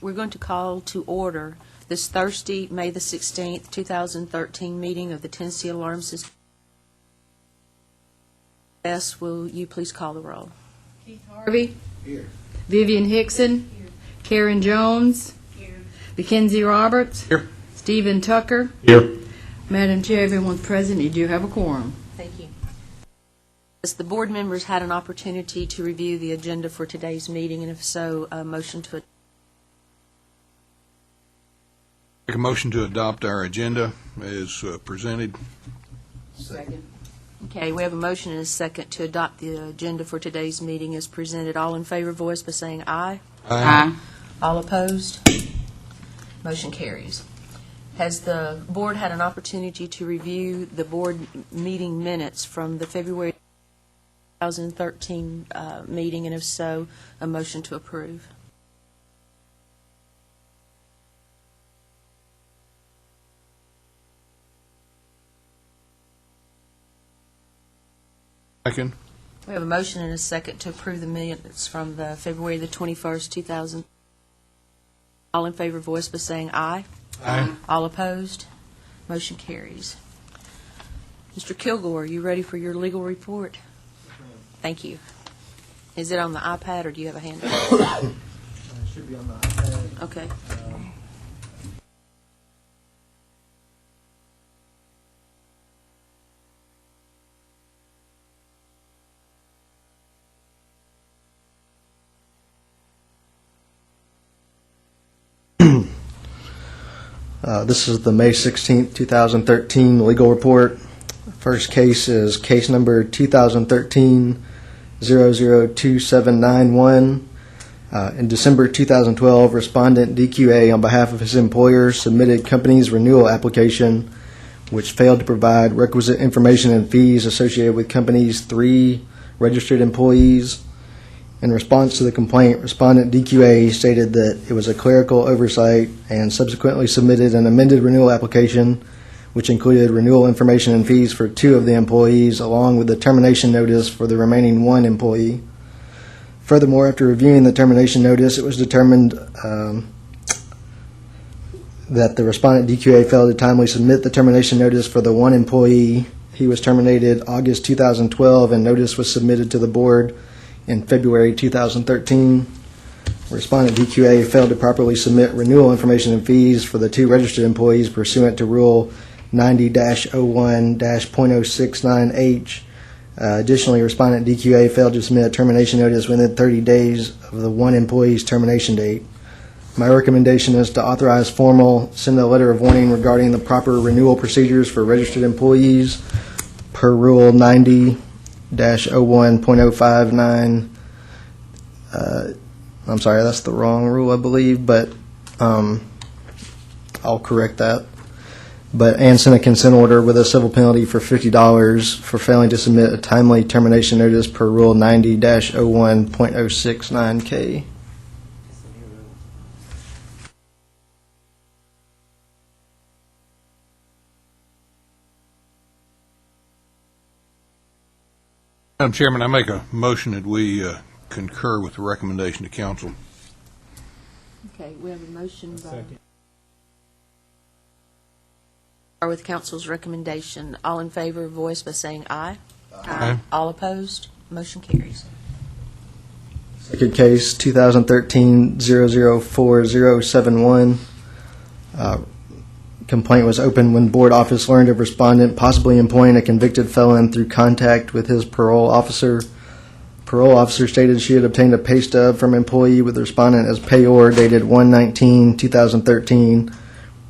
We're going to call to order this Thursday, May the 16th, 2013 meeting of the Tennessee Alarm System. Bess, will you please call the roll? Keith Harvey. Here. Vivian Hickson. Here. Karen Jones. Here. Mackenzie Roberts. Here. Stephen Tucker. Here. Madam Chair, everyone's present. You do have a quorum. Thank you. As the board members had an opportunity to review the agenda for today's meeting, and if so, a motion to Make a motion to adopt our agenda as presented. Second. Okay, we have a motion and a second to adopt the agenda for today's meeting as presented. All in favor, voice by saying aye. Aye. All opposed? Motion carries. Has the board had an opportunity to review the board meeting minutes from the February 2013 meeting, and if so, a motion to approve? Second. We have a motion and a second to approve the minutes from the February the 21st, 2000. All in favor, voice by saying aye. Aye. All opposed? Motion carries. Mr. Kilgore, are you ready for your legal report? Thank you. Is it on the iPad, or do you have a handout? It should be on the iPad. Okay. This is the May 16th, 2013 legal report. First case is case number 2013-002791. In December 2012, respondent DQA, on behalf of his employer, submitted company's renewal application, which failed to provide requisite information and fees associated with company's 3 registered employees. In response to the complaint, respondent DQA stated that it was a clerical oversight and subsequently submitted an amended renewal application, which included renewal information and fees for 2 of the employees, along with the termination notice for the remaining 1 employee. Furthermore, after reviewing the termination notice, it was determined that the respondent DQA failed to timely submit the termination notice for the 1 employee. He was terminated August 2012, and notice was submitted to the board in February 2013. Respondent DQA failed to properly submit renewal information and fees for the 2 registered employees pursuant to Rule 90-01-.069H. Additionally, respondent DQA failed to submit a termination notice within 30 days of the 1 employee's termination date. My recommendation is to authorize send a letter of warning regarding the proper renewal procedures for registered employees per Rule 90-01.059. I'm sorry, that's the wrong rule, I believe, but I'll correct that. And send a consent order with a civil penalty for $50 for failing to submit a timely termination notice per Rule 90-01.069K. Madam Chairman, I make a motion that we concur with the recommendation to council. Okay, we have a motion by... With council's recommendation. All in favor, voice by saying aye. Aye. All opposed? Motion carries. Second case, 2013-004071. Complaint was opened when board office learned of respondent possibly employing a convicted felon through contact with his parole officer. Parole officer stated she had obtained a pay stub from employee with the respondent as payor dated 1/19/2013.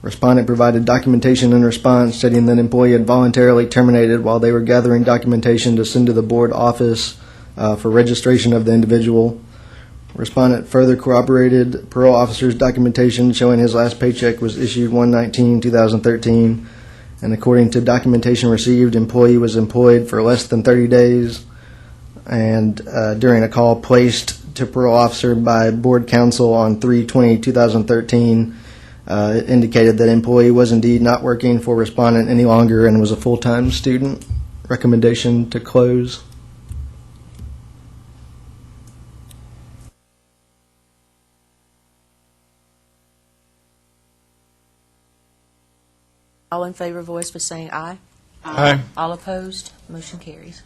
Respondent provided documentation in response stating that employee had voluntarily terminated while they were gathering documentation to send to the board office for registration of the individual. Respondent further corroborated parole officer's documentation showing his last paycheck was issued 1/19/2013, and according to documentation received, employee was employed for less than 30 days. And during a call placed to parole officer by board counsel on 3/20/2013, it indicated that employee was indeed not working for respondent any longer and was a full-time student. Recommendation to close. All in favor, voice by saying aye. Aye. All opposed, motion carries.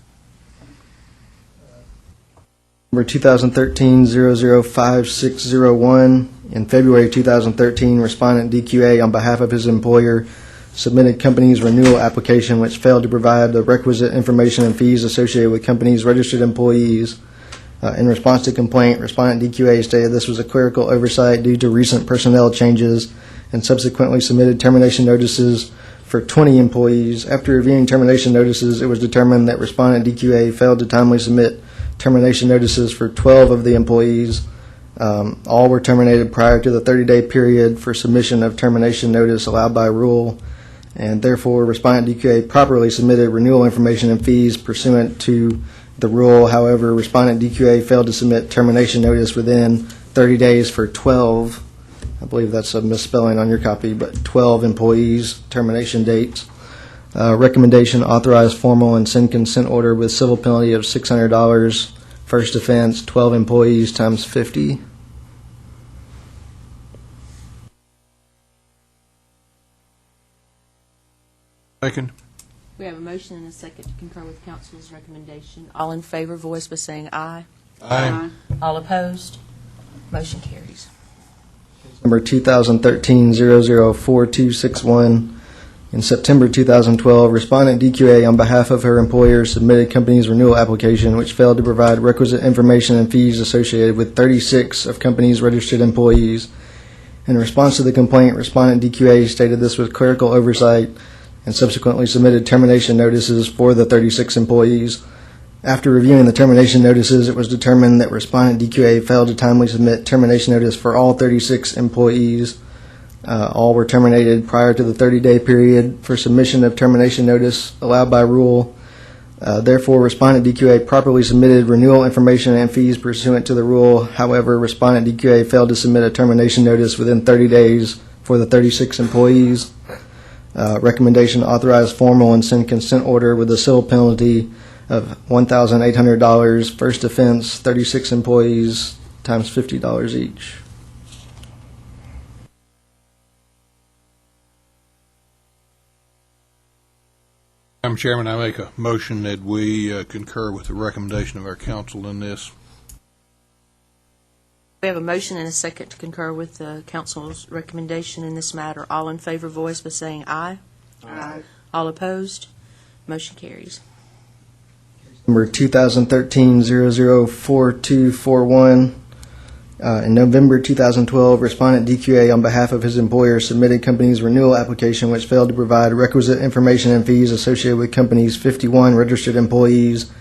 Number 2013-005601, in February 2013, respondent DQA, on behalf of his employer, submitted company's renewal application which failed to provide the requisite information and fees associated with company's registered employees. In response to complaint, respondent DQA stated this was a clerical oversight due to recent personnel changes and subsequently submitted termination notices for 20 employees. After reviewing termination notices, it was determined that respondent DQA failed to timely submit termination notices for 12 of the employees. All were terminated prior to the 30-day period for submission of termination notice allowed by rule, and therefore respondent DQA properly submitted renewal information and fees pursuant to the rule. However, respondent DQA failed to submit termination notice within 30 days for 12, I believe that's a misspelling on your copy, but 12 employees' termination dates. Recommendation, authorize formal and send consent order with civil penalty of $600. First offense, 12 employees times 50. Second. We have a motion and a second to concur with council's recommendation. All in favor, voice by saying aye. Aye. All opposed, motion carries. Number 2013-004261. In September 2012, respondent DQA, on behalf of her employer, submitted company's renewal application which failed to provide requisite information and fees associated with 36 of company's registered employees. In response to the complaint, respondent DQA stated this was clerical oversight and subsequently submitted termination notices for the 36 employees. After reviewing the termination notices, it was determined that respondent DQA failed to timely submit termination notice for all 36 employees. All were terminated prior to the 30-day period for submission of termination notice allowed by rule. Therefore, respondent DQA properly submitted renewal information and fees pursuant to the rule. However, respondent DQA failed to submit a termination notice within 30 days for the 36 employees. Recommendation, authorize formal and send consent order with a civil penalty of $1,800. First offense, 36 employees times $50 each. Madam Chairman, I make a motion that we concur with the recommendation of our council in this. We have a motion and a second to concur with the council's recommendation in this matter. All in favor, voice by saying aye. Aye. All opposed, motion carries. Number 2013-004241. In November 2012, respondent DQA, on behalf of his employer, submitted company's renewal application which failed to provide requisite information and fees associated with company's 51 registered employees.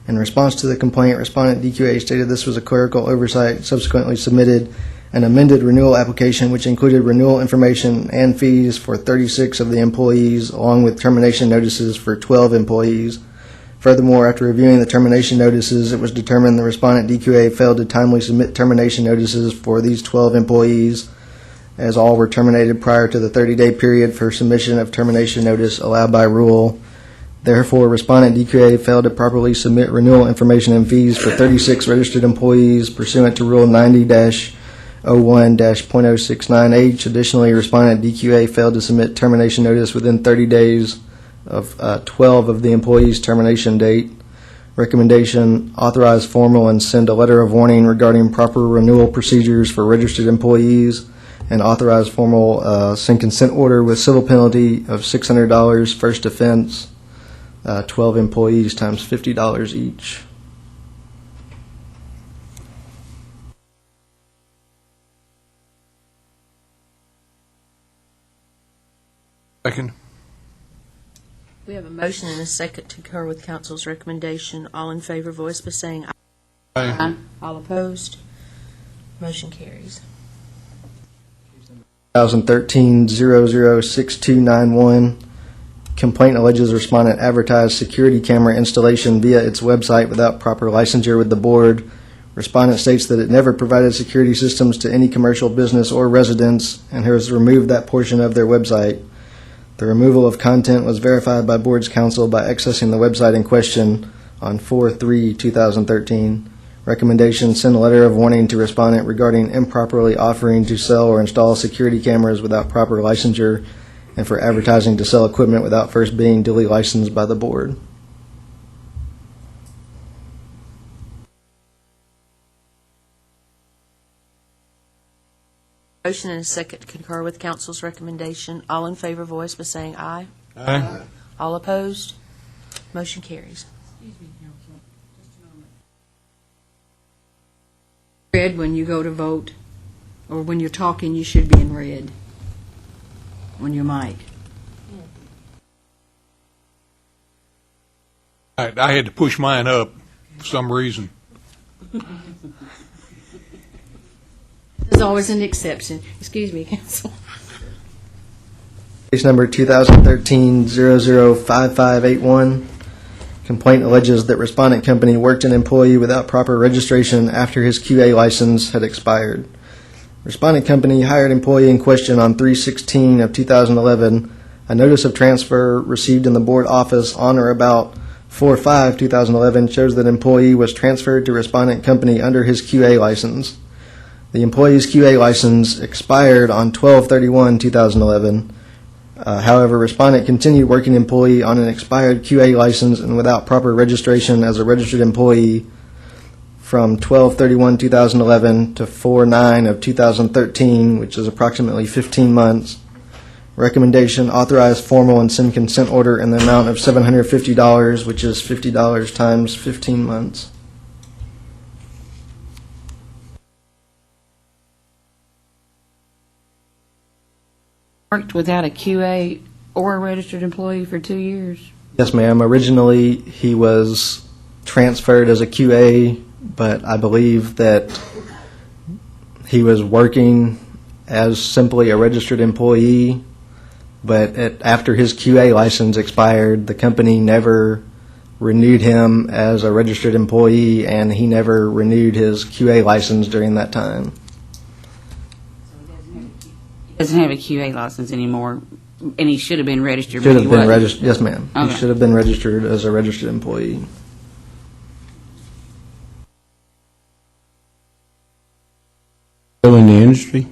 In response to the complaint, respondent DQA stated this was a clerical oversight, subsequently submitted an amended renewal application which included renewal information and fees for 36 of the employees, along with termination notices for 12 employees. Furthermore, after reviewing the termination notices, it was determined the respondent DQA failed to timely submit termination notices for these 12 employees, as all were terminated prior to the 30-day period for submission of termination notice allowed by rule. Therefore, respondent DQA failed to properly submit renewal information and fees for 36 registered employees pursuant to Rule 90-01-.069H. Additionally, respondent DQA failed to submit termination notice within 30 days of 12 of the employees' termination date. Recommendation, authorize formal and send a letter of warning regarding proper renewal procedures for registered employees, and authorize formal send consent order with civil penalty of $600. First offense, 12 employees times $50 each. Second. We have a motion and a second to concur with council's recommendation. All in favor, voice by saying aye. Aye. All opposed, motion carries. 2013-006291. Complaint alleges respondent advertised security camera installation via its website without proper licensure with the board. Respondent states that it never provided security systems to any commercial business or residence and has removed that portion of their website. The removal of content was verified by board's counsel by accessing the website in question on 4/3/2013. Recommendation, send a letter of warning to respondent regarding improperly offering to sell or install security cameras without proper licensure, and for advertising to sell equipment without first being duly licensed by the board. Motion and a second to concur with council's recommendation. All in favor, voice by saying aye. Aye. All opposed? Motion carries. Red when you go to vote, or when you're talking, you should be in red on your mic. I had to push mine up for some reason. There's always an exception. Excuse me, council. Case number 2013-005581. Complaint alleges that respondent company worked an employee without proper registration after his QA license had expired. Respondent company hired employee in question on 3/16 of 2011. A notice of transfer received in the board office on or about 4/5/2011 shows that employee was transferred to respondent company under his QA license. The employee's QA license expired on 12/31/2011. However, respondent continued working employee on an expired QA license and without proper registration as a registered employee from 12/31/2011 to 4/9/2013, which is approximately 15 months. Recommendation: authorize formal and send consent order in the amount of $750, which is $50 times 15 months. Worked without a QA or a registered employee for 2 years. Yes, ma'am. Originally, he was transferred as a QA, but I believe that he was working as simply a registered employee. But after his QA license expired, the company never renewed him as a registered employee, and he never renewed his QA license during that time. Doesn't have a QA license anymore, and he should have been registered. Should but he have been wasn't. registered. Yes, ma'am. He Okay. should have been registered as a registered employee. Still in the industry?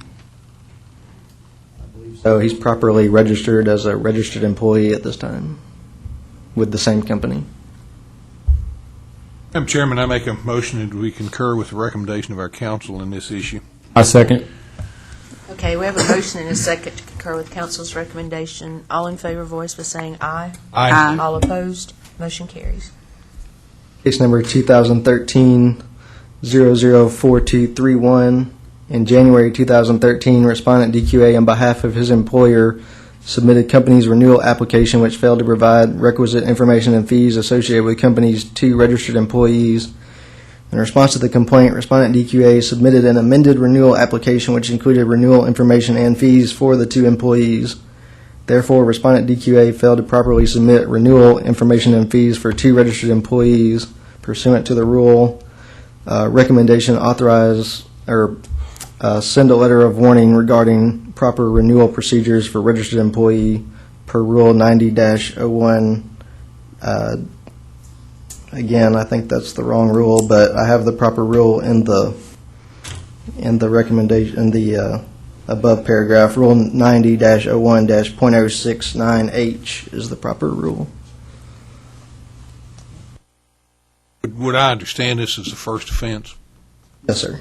So he's properly registered as a registered employee at this time with the same company. Madam Chairman, I make a motion that we concur with the recommendation of our council in this issue. I second. Okay, we have a motion and a second to concur with council's recommendation. All in favor, voice by saying aye. Aye. All opposed? Motion carries. Case number 2013-004231. In January 2013, respondent DQA, on behalf of his employer, submitted company's renewal application which failed to provide requisite information and fees associated with company's 2 registered employees. In response to the complaint, respondent DQA submitted an amended renewal application which included renewal information and fees for the 2 employees. Therefore, respondent DQA failed to properly submit renewal information and fees for 2 registered employees pursuant to the rule. Recommendation: authorize or send a letter of warning regarding proper renewal procedures for registered employee per Rule 90-01. Again, I think that's the wrong rule, but I have the proper rule in the recommendation, in the above paragraph. Rule 90-01-.069H is the proper rule. Would I understand this as the first offense? Yes, sir.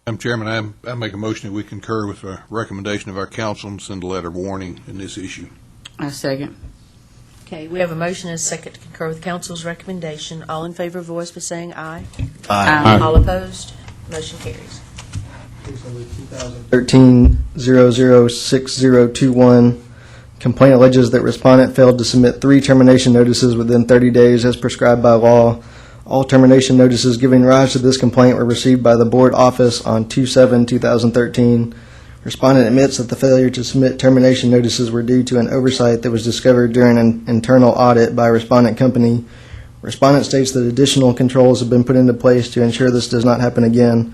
Madam Chairman, I make a motion that we concur with the recommendation of our council and send a letter of warning in this issue. I second. Okay, we have a motion and a second to concur with council's recommendation. All in favor, voice by saying aye. Aye. All opposed? Motion carries. 13-006021. Complaint alleges that respondent failed to submit 3 termination notices within 30 days as prescribed by law. All termination notices giving rise to this complaint were received by the board office on 2/7/2013. Respondent admits that the failure to submit termination notices were due to an oversight that was discovered during an internal audit by respondent company. Respondent states that additional controls have been put into place to ensure this does not happen again.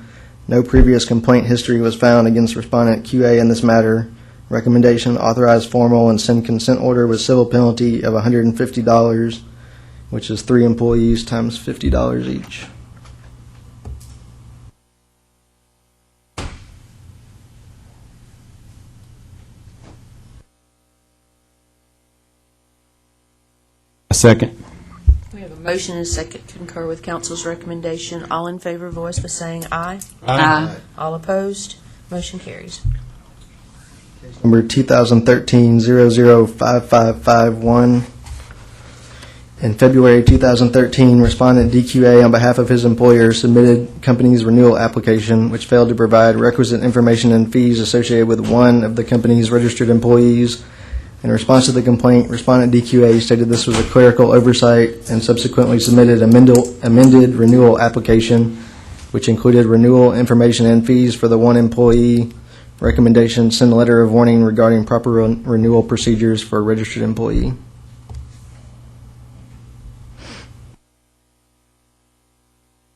No previous complaint history was found against respondent QA in this matter. Recommendation: authorize formal and send consent order with civil penalty of $150, which is 3 employees times $50 each. Second. We have a motion and a second to concur with council's recommendation. All in favor, voice by saying aye. Aye. All opposed, motion carries. Number 2013-005551. In February 2013, respondent DQA, on behalf of his employer, submitted company's renewal application, which failed to provide requisite information and fees associated with one of the company's registered employees. In response to the complaint, respondent DQA stated this was a clerical oversight and subsequently submitted amended renewal application, which included renewal information and fees for the one employee. Recommendation: send a letter of warning regarding proper renewal procedures for a registered employee.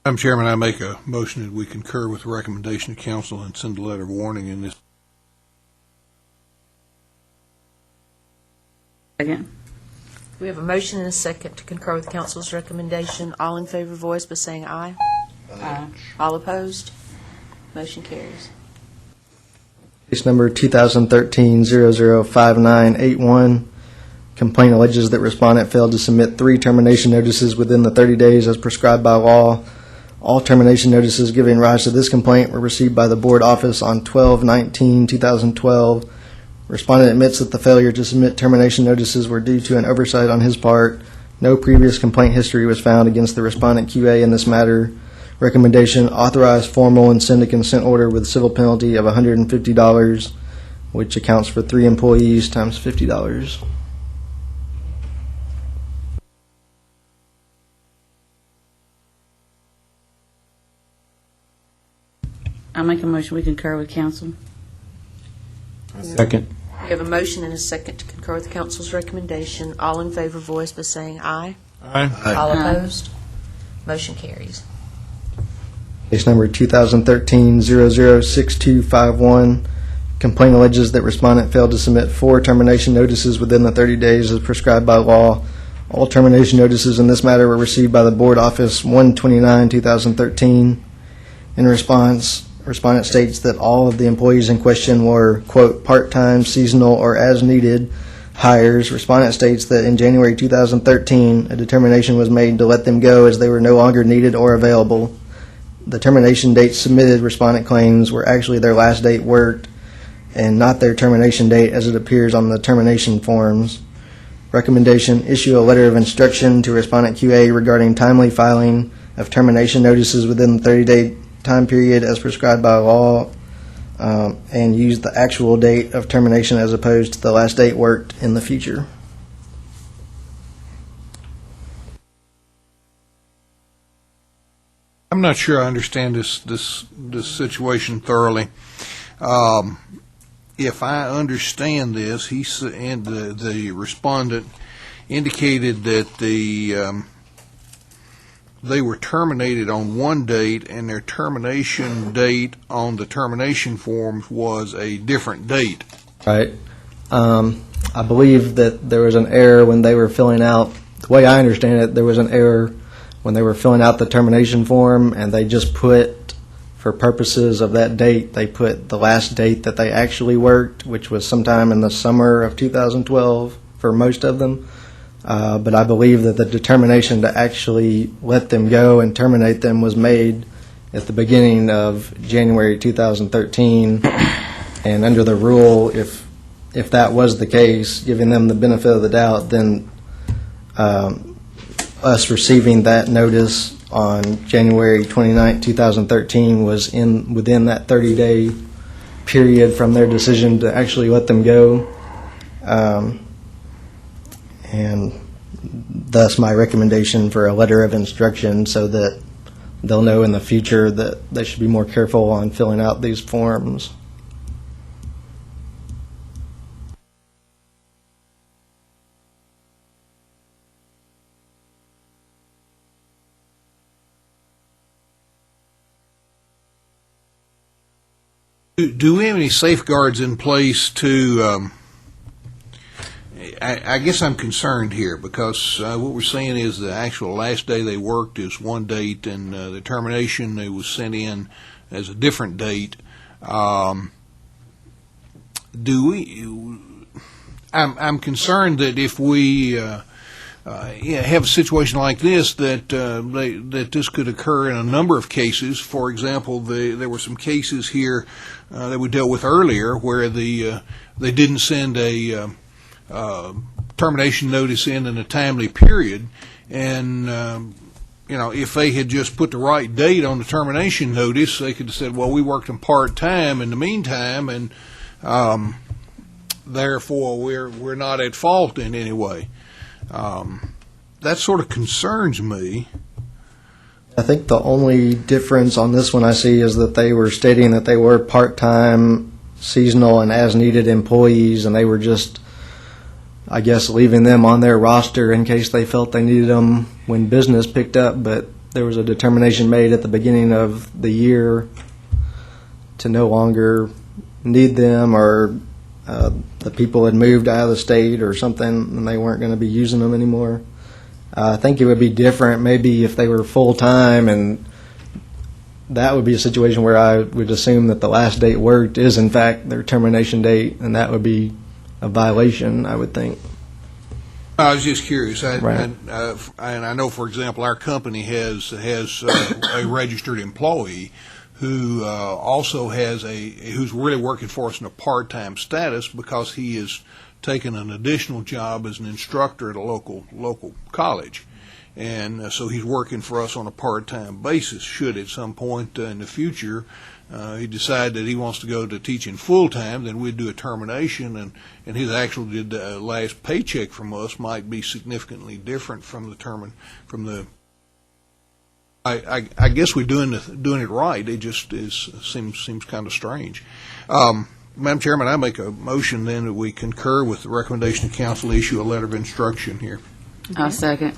Madam Chairman, I make a motion that we concur with the recommendation of council and send a letter of warning in this. Second. We have a motion and a second to concur with council's recommendation. All in favor, voice by saying aye. Aye. All opposed, motion carries. Case number 2013-005981. Complaint alleges that respondent failed to submit 3 termination notices within the 30 days as prescribed by law. All termination notices giving rise to this complaint were received by the board office on 12/19/2012. Respondent admits that the failure to submit termination notices were due to an oversight on his part. No previous complaint history was found against the respondent QA in this matter. Recommendation: authorize formal and send a consent order with civil penalty of $150, which accounts for 3 employees times $50. I'll make a motion we concur with council. Second. We have a motion and a second to concur with council's recommendation. All in favor, voice by saying aye. Aye. All Aye. opposed, motion carries. Case number 2013-006251. Complaint alleges that respondent failed to submit 4 termination notices within the 30 days as prescribed by law. All termination notices in this matter were received by the board office 1/29/2013. In response, respondent states that all of the employees in question were, quote, part-time, seasonal, or as-needed hires. Respondent states that in January 2013, a determination was made to let them go as they were no longer needed or available. The termination dates submitted, respondent claims, were actually their last date worked and not their termination date as it appears on the termination forms. Recommendation: issue a letter of instruction to respondent QA regarding timely filing of termination notices within the 30-day time period as prescribed by law, and use the actual date of termination as opposed to the last date worked in the future. I'm not sure I understand this situation thoroughly. If I understand this, the respondent indicated that they were terminated on one date, and their termination date on the termination forms was a different date. Right. I believe that there was an error when they were filling out, the way I understand it, there was an error when they were filling out the termination form, and they just put, for purposes of that date, they put the last date that they actually worked, which was sometime in the summer of 2012 for most of them. But I believe that the determination to actually let them go and terminate them was made at the beginning of January 2013. And under the rule, if that was the case, giving them the benefit of the doubt, then us receiving that notice on January 29, 2013 was within that 30-day period from their decision to actually let them go. And thus my recommendation for a letter of instruction so that they'll know in the future that they should be more careful on filling out these forms. Do we have any safeguards in place to, I guess I'm concerned here because what we're saying is the actual last day they worked is one date and the termination they was sent in as a different date. I'm concerned that if we have a situation like this, that that this could occur in a number of cases. For example, there were some cases here that we dealt with earlier where they didn't send a termination notice in a timely period, and if they had just put the right date on the termination notice, they could have said, well, we worked them part-time in the meantime, and therefore we're not at fault in any way. That sort of concerns me. I think the only difference on this one I see is that they were stating that they were part-time, seasonal, and as-needed employees, and they were just, I guess, leaving them on their roster in case they felt they needed them when business picked up, but there was a determination made at the beginning of the year to no longer need them, or the people had moved out of the state or something and they weren't going to be using them anymore. I think it would be different maybe if they were full-time, and that would be a situation where I would assume that the last date worked is in fact their termination date, and that would be a violation, I would think. I was just curious. Right. And I know, for example, our company has a registered employee who also who's really working for us in a part-time status because he has taken an additional job as an instructor at a local college. And so he's working for us on a part-time basis. Should at some point in the future he decide that he wants to go to teaching full-time, then we'd do a termination, and his actual last paycheck from us might be significantly different from the I guess we're doing it right. It just seems kind of strange. Madam Chairman, I make a motion then that we concur with the recommendation of council, issue a letter of instruction here. I'll second.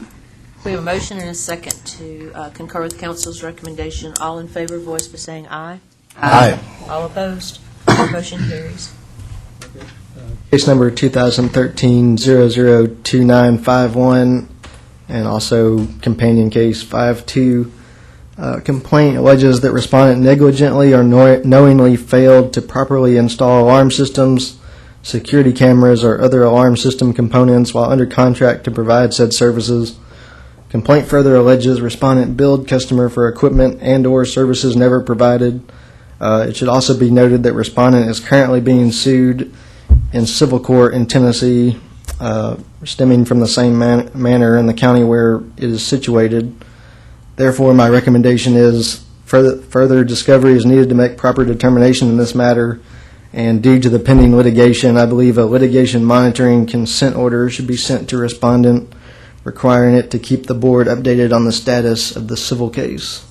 We have a motion and a second to concur with council's recommendation. All in favor, voice by saying aye. Aye. All opposed, motion carries. Case number 2013-002951, and also companion case 52. Complaint alleges that respondent negligently or knowingly failed to properly install alarm systems, security cameras, or other alarm system components while under contract to provide said services. Complaint further alleges respondent billed customer for equipment and/or services never provided. It should also be noted that respondent is currently being sued in civil court in Tennessee, stemming from the same manner in the county where it is situated. Therefore, my recommendation is further discovery is needed to make proper determination in this matter, and due to the pending litigation, I believe a litigation monitoring consent order should be sent to respondent, requiring it to keep the board updated on the status of the civil case.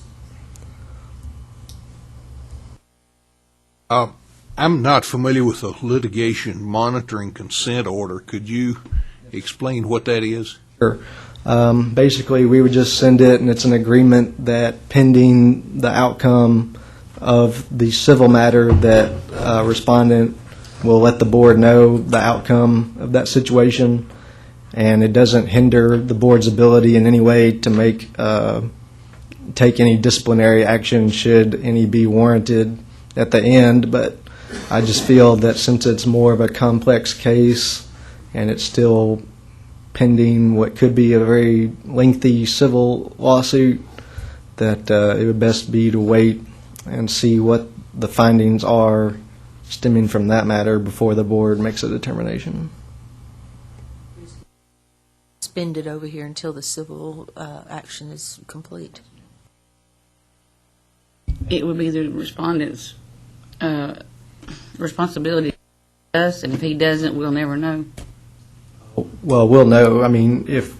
I'm not familiar with the litigation monitoring consent order. Could you explain what that is? Sure. Basically, we would just send it, and it's an agreement that pending the outcome of the civil matter, that respondent will let the board know the outcome of that situation, and it doesn't hinder the board's ability in any way to take any disciplinary action should any be warranted at the end. But I just feel that since it's more of a complex case and it's still pending what could be a very lengthy civil lawsuit, that it would best be to wait and see what the findings are stemming from that matter before the board makes a determination. Spend it over here until the civil action is complete. It would be the respondent's responsibility to us, and if he doesn't, we'll never know. Well, we'll know. I mean, if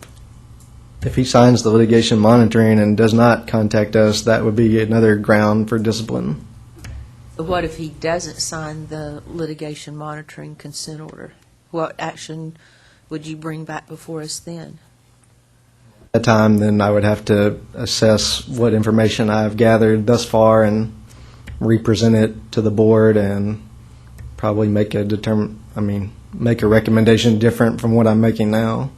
he signs the litigation monitoring and does not contact us, that would be another ground for discipline. But what if he doesn't sign the litigation monitoring consent order? What action would you bring back before us then? At that time, then I would have to assess what information I've gathered thus far and represent it to the board, and probably make a recommendation different from what I'm making now.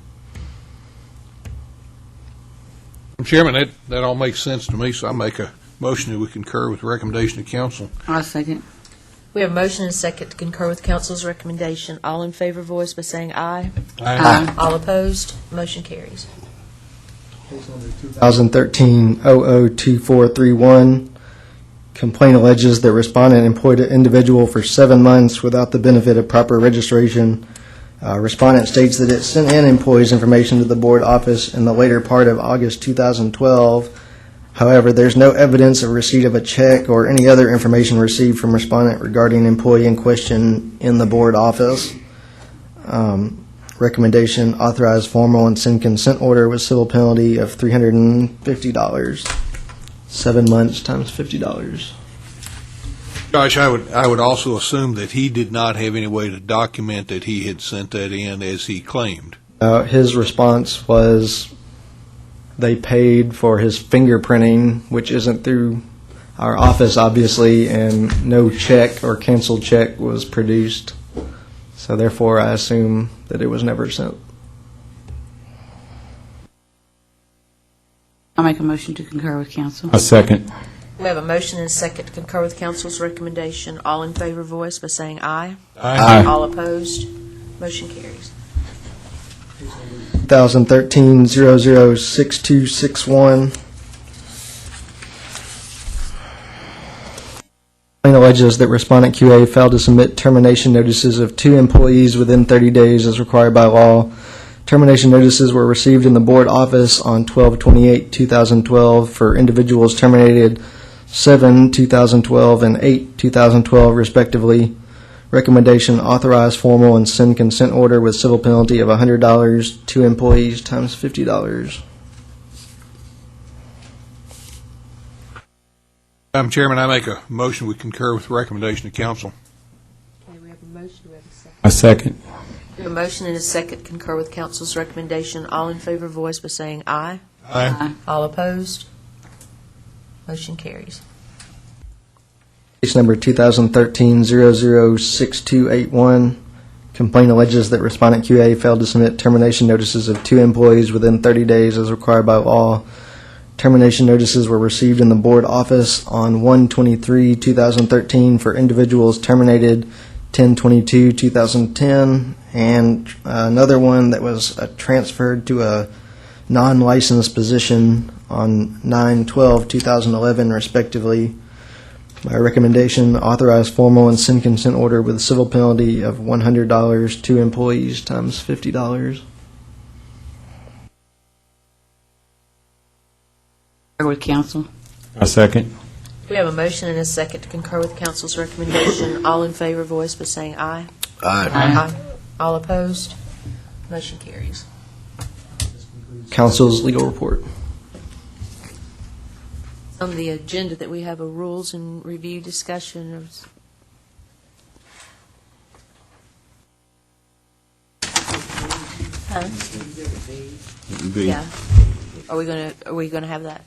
Chairman, that all makes sense to me, so I make a motion that we concur with the recommendation of council. I'll second. We have a motion and a second to concur with council's recommendation. All in favor, voice by saying aye. Aye. All opposed, motion carries. 2013-002431. Complaint alleges that respondent employed an individual for 7 months without the benefit of proper registration. Respondent states that it sent in employees' information to the board office in the later part of August 2012. However, there's no evidence of receipt of a check or any other information received from respondent regarding employee in question in the board office. Recommendation, authorize formal and send consent order with civil penalty of $350. 7 months times $50. Josh, I would also assume that he did not have any way to document that he had sent that in as he claimed. His response was they paid for his fingerprinting, which isn't through our office, obviously, and no check or canceled check was produced. So therefore, I assume that it was never sent. I'll make a motion to concur with council. I second. We have a motion and a second to concur with council's recommendation. All in favor, voice by saying aye. Aye. All opposed, motion carries. 2013-006261. Complaint alleges that respondent QA failed to submit termination notices of 2 employees within 30 days as required by law. Termination notices were received in the board office on 12/28/2012 for individuals terminated 7/2012 and 8/2012 respectively. Recommendation, authorize formal and send consent order with civil penalty of $100, 2 employees times $50. Madam Chairman, I make a motion we concur with the recommendation of council. Okay, we have a motion, we have a second. I second. We have a motion and a second to concur with council's recommendation. All in favor, voice by saying aye. Aye. All opposed, motion carries. Case number 2013-006281. Complaint alleges that respondent QA failed to submit termination notices of 2 employees within 30 days as required by law. Termination notices were received in the board office on 1/23/2013 for individuals terminated 10/22/2010, and another one that was transferred to a non-licensed position on 9/12/2011 respectively. My recommendation, authorize formal and send consent order with a civil penalty of $100, 2 employees times $50. Concur with council. I second. We have a motion and a second to concur with council's recommendation. All in favor, voice by saying aye. Aye. All opposed, motion carries. Council's legal report. On the agenda that we have a rules and review discussion of yeah. Are we gonna have that?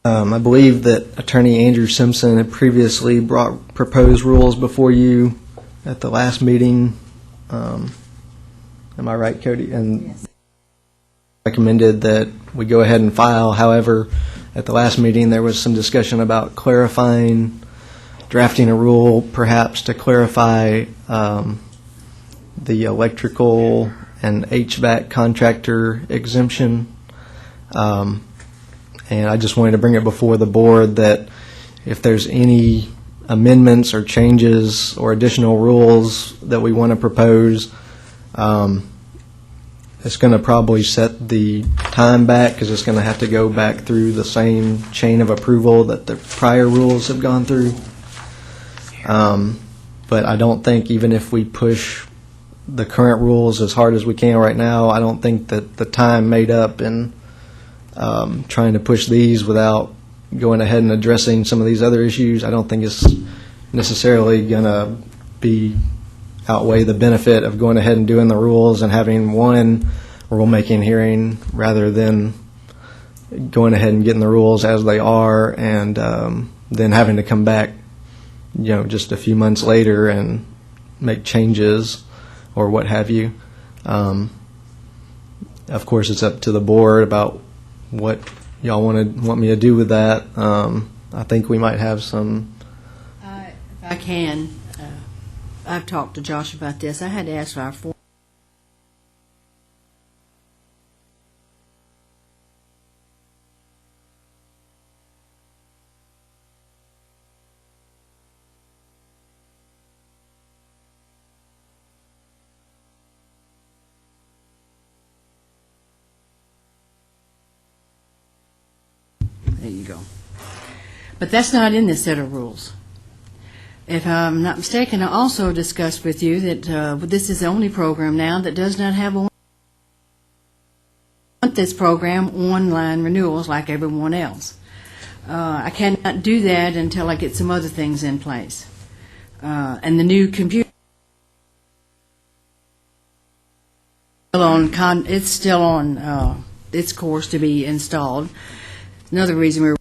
I believe that Attorney Andrew Simpson had previously brought proposed rules before you at the last meeting. Am I right, Cody? And recommended that we go ahead and file. However, at the last meeting, there was some discussion about clarifying, drafting a rule perhaps to clarify the electrical and HVAC contractor exemption. And I just wanted to bring it before the board that if there's any amendments or changes or additional rules that we want to propose, it's going to probably set the time back because it's going to have to go back through the same chain of approval that the prior rules have gone through. But I don't think even if we push the current rules as hard as we can right now, I don't think that the time made up in trying to push these without going ahead and addressing some of these other issues, I don't think it's necessarily going to outweigh the benefit of going ahead and doing the rules and having one rulemaking hearing rather than going ahead and getting the rules as they are and then having to come back, just a few months later and make changes or what have you. Of course, it's up to the board about what y'all want me to do with that. I think we might have some. If I can, I've talked to Josh about this. I had to ask our former There you go. But that's not in this set of rules. If I'm not mistaken, I also discussed with you that this is the only program now that does not have this program online renewals like everyone else. I cannot do that until I get some other things in place. And the new computer it's still on its course to be installed. Another reason we're.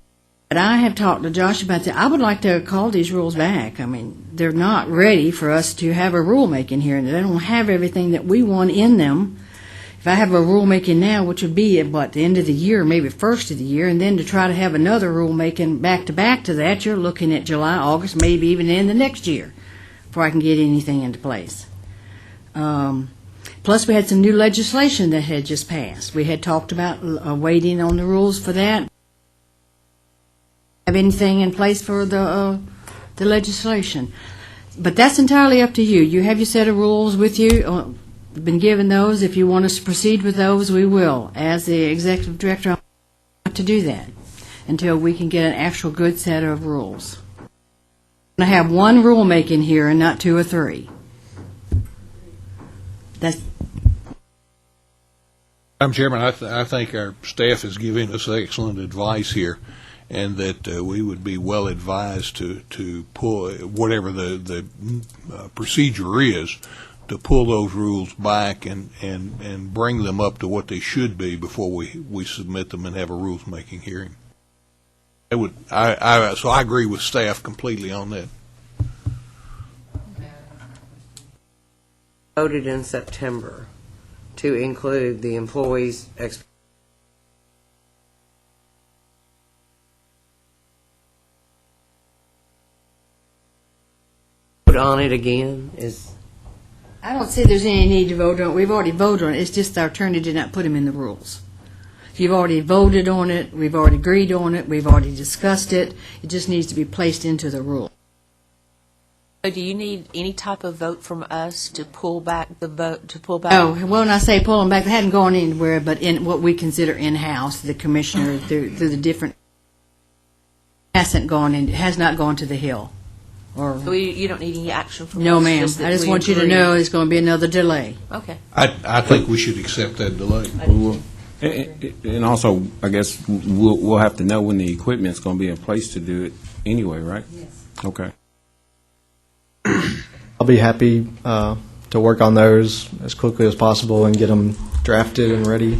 But I have talked to Josh about that. I would like to call these rules back. I mean, they're not ready for us to have a rulemaking here, and they don't have everything that we want in them. If I have a rulemaking now, which would be at the end of the year, maybe first of the year, and then to try to have another rulemaking back to that, you're looking at July, August, maybe even in the next year before I can get anything into place. Plus, we had some new legislation that had just passed. We had talked about waiting on the rules for that. Have anything in place for the legislation. But that's entirely up to you. You have your set of rules with you. We've been given those. If you want us to proceed with those, we will. As the executive director, I'm not to do that until we can get an actual good set of rules. I have one rulemaking here and not two or three. That's. Madam Chairman, I think our staff is giving us excellent advice here, and that we would be well advised to pull whatever the procedure is, to pull those rules back and bring them up to what they should be before we submit them and have a rules making hearing. So I agree with staff completely on that. Voted in September to include the employees' vote on it again is. I don't see there's any need to vote on it. We've already voted on it. It's just our attorney did not put them in the rules. You've already voted on it. We've already agreed on it. We've already discussed it. It just needs to be placed into the rule. So do you need any type of vote from us to pull back the vote, to pull back? Oh, well, when I say pull them back, they hadn't gone anywhere but in what we consider in-house, the commissioner through the different, has not gone to the Hill. Or So you don't need any action from us? no, ma'am. that I just we want you to agree? know it's going to be another delay. Okay. I think we should accept that delay. And also, I guess we'll have to know when the equipment's going to be in place to do it anyway, right? Yes. Okay. I'll be happy to work on those as quickly as possible and get them drafted and ready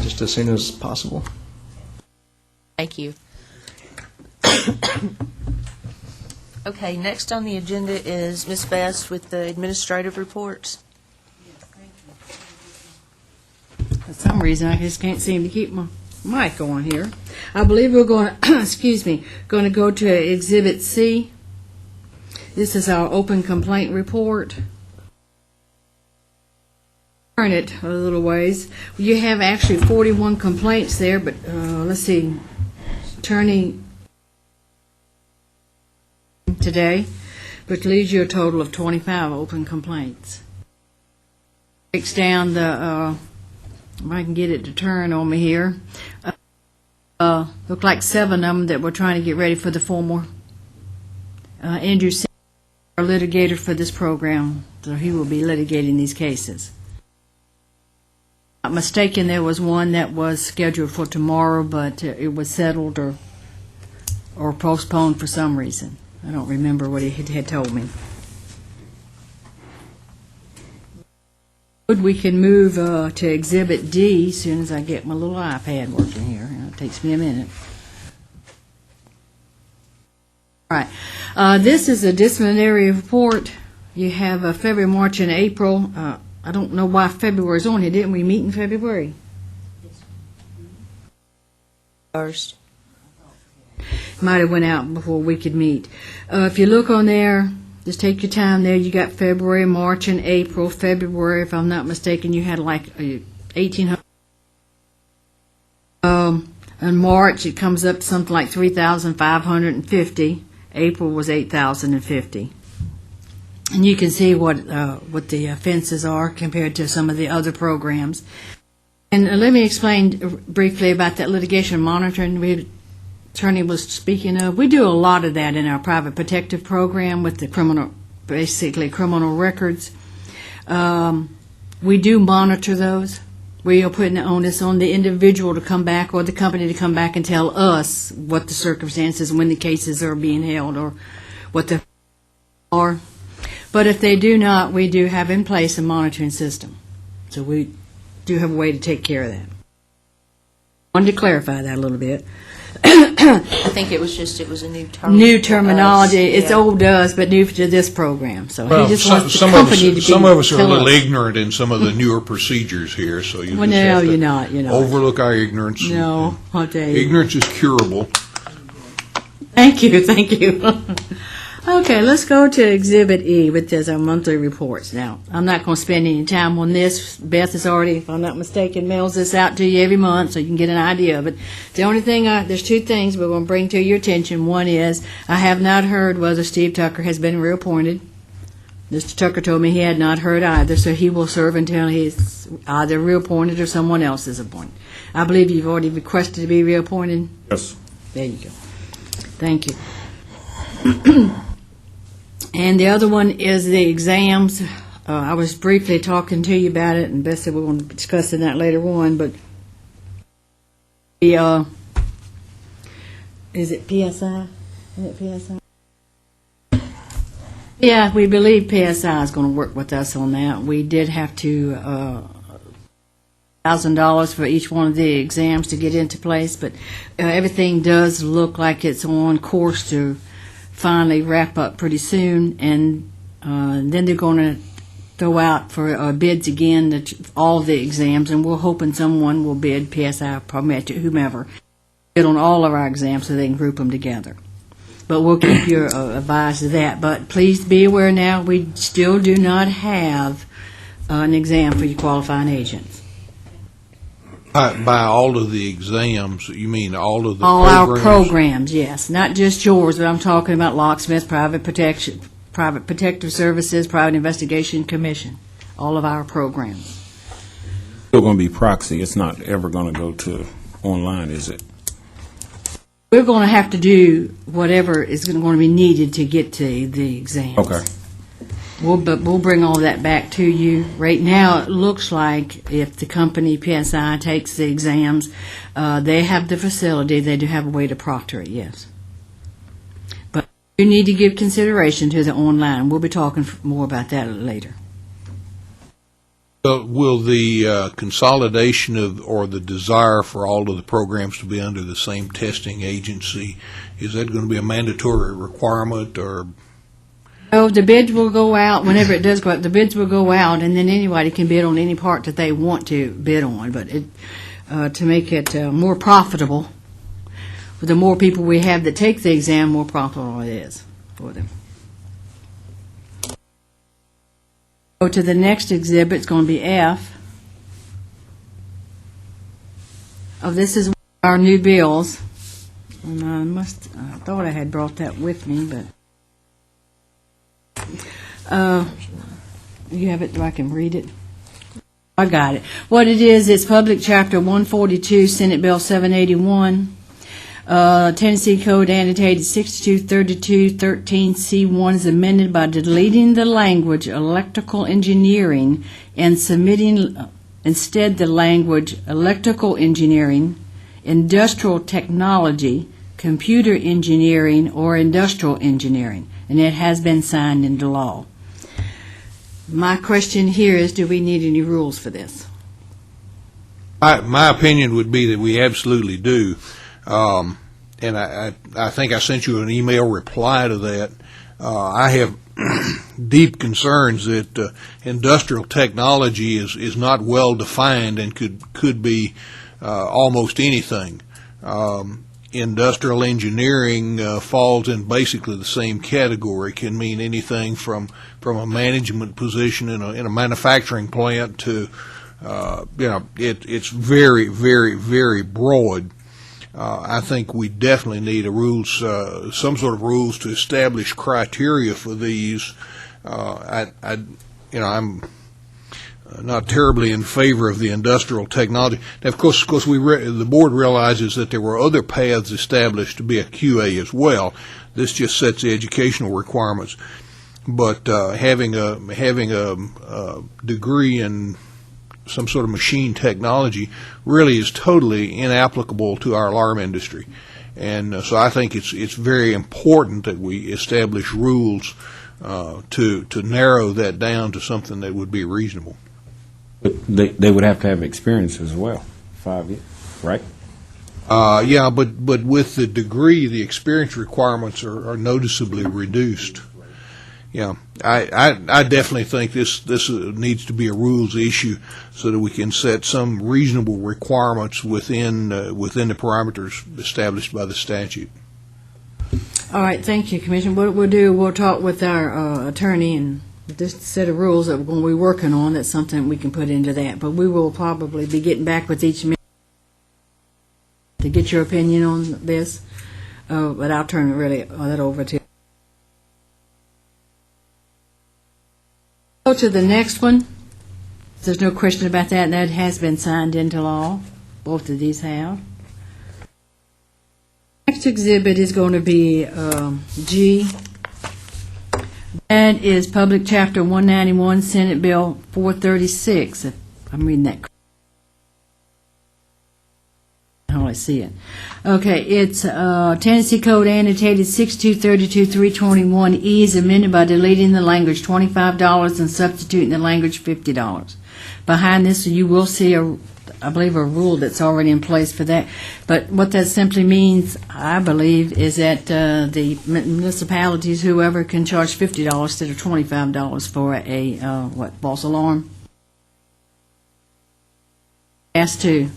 just as soon as possible. Thank you. Okay, next on the agenda is Ms. Best with the administrative reports. For some reason, I just can't seem to keep my mic on here. I believe we're going to, going to go to Exhibit C. This is our open complaint report. Turn it a little ways. You have actually 41 complaints there, but let's see, attorney today, which leaves you a total of 25 open complaints. Breaks down the, if I can get it to turn on me here, look like 7 of them that we're trying to get ready for the formal. Andrew Sims, our litigator for this program, so he will be litigating these cases. Not mistaken, there was one that was scheduled for tomorrow, but it was settled or postponed for some reason. I don't remember what he had told me. We can move to Exhibit D as soon as I get my little iPad working here. It takes me a minute. All right. This is a disciplinary report. You have February, March, and April. I don't know why February is on here. Didn't we meet in February? First. Might have went out before we could meet. If you look on there, just take your time there. You got February, March, and April. February, if I'm not mistaken, you had like 1,800. In March, it comes up to something like 3,550. April was 8,050. And you can see what the offenses are compared to some of the other programs. And let me explain briefly about that litigation monitoring the attorney was speaking of. We do a lot of that in our private protective program with the criminal records. We do monitor those. We are putting the onus on the individual to come back or the company to come back and tell us what the circumstances when the cases are being held or what the are. But if they do not, we do have in place a monitoring system. So we do have a way to take care of that. I wanted to clarify that a little bit. I think it was a new term. New terminology. for us. It's Yeah. old to us, but new to this program. So Well, he just wants the some company to be of us are a tell little us. ignorant in some of the newer procedures here, so you Well, just no, have to you're not. You're not. overlook our ignorance. No, I'll tell you. Ignorance is curable. Thank you, thank you. Okay, let's go to Exhibit E, which is our monthly reports. Now, I'm not going to spend any time on this. Beth has already, if I'm not mistaken, mails this out to you every month so you can get an idea of it. The only thing, there's two things we're going to bring to your attention. One is, I have not heard whether Steve Tucker has been reappointed. Mr. Tucker told me he had not heard either, so he will serve until he's either reappointed or someone else is appointed. I believe you've already requested to be reappointed. Yes. There you go. Thank you. And the other one is the exams. I was briefly talking to you about it, and Beth said we're going to be discussing that later on, but the, is it PSI? Is it PSI? Yeah, we believe PSI is going to work with us on that. We did have to, $1,000 for each one of the exams to get into place, but everything does look like it's on course to finally wrap up pretty soon, and then they're going to throw out for bids again, all the exams, and we're hoping someone will bid, PSI, Prometric, whomever, bid on all of our exams so they can group them together. But we'll keep you advised of that. But please be aware now, we still do not have an exam for your qualifying agents. By all of the exams, you mean all of the All programs? our programs, yes, not just yours, but I'm talking about locksmith, private protection, private protective services, private investigation commission, all of our programs. Still going to be proxy. It's not ever going to go to online, is it? We're going to have to do whatever is going to be needed to get to the exams. Okay. We'll bring all that back to you. Right now, it looks like if the company PSI takes the exams, they have the facility. They do have a way to proctor it, yes. But you need to give consideration to the online. We'll be talking more about that later. Will the consolidation of, or the desire for all of the programs to be under the same testing agency, is that going to be a mandatory requirement, or? Oh, the bids will go out whenever it does go out. The bids will go out, and then anybody can bid on any part that they want to bid on. But to make it more profitable, the more people we have that take the exam, more profitable it is for them. Go to the next exhibit. It's going to be F. Oh, this is our new bills. And I thought I had brought that with me, but. You have it, so I can read it? I got it. What it is, it's Public Chapter 142, Senate Bill 781, Tennessee Code annotated 6232-13C1 is amended by deleting the language electrical engineering and submitting instead the language electrical engineering, industrial technology, computer engineering, or industrial engineering. And it has been signed into law. My question here is, do we need any rules for this? My opinion would be that we absolutely do. And I think I sent you an email reply to that. I have deep concerns that industrial technology is not well defined and could be almost anything. Industrial engineering falls in basically the same category. Can mean anything from a management position in a manufacturing plant to it's very, very, very broad. I think we definitely need some sort of rules to establish criteria for these. I'm not terribly in favor of the industrial technology. Now, of course, the board realizes that there were other paths established to be a QA as well. This just sets the educational requirements. But having a degree in some sort of machine technology really is totally inapplicable to our alarm industry. And so I think it's very important that we establish rules to narrow that down to something that would be reasonable. But they would have to have experience as well, 5 years, right? Yeah, but with the degree, the experience requirements are noticeably reduced. Yeah, I definitely think this needs to be a rules issue so that we can set some reasonable requirements within the parameters established by the statute. All right, thank you, Commissioner. What we'll do, we'll talk with our attorney, and this set of rules that we're going to be working on, that's something we can put into that. But we will probably be getting back with each minute to get your opinion on this. But I'll turn that over to. Go to the next one. There's no question about that. That has been signed into law. Both of these have. Next exhibit is going to be G. That is Public Chapter 191, Senate Bill 436. If I'm reading that correctly. How I see it. Okay, it's Tennessee Code annotated 6232-321E is amended by deleting the language $25 and substituting the language $50. Behind this, you will see I believe a rule that's already in place for that. But what that simply means, I believe, is that the municipalities, whoever, can charge $50 instead of $25 for a false alarm. Has to.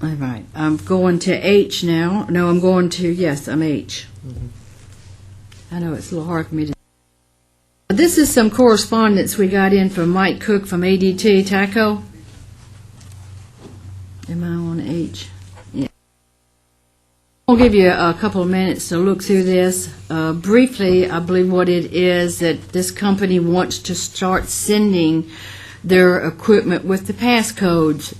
All right, I'm going to H now. No, I'm going to, yes, I'm H. I know it's a little hard for me to. This is some correspondence we got in from Mike Cook from ADT Taco. Am I on H? Yeah. I'll give you a couple of minutes to look through this. Briefly, I believe what it is that this company wants to start sending their equipment with the passcodes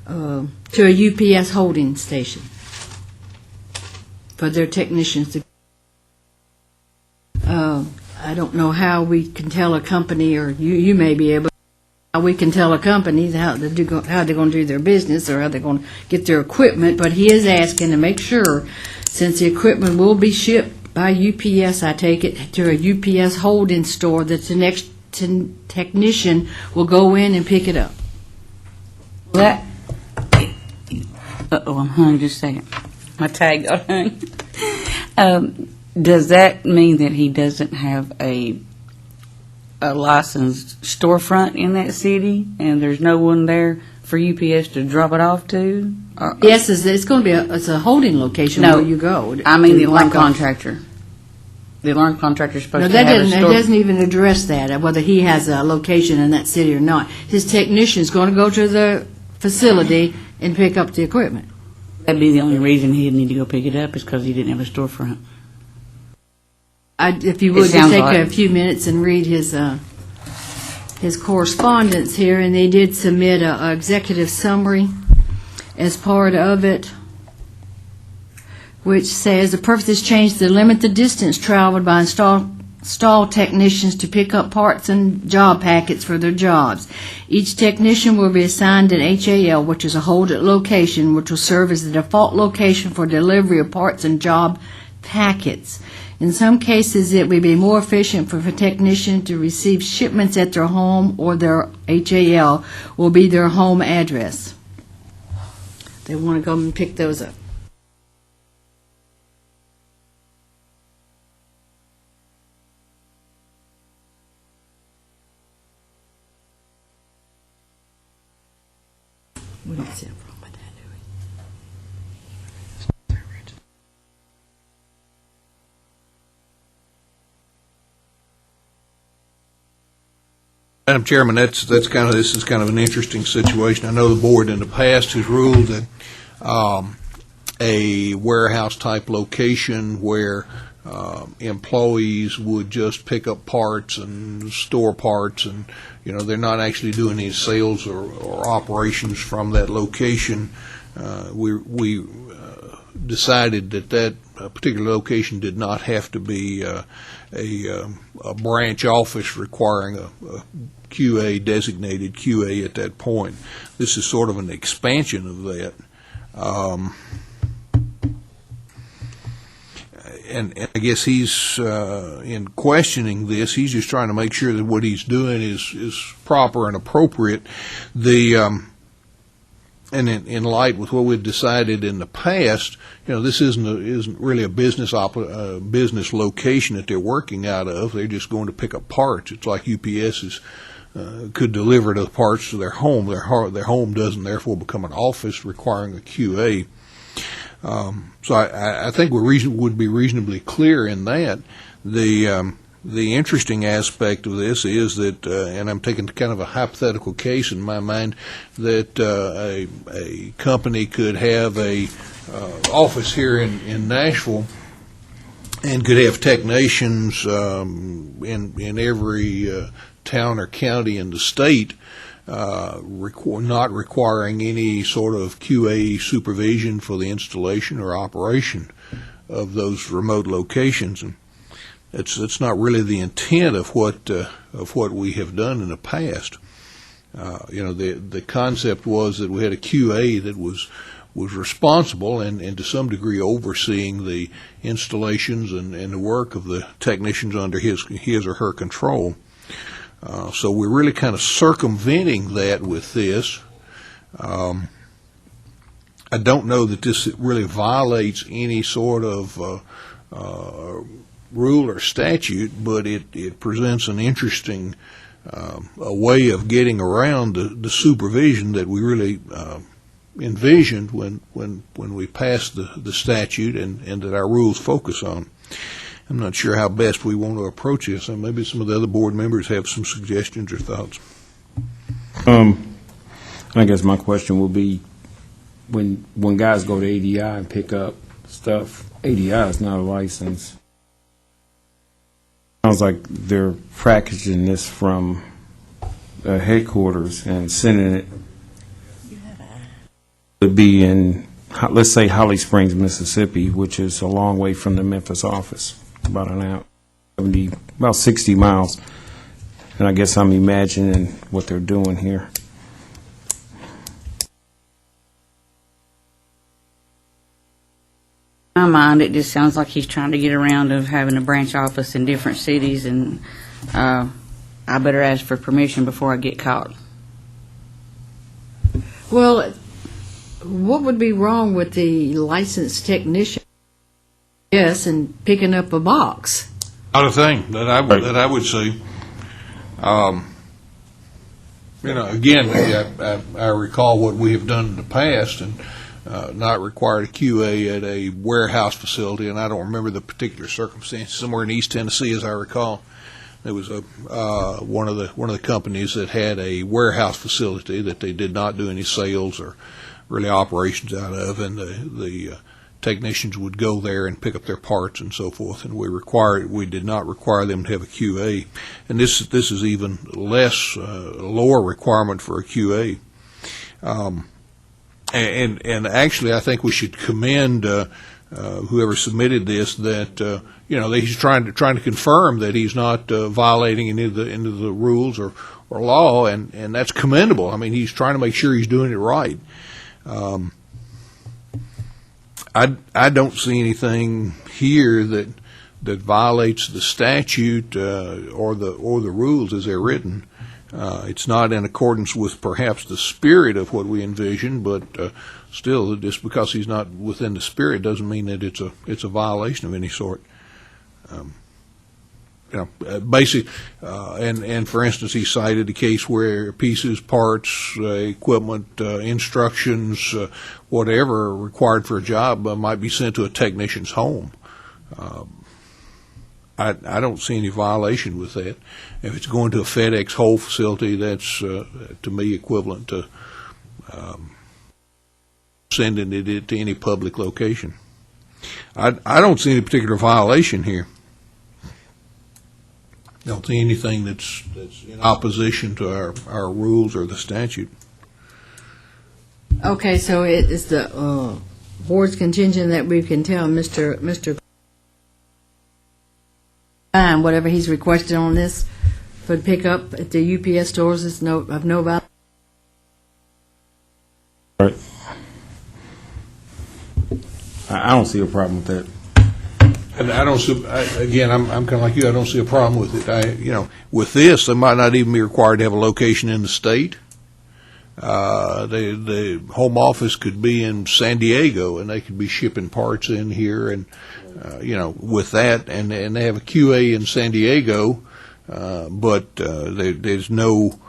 to a UPS holding station for their technicians to. I don't know how we can tell a company, or you may be able, how we can tell a company how they're going to do their business or how they're going to get their equipment, but he is asking to make sure, since the equipment will be shipped by UPS, I take it, to a UPS holding store, that the next technician will go in and pick it up. That. I'm hung just a second. My tag got hung. Does that mean that he doesn't have a licensed storefront in that city, and there's no one there for UPS to drop it off to? Yes, it's going to be it's a holding location where you go. I mean the alarm contractor. The alarm contractor is supposed to have a store. It doesn't even address that, whether he has a location in that city or not. His technician is going to go to the facility and pick up the equipment. That'd be the only reason he'd need to go pick it up, is because he didn't have a storefront. If you would, just take a few minutes and read his correspondence here, and they did submit an executive summary as part of it, which says the purpose is changed to limit the distance traveled by install technicians to pick up parts and job packets for their jobs. Each technician will be assigned an HAL, which is a hold-at location, which will serve as the default location for delivery of parts and job packets. In some cases, it will be more efficient for a technician to receive shipments at their home, or their HAL will be their home address. They want to go and pick those up. We don't see a problem with that, do we? Madam Chairman, this is kind of an interesting situation. I know the board in the past has ruled that a warehouse type location where employees would just pick up parts and store parts, and they're not actually doing any sales or operations from that location. We decided that particular location did not have to be a branch office requiring a QA, designated QA at that point. This is sort of an expansion of that. And I guess he's, in questioning this, he's just trying to make sure that what he's doing is proper and appropriate. And in light with what we've decided in the past, this isn't really a business location that they're working out of. They're just going to pick up parts. It's like UPS could deliver the parts to their home. Their home doesn't therefore become an office requiring a QA. So I think we would be reasonably clear in that. The interesting aspect of this is that, and I'm taking kind of a hypothetical case in my mind, that a company could have a office here in Nashville and could have technicians in every town or county in the state, not requiring any sort of QA supervision for the installation or operation of those remote locations. And it's not really the intent of what we have done in the past. The concept was that we had a QA that was responsible and to some degree overseeing the installations and the work of the technicians under his or her control. So we're really kind of circumventing that with this. I don't know that this really violates any sort of rule or statute, but it presents an interesting a way of getting around the supervision that we really envisioned when we passed the statute and that our rules focus on. I'm not sure how best we want to approach this. And maybe some of the other board members have some suggestions or thoughts. I guess my question will be, when guys go to ADI and pick up stuff, ADI is not a license. Sounds like they're packaging this from headquarters and sending it to be in, let's say, Holly Springs, Mississippi, which is a long way from the Memphis office, about an hour, about 60 miles. And I guess I'm imagining what they're doing here. In my mind, it just sounds like he's trying to get around of having a branch office in different cities, and I better ask for permission before I get caught. Well, what would be wrong with the licensed technician? Yes, and picking up a box. Not a thing that I would see. Again, I recall what we have done in the past, and not required a QA at a warehouse facility, and I don't remember the particular circumstances. Somewhere in East Tennessee, as I recall, there was one of the companies that had a warehouse facility that they did not do any sales or really operations out of, and the technicians would go there and pick up their parts and so forth, and we did not require them to have a QA. And this is even lower requirement for a QA. And actually, I think we should commend whoever submitted this, that he's trying to confirm that he's not violating any of the rules or law, and that's commendable. I mean, he's trying to make sure he's doing it right. I don't see anything here that violates the statute or the rules as they're written. It's not in accordance with perhaps the spirit of what we envision, but still, just because he's not within the spirit doesn't mean that it's a violation of any sort. basic, and for instance, he cited a case where pieces, parts, equipment, instructions, whatever required for a job might be sent to a technician's home. I don't see any violation with that. If it's going to a FedEx Whole facility, that's to me equivalent to sending it to any public location. I don't see any particular violation here. I don't see anything that's in opposition to our rules or the statute. Okay, so it is the board's contingent that we can tell Mr. Fine, whatever he's requested on this for pickup at the UPS stores is of no value. Right. I don't see a problem with that. And I don't see, again, I'm kind of like you, I don't see a problem with it. With this, they might not even be required to have a location in the state. The home office could be in San Diego, and they could be shipping parts in here, and with that, and they have a QA in San Diego, but there's no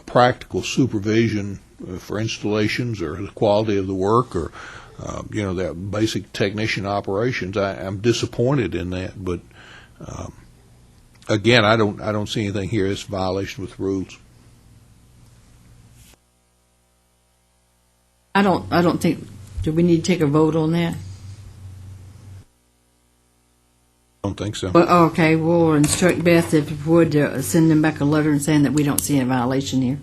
practical supervision for installations or the quality of the work or the basic technician operations. I'm disappointed in that, but again, I don't see anything here that's a violation with rules. I don't think, do we need to take a vote on that? I don't think so. Well, okay, we'll instruct Beth if it would send them back a letter and saying that we don't see a violation here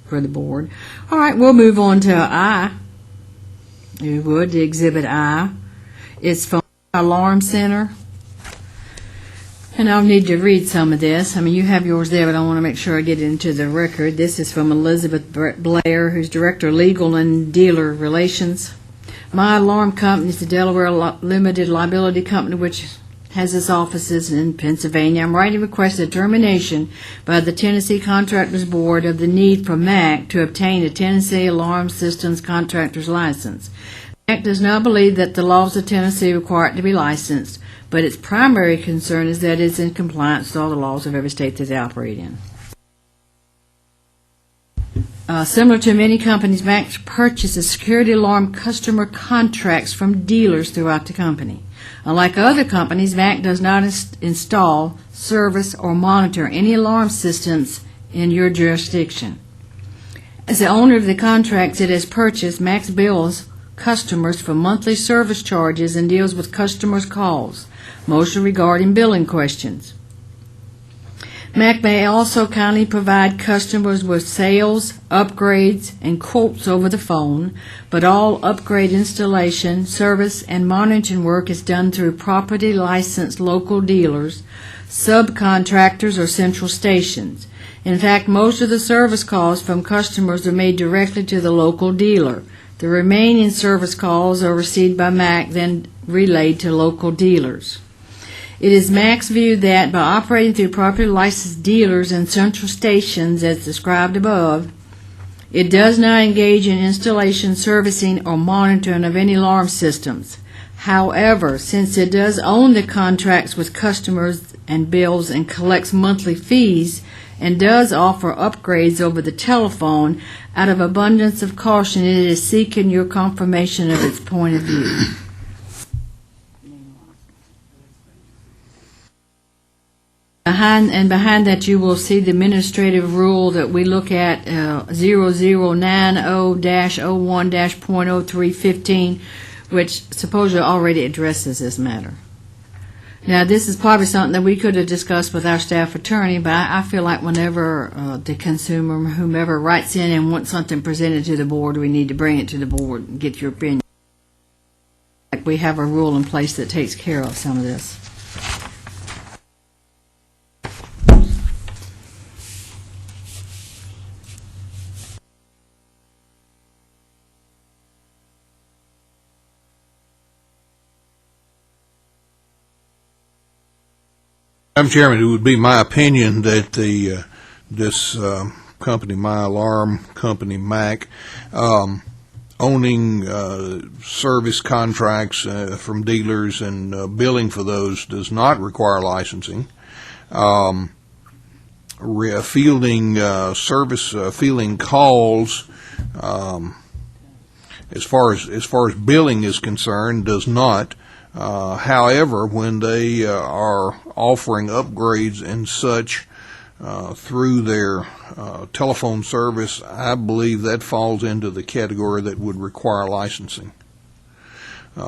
for the board. All right, we'll move on to I. If you would, the Exhibit I. It's from Alarm Center. And I'll need to read some of this. I mean, you have yours there, but I want to make sure I get it into the record. This is from Elizabeth Blair, who's Director of Legal and Dealer Relations. My alarm company is the Delaware Limited Liability Company, which has its offices in Pennsylvania. I'm writing a request of determination by the Tennessee Contractors Board of the need for MAC to obtain a Tennessee Alarm Systems Contractor's License. MAC does not believe that the laws of Tennessee require it to be licensed, but its primary concern is that it's in compliance with all the laws of every state that they operate in. Similar to many companies, MAC purchases security alarm customer contracts from dealers throughout the company. Unlike other companies, MAC does not install, service, or monitor any alarm systems in your jurisdiction. As the owner of the contracts it has purchased, MAC bills customers for monthly service charges and deals with customers' calls, mostly regarding billing questions. MAC may also kindly provide customers with sales, upgrades, and quotes over the phone, but all upgrade installation, service, and monitoring work is done through properly licensed local dealers, subcontractors, or central stations. In fact, most of the service calls from customers are made directly to the local dealer. The remaining service calls are received by MAC, then relayed to local dealers. It is MAC's view that by operating through properly licensed dealers and central stations as described above, it does not engage in installation, servicing, or monitoring of any alarm systems. However, since it does own the contracts with customers and bills and collects monthly fees and does offer upgrades over the telephone, out of abundance of caution, it is seeking your confirmation of its point of view. Behind that, you will see the administrative rule that we look at, 0090-01-.0315, which supposedly already addresses this matter. Now, this is probably something that we could have discussed with our staff attorney, but I feel like whenever the consumer, whomever writes in and wants something presented to the board, we need to bring it to the board and get your opinion. Like we have a rule in place that takes care of some of this. Madam Chairman, it would be my opinion that this company, My Alarm Company, MAC, owning service contracts from dealers and billing for those does not require licensing. Fielding fielding calls, as far as billing is concerned, does not. However, when they are offering upgrades and such through their telephone service, I believe that falls into the category that would require licensing.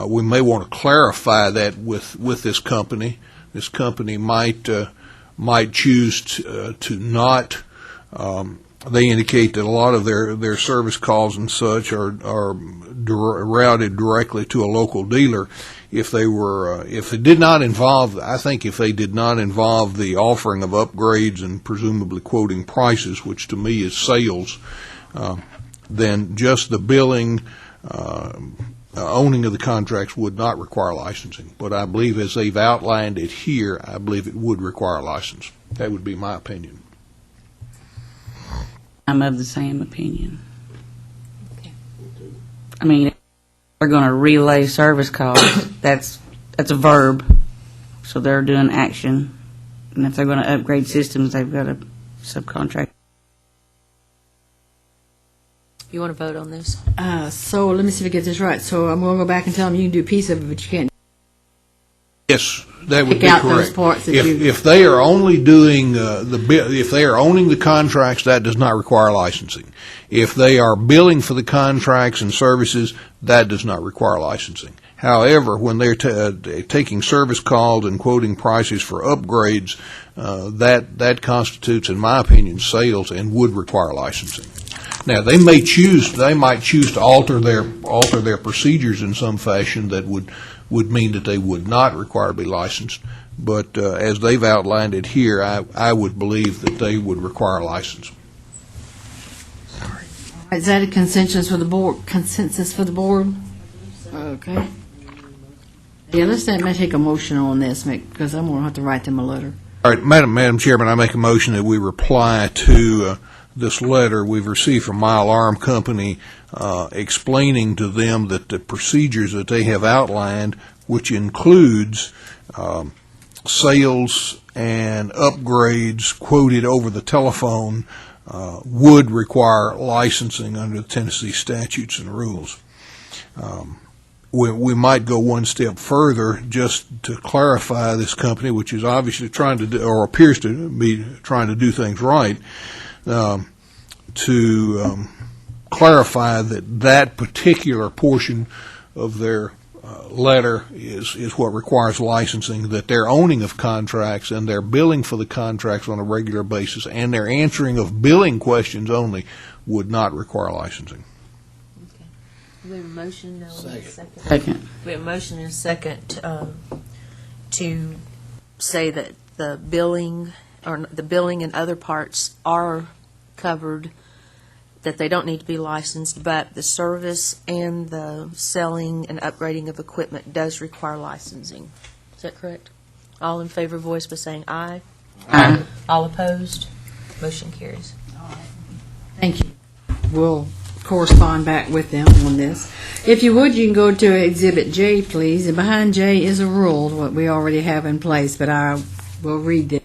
We may want to clarify that with this company. This company might choose to not. They indicate that a lot of their service calls and such are routed directly to a local dealer. If it did not involve, I think if they did not involve the offering of upgrades and presumably quoting prices, which to me is sales, then just the billing, owning of the contracts would not require licensing. But I believe as they've outlined it here, I believe it would require a license. That would be my opinion. I'm of the same opinion. I mean, if they're going to relay service calls, that's a verb. So they're doing action. And if they're going to upgrade systems, they've got to subcontract. You want to vote on this? So let me see if I get this right. So I'm going to go back and tell them you can do a piece of it, but you can't. Yes, that would Pick be out correct. those parts that If they are only doing if they are owning the contracts, that does not require licensing. If they are billing for the contracts and services, that does not require licensing. However, when they're taking service calls and quoting prices for upgrades, that constitutes, in my opinion, sales and would require licensing. Now, they might choose to alter their procedures in some fashion that would mean that they would not require to be licensed. But as they've outlined it here, I would believe that they would require a license. Is that a consensus for the board? Okay. Yeah, let's take a motion on this, because I'm going to have to write them a letter. All right, Madam Chairman, I make a motion that we reply to this letter we've received from My Alarm Company explaining to them that the procedures that they have outlined, which includes sales and upgrades quoted over the telephone, would require licensing under the Tennessee statutes and rules. We might go one step further just to clarify this company, which is obviously trying to do, or appears to be trying to do things right, to clarify that particular portion of their letter is what requires licensing, that their owning of contracts and their billing for the contracts on a regular basis and their answering of billing questions only would not require licensing. We have a motion now. Second. We have a motion and a second to say that the billing and other parts are covered, that they don't need to be licensed, but the service and the selling and upgrading of equipment does require licensing. Is that correct? All in favor, voice by saying aye. Aye. All opposed? Motion carries. Thank you. We'll correspond back with them on this. If you would, you can go to Exhibit J, please. And behind J is a rule, what we already have in place, but I will read this.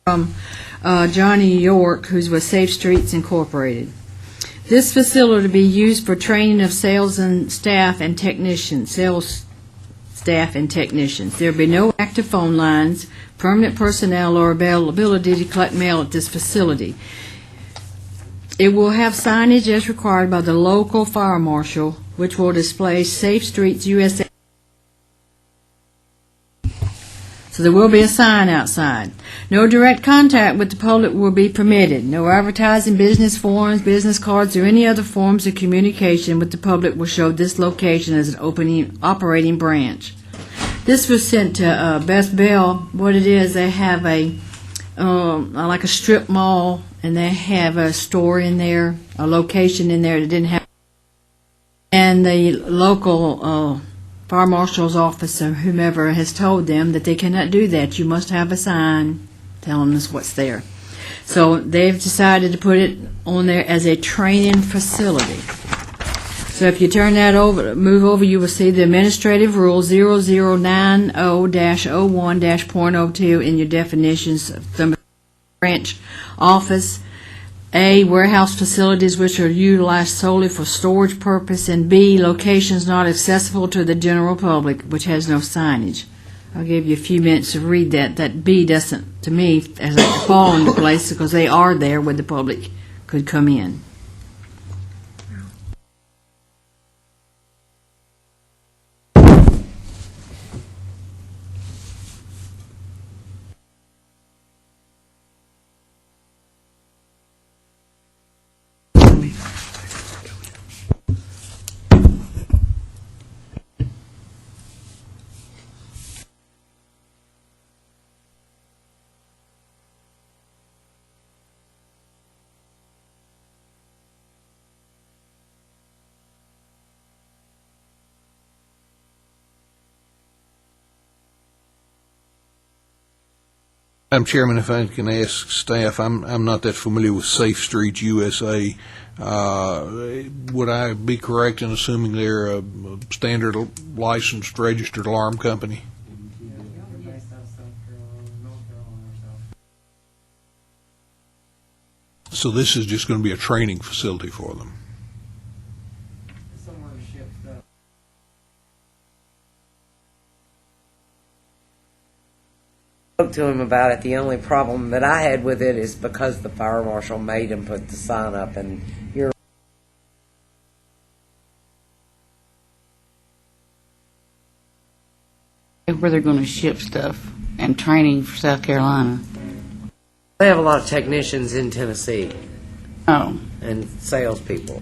From Johnny York, who's with Safe Streets Incorporated. This facility to be used for training of sales staff and technicians. There will be no active phone lines, permanent personnel, or availability to collect mail at this facility. It will have signage as required by the local fire marshal, which will display Safe Streets USA. So there will be a sign outside. No direct contact with the public will be permitted. No advertising, business forms, business cards, or any other forms of communication with the public will show this location as an operating branch. This was sent to Best Bell. What it is, they have like a strip mall, and they have a store in there, a location in there that didn't have. And the local fire marshal's office or whomever has told them that they cannot do that. You must have a sign telling us what's there. So they've decided to put it on there as a training facility. So if you turn that over, move over, you will see the administrative rule 0090-01-.02 in your definitions of the branch office. A, warehouse facilities which are utilized solely for storage purpose, and B, locations not accessible to the general public, which has no signage. I'll give you a few minutes to read that. That B doesn't, to me, as I fall into place because they are there where the public could come in. Madam Chairman, if I can ask staff, I'm not that familiar with Safe Streets USA. Would I be correct in assuming they're a standard licensed registered alarm company? So this is just going to be a training facility for them? Spoke to him about it. The only problem that I had with it is because the fire marshal made him put the sign up, and you're Where they're going to ship stuff and training for South Carolina. they have a lot of technicians in Tennessee Oh, and salespeople.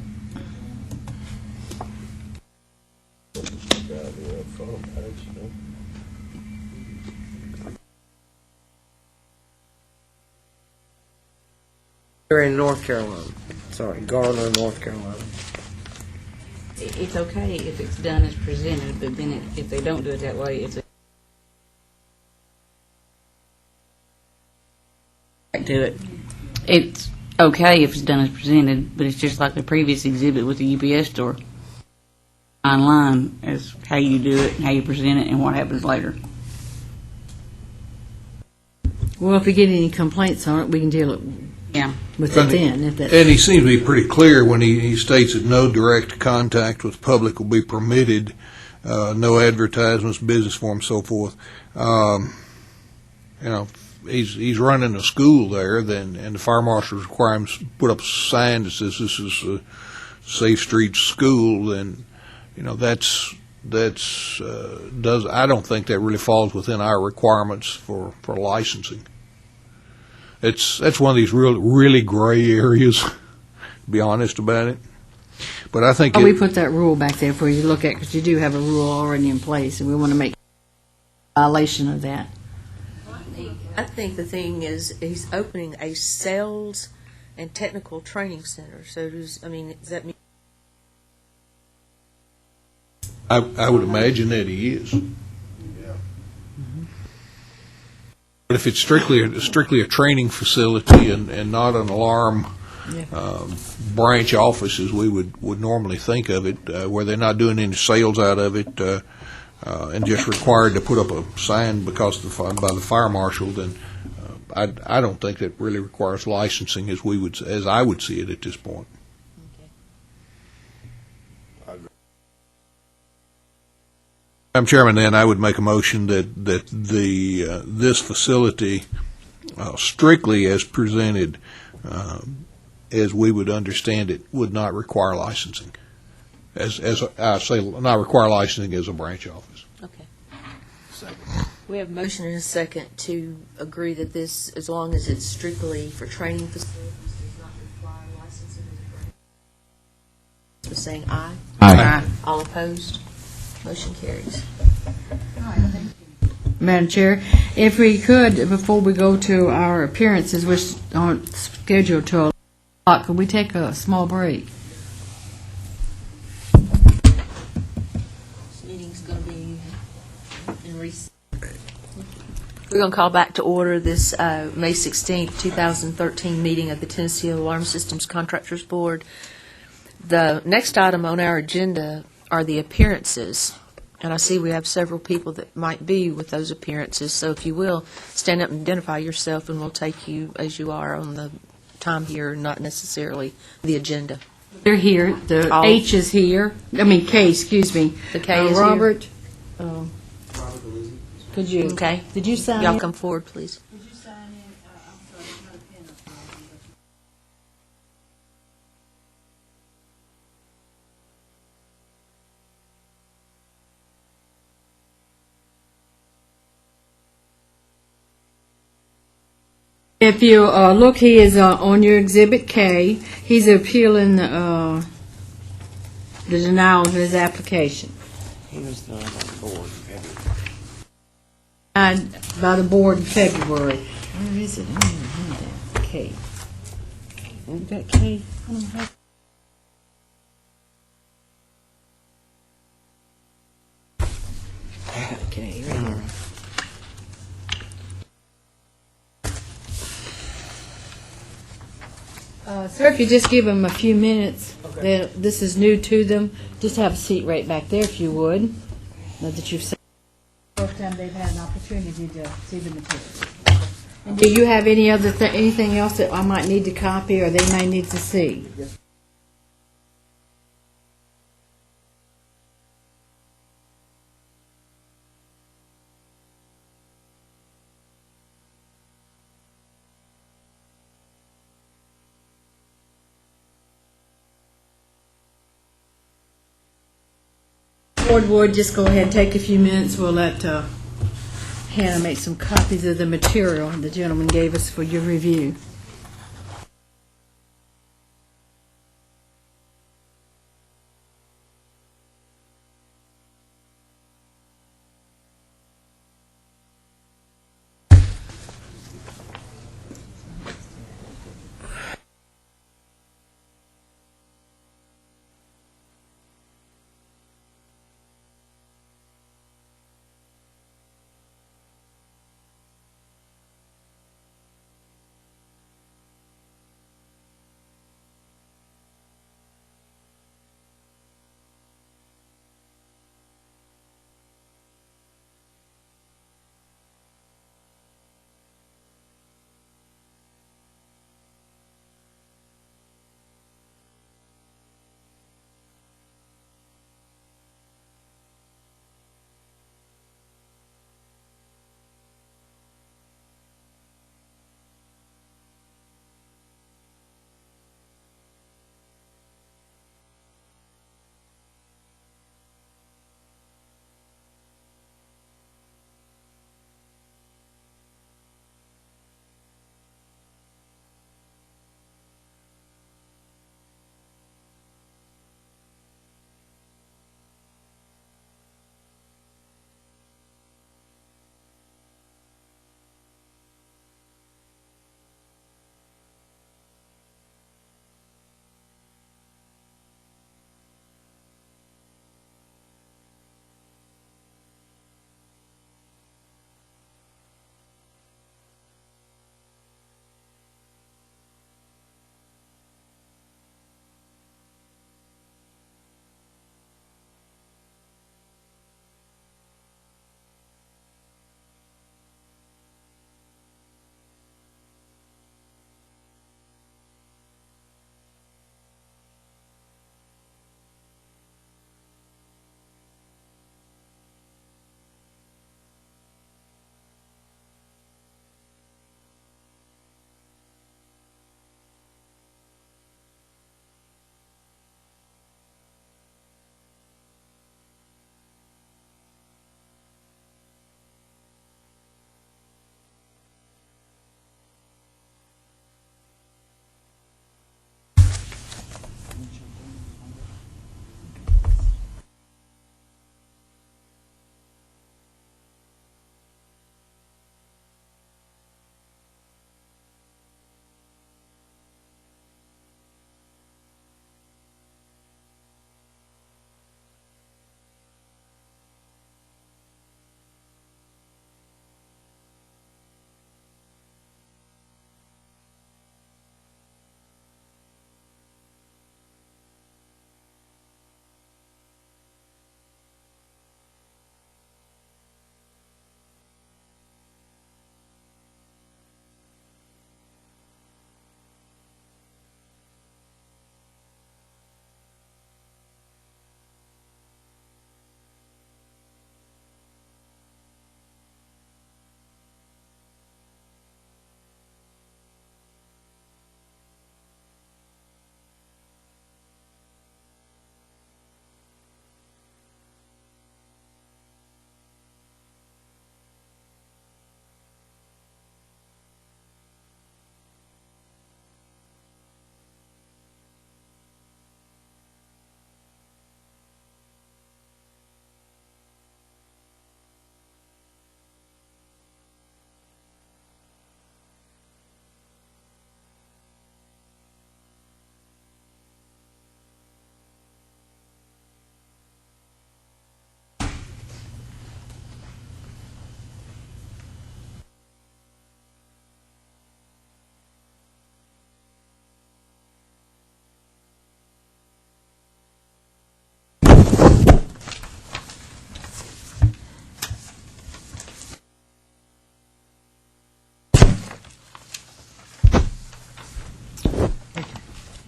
They're in North Carolina. Sorry, Garner, North Carolina. it's okay if it's done as presented, but then if they don't do it that way, it's do it. It's okay if it's done as presented, but it's just like the previous exhibit with the UPS store. Online is how you do it, how you present it, and what happens later. Well, if we get any complaints on it, we can deal Yeah. with it then. If that, And he seems to be pretty clear when he states that no direct contact with the public will be permitted, no advertisements, business forms, so forth. He's running a school there, and the fire marshal requires him to put up a sign that says this is a Safe Streets School. Then, I don't think that really falls within our requirements for licensing. That's one of these really gray areas, to be honest about it. But I think we put that rule back there for you to look at, because you do have a rule already in place, and we want to make a violation of that. I think the thing is he's opening a sales and technical training center. So does that mean? I would imagine that he is. But if it's strictly a training facility and not an alarm branch office, as we would normally think of it, where they're not doing any sales out of it, and just required to put up a sign by the fire marshal, then I don't think that really requires licensing as I would see it at this point. Madam Chairman, then I would make a motion that this facility, strictly as presented, as we would understand it, would not require licensing. As I say, not require licensing as a branch office. Okay. We have a motion and a second to agree that this, as long as it's strictly for training facilities, does not require licensing as a branch. So saying aye. Aye. All opposed? Motion carries. Madam Chair, if we could, before we go to our appearances, which aren't scheduled till 11:00, could we take a small break? This meeting's going to be in recess. We're going to call back to order this May 16th, 2013 meeting of the Tennessee Alarm Systems Contractors Board. The next item on our agenda are the appearances. And I see we have several people that might be with those appearances. So if you will, stand up and identify yourself, and we'll take you as you are on the time here, not necessarily the agenda. They're here. The All- H is here. I mean, K, excuse me. The K is here. Robert, could you? Okay. Did you sign Y'all in? come forward, please. If you look, he is on your Exhibit K. He's appealing the denial of his application. He was not on board. Signed by the board in February. Where is it? I don't have that. K. You got K? I don't have. I got K right here. Sir, if you just give them a few minutes, this is new to them. Just have a seat right back there if you would. Now that you've seen. First time they've had an opportunity to see the material. And do you have any other anything else that I might need to copy or they may need to see? Board would just go ahead and take a few minutes. We'll let Hannah make some copies of the material the gentleman gave us for your review.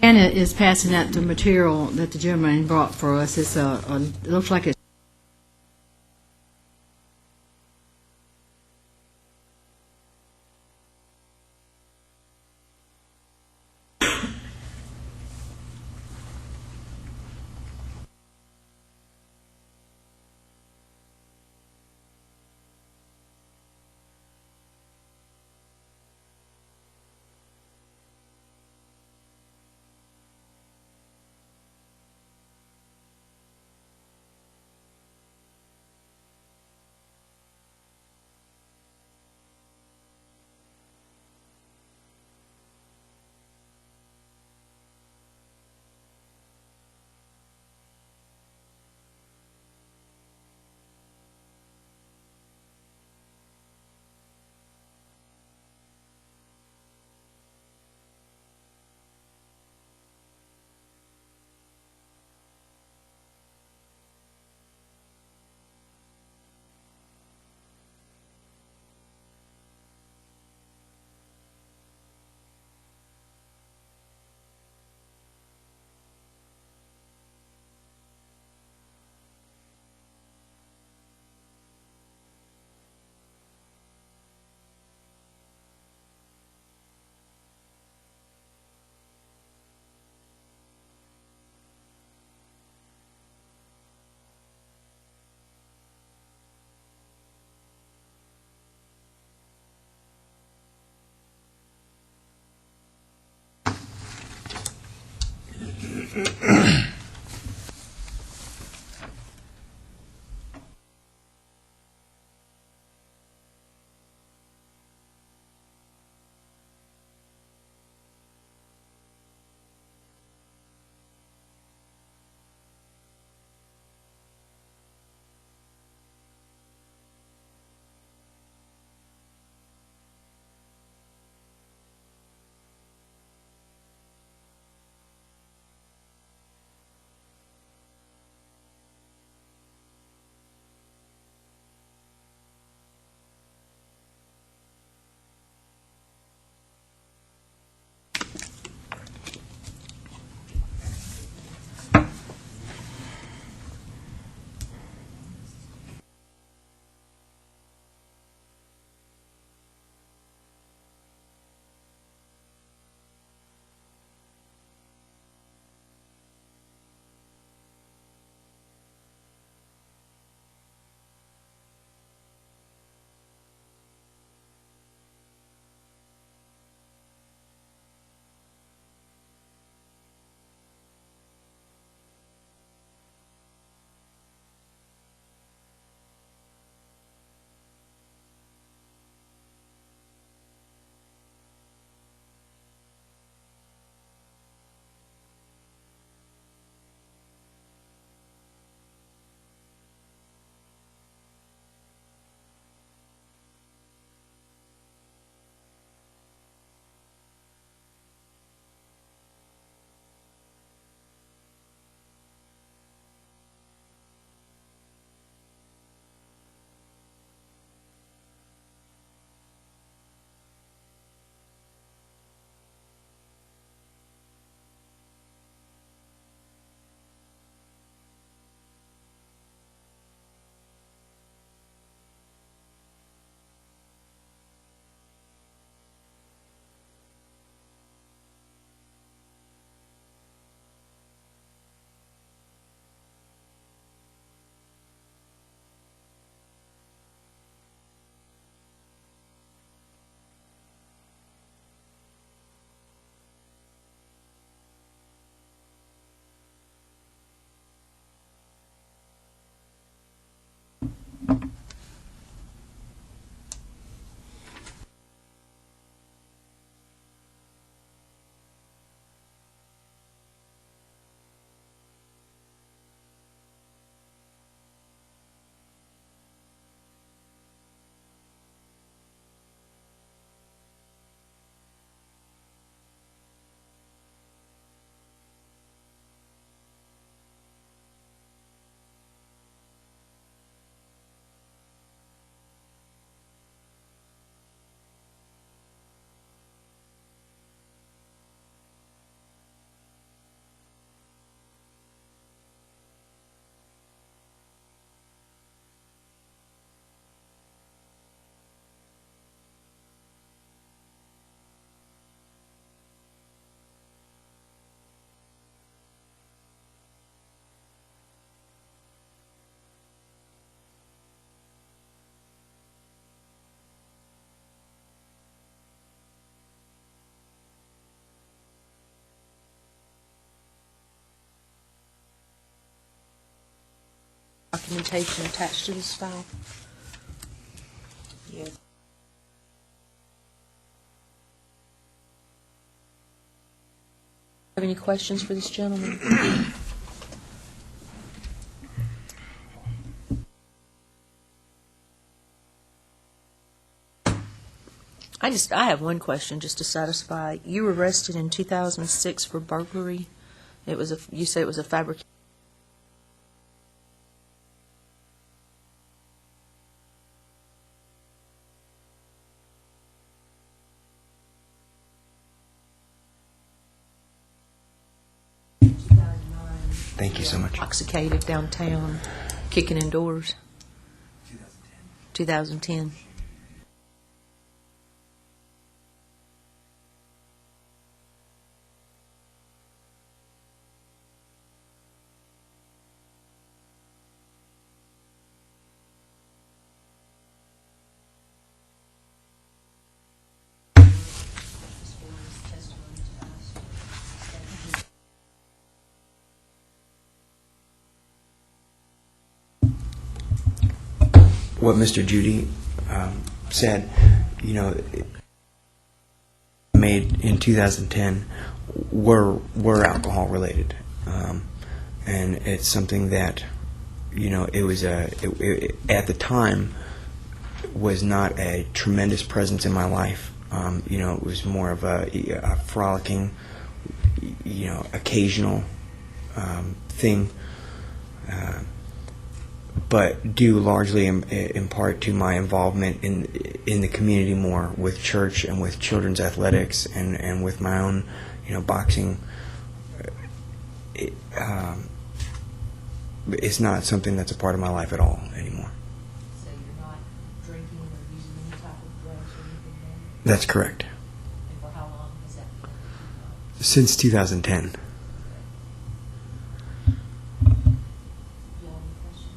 Anna is passing out the material that the gentleman brought for us. It's it looks like it's documentation attached to this file? Yes. Have any questions for this gentleman? I have one question just to satisfy. You were arrested in 2006 for burglary. You say it was a fabrication. Thank you so much. Intoxicated downtown, kicking in doors. 2010. What Mr. Judy said, made in 2010 were alcohol related, and it's something that it was at the time was not a tremendous presence in my life. It was more of a frolicking, occasional thing. But due largely in part to my involvement in the community more with church and with children's athletics and with my own boxing, it's not something that's a part of my life at all anymore. So you're not drinking or using any type of drugs or anything then? That's correct. And for how long has that been? Since 2010. Do you have any questions?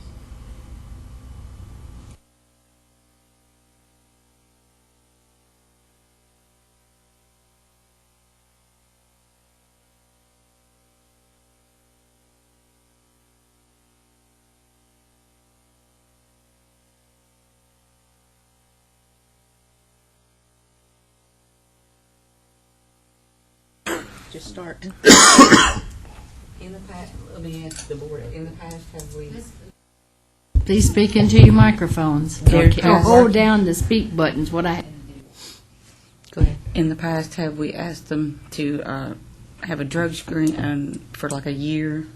'Just start. In the past, let me ask the board, in the past, have we, Please speak into your microphones. Or hold down the speak buttons, what I... Go ahead. In the past, have we asked them to have a drug screen for like a year?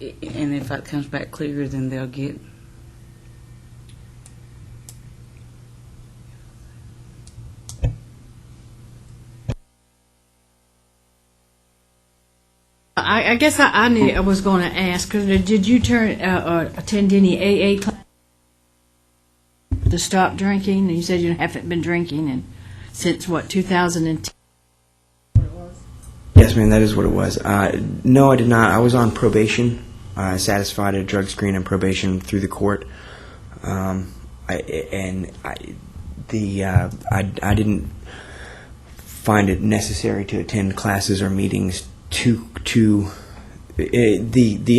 And if that comes back clear, then they'll get... I guess I was going to ask, 'cause did you attend any AA class to stop drinking? And you said you haven't been drinking since, 2010? Yes, ma'am, that is what it was. No, I did not. I was on probation. I satisfied a drug screen and probation through the court. I didn't find it necessary to attend classes or meetings the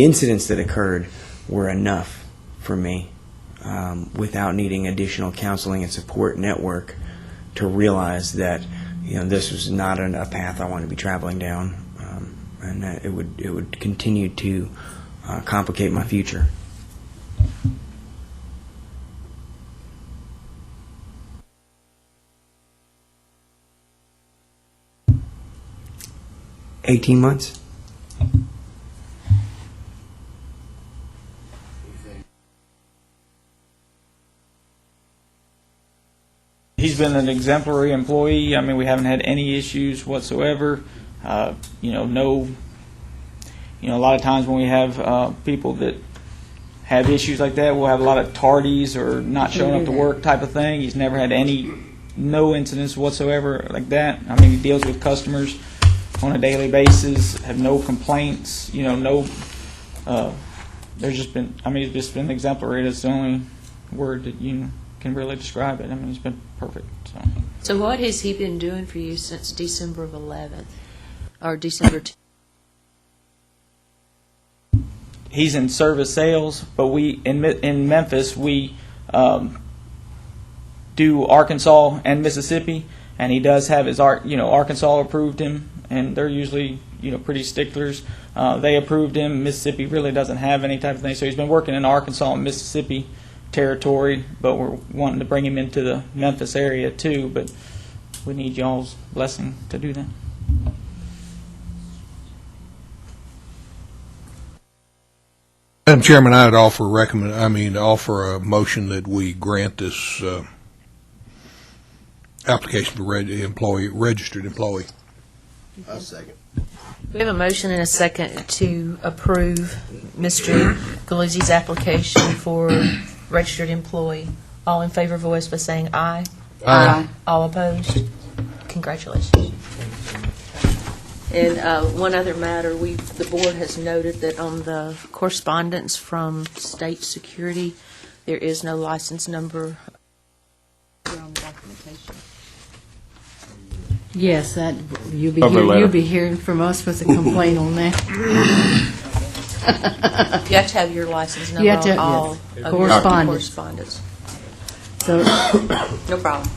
incidents that occurred were enough for me without needing additional counseling and support network to realize that this was not a path I wanted to be traveling down, and that it would continue to complicate my future. $18 months. He's been an exemplary employee. I mean, we haven't had any issues whatsoever. A lot of times when we have people that have issues like that, we'll have a lot of tardies or not showing up to work type of thing. He's never had no incidents whatsoever like that. I mean, he deals with customers on a daily basis, have no complaints, there's just been, it's just been exemplary. That's the only word that you can really describe it. I mean, it's been perfect. So what has he been doing for you since December of 11th? Or December he's in service sales, but we in Memphis we do Arkansas and Mississippi, and he does have his Arkansas approved him, and they're usually pretty sticklers. They approved him. Mississippi really doesn't have any type of thing, so he's been working in Arkansas and Mississippi territory, but we're wanting to bring him into the Memphis area too, but we need y'all's blessing to do that. Madam Chairman, I'd offer a motion that we grant this application for registered employee. A second. We have a motion and a second to approve Mr. Galuzzi's application for registered employee. All in favor, voice by saying aye. Aye. All opposed? Congratulations. And one other matter, the board has noted that on the correspondence from state security, there is no license number on the documentation. Yes, that you'll Cover letter. be hearing from us with a complaint on that. You have to have your license You number have to- on all yes. of your Correspondence. correspondence. So No problem.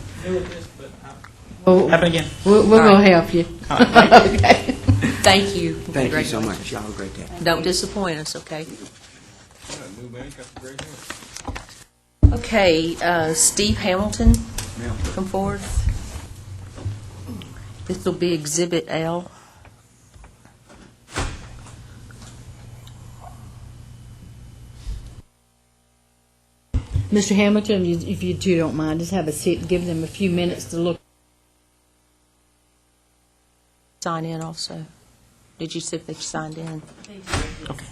we'll, Happen again. we'll go help you. Okay. Thank you. Thank you so Congratulations. much. Y'all have a great day. Don't disappoint us, okay? Okay, Steve Hamilton, come forward. This will be Exhibit L. Mr. Hamilton, if you two don't mind, just have a seat, give them a few minutes to look. Sign in also. Did you see if they signed in? Okay.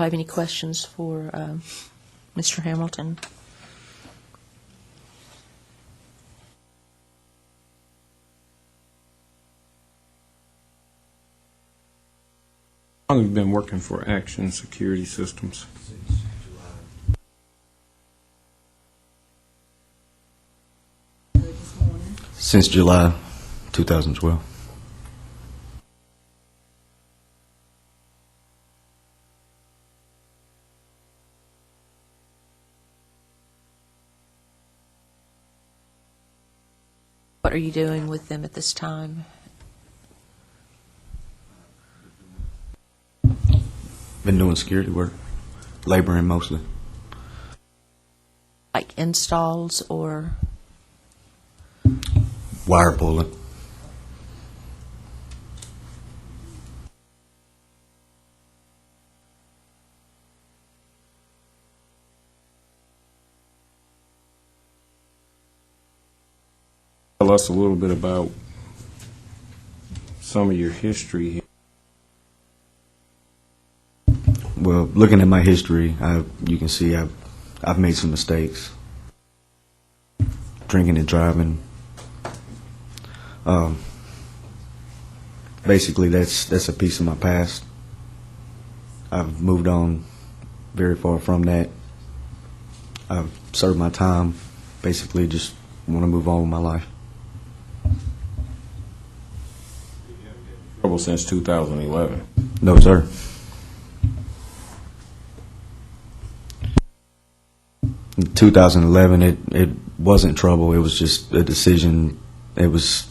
y'all have any questions for Mr. Hamilton? How long have you been working for Action Security Systems? Since July 2012. What are you doing with them at this time? Been doing security work, laboring mostly. Like installs or? Wire pulling. Tell us a little bit about some of your history here. Well, looking at my history, you can see I've made some mistakes. Drinking and driving. Basically, that's a piece of my past. I've moved on very far from that. I've served my time. Basically, just want to move on with my life. Trouble since 2011. No, sir. In 2011, it wasn't trouble. It was just a decision. It was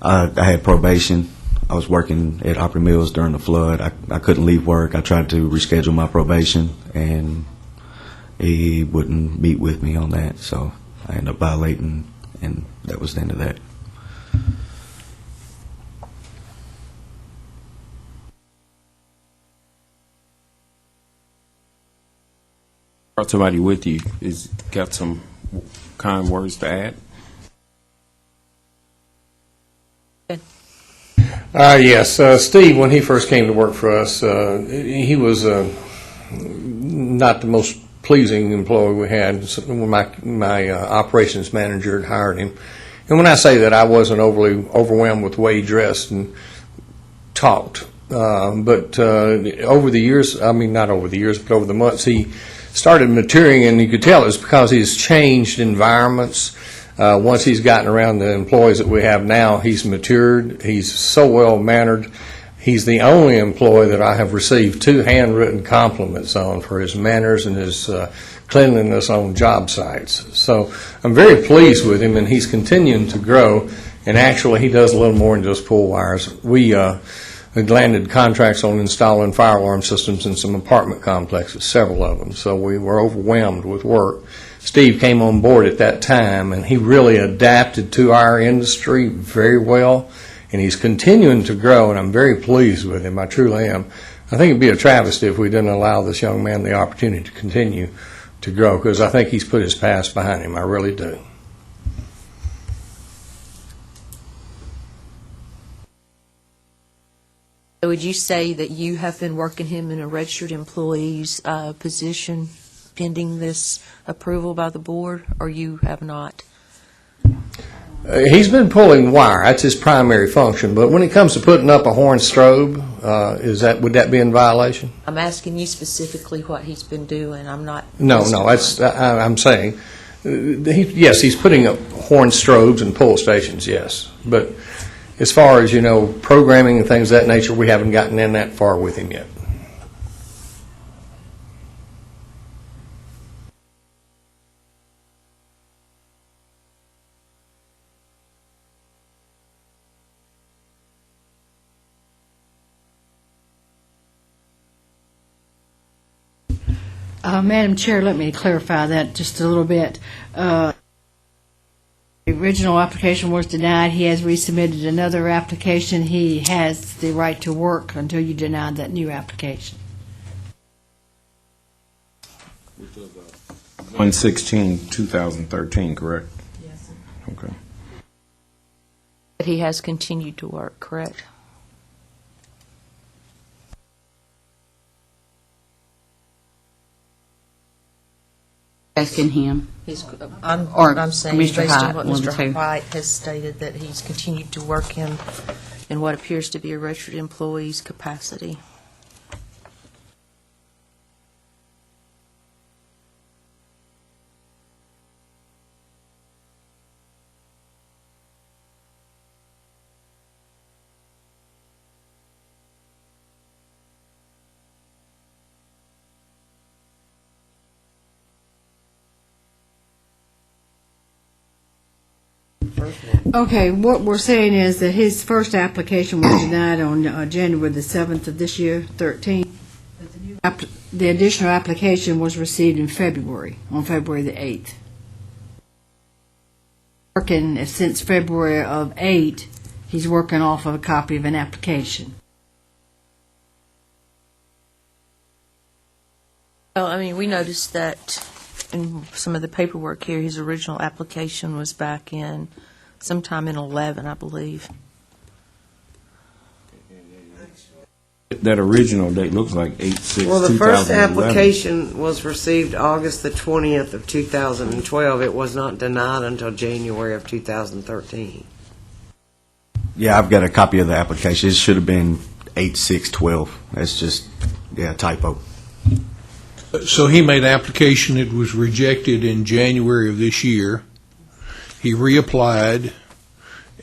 I had probation. I was working at Opry Mills during the flood. I couldn't leave work. I tried to reschedule my probation, and he wouldn't meet with me on that. So I ended up violating, and that was the end of that. Brought somebody with you. Is got some kind words to add? Yes, Steve, when he first came to work for us, he was not the most pleasing employee we had. When my operations manager had hired him. And when I say that, I wasn't overly overwhelmed with the way he dressed and talked. But over the years, I mean, not over the years, but over the months, he started maturing, and you could tell it's because he's changed environments. Once he's gotten around the employees that we have now, he's matured. He's so well-mannered. He's the only employee that I have received 2 handwritten compliments on for his manners and his cleanliness on job sites. So I'm very pleased with him, and he's continuing to grow. And actually, he does a little more than just pull wires. We had landed contracts on installing fire alarm systems in some apartment complexes, several of them. So we were overwhelmed with work. Steve came on board at that time, and he really adapted to our industry very well, and he's continuing to grow, and I'm very pleased with him. I truly am. I think it'd be a travesty if we didn't allow this young man the opportunity to continue to grow, because I think he's put his past behind him. I really do. Would you say that you have been working him in a registered employee's position pending this approval by the board, or you have not? He's been pulling wire. That's his primary function. But when it comes to putting up a horn strobe, would that be in violation? I'm asking you specifically what he's been doing. I'm not. No. I'm saying, yes, he's putting up horn strobes and pull stations, yes. But as far as, programming and things of that nature, we haven't gotten in that far with him yet. Madam Chair, let me clarify that just a little bit. The original application was denied. He has resubmitted another application. He has the right to work until you deny that new application. 1/16/2013, correct? Yes, sir. Okay. But he has continued to work, correct? Asking him. Or I'm saying, Commissioner based on Hyde, what one of the Mr. two. White has stated, that he's continued to work in what appears to be a registered employee's capacity. Okay, what we're saying is that his first application was denied on January the 7th of this year, 13. The additional application was received in February, on February the 8th. Working since February of 8, he's working off of a copy of an application. Well, I mean, we noticed that in some of the paperwork here, his original application was back in sometime in 11, I believe. That original date looks like 8/6/2011. Well, the first application was received August the 20th of 2012. It was not denied until January of 2013. Yeah, I've got a copy of the application. It should have been 8/6/12. That's just, typo. So he made an application, it was rejected in January of this year. He reapplied,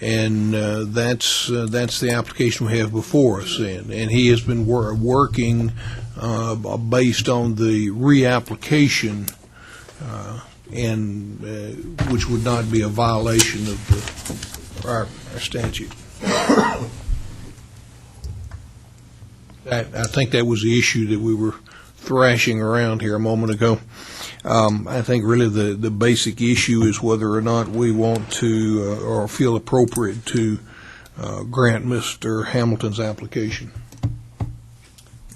and that's the application we have before us then. And he has been working based on the reapplication, and which would not be a violation of our statute. I think that was the issue that we were thrashing around here a moment ago. I think really the basic issue is whether or not we want to or feel appropriate to grant Mr. Hamilton's application.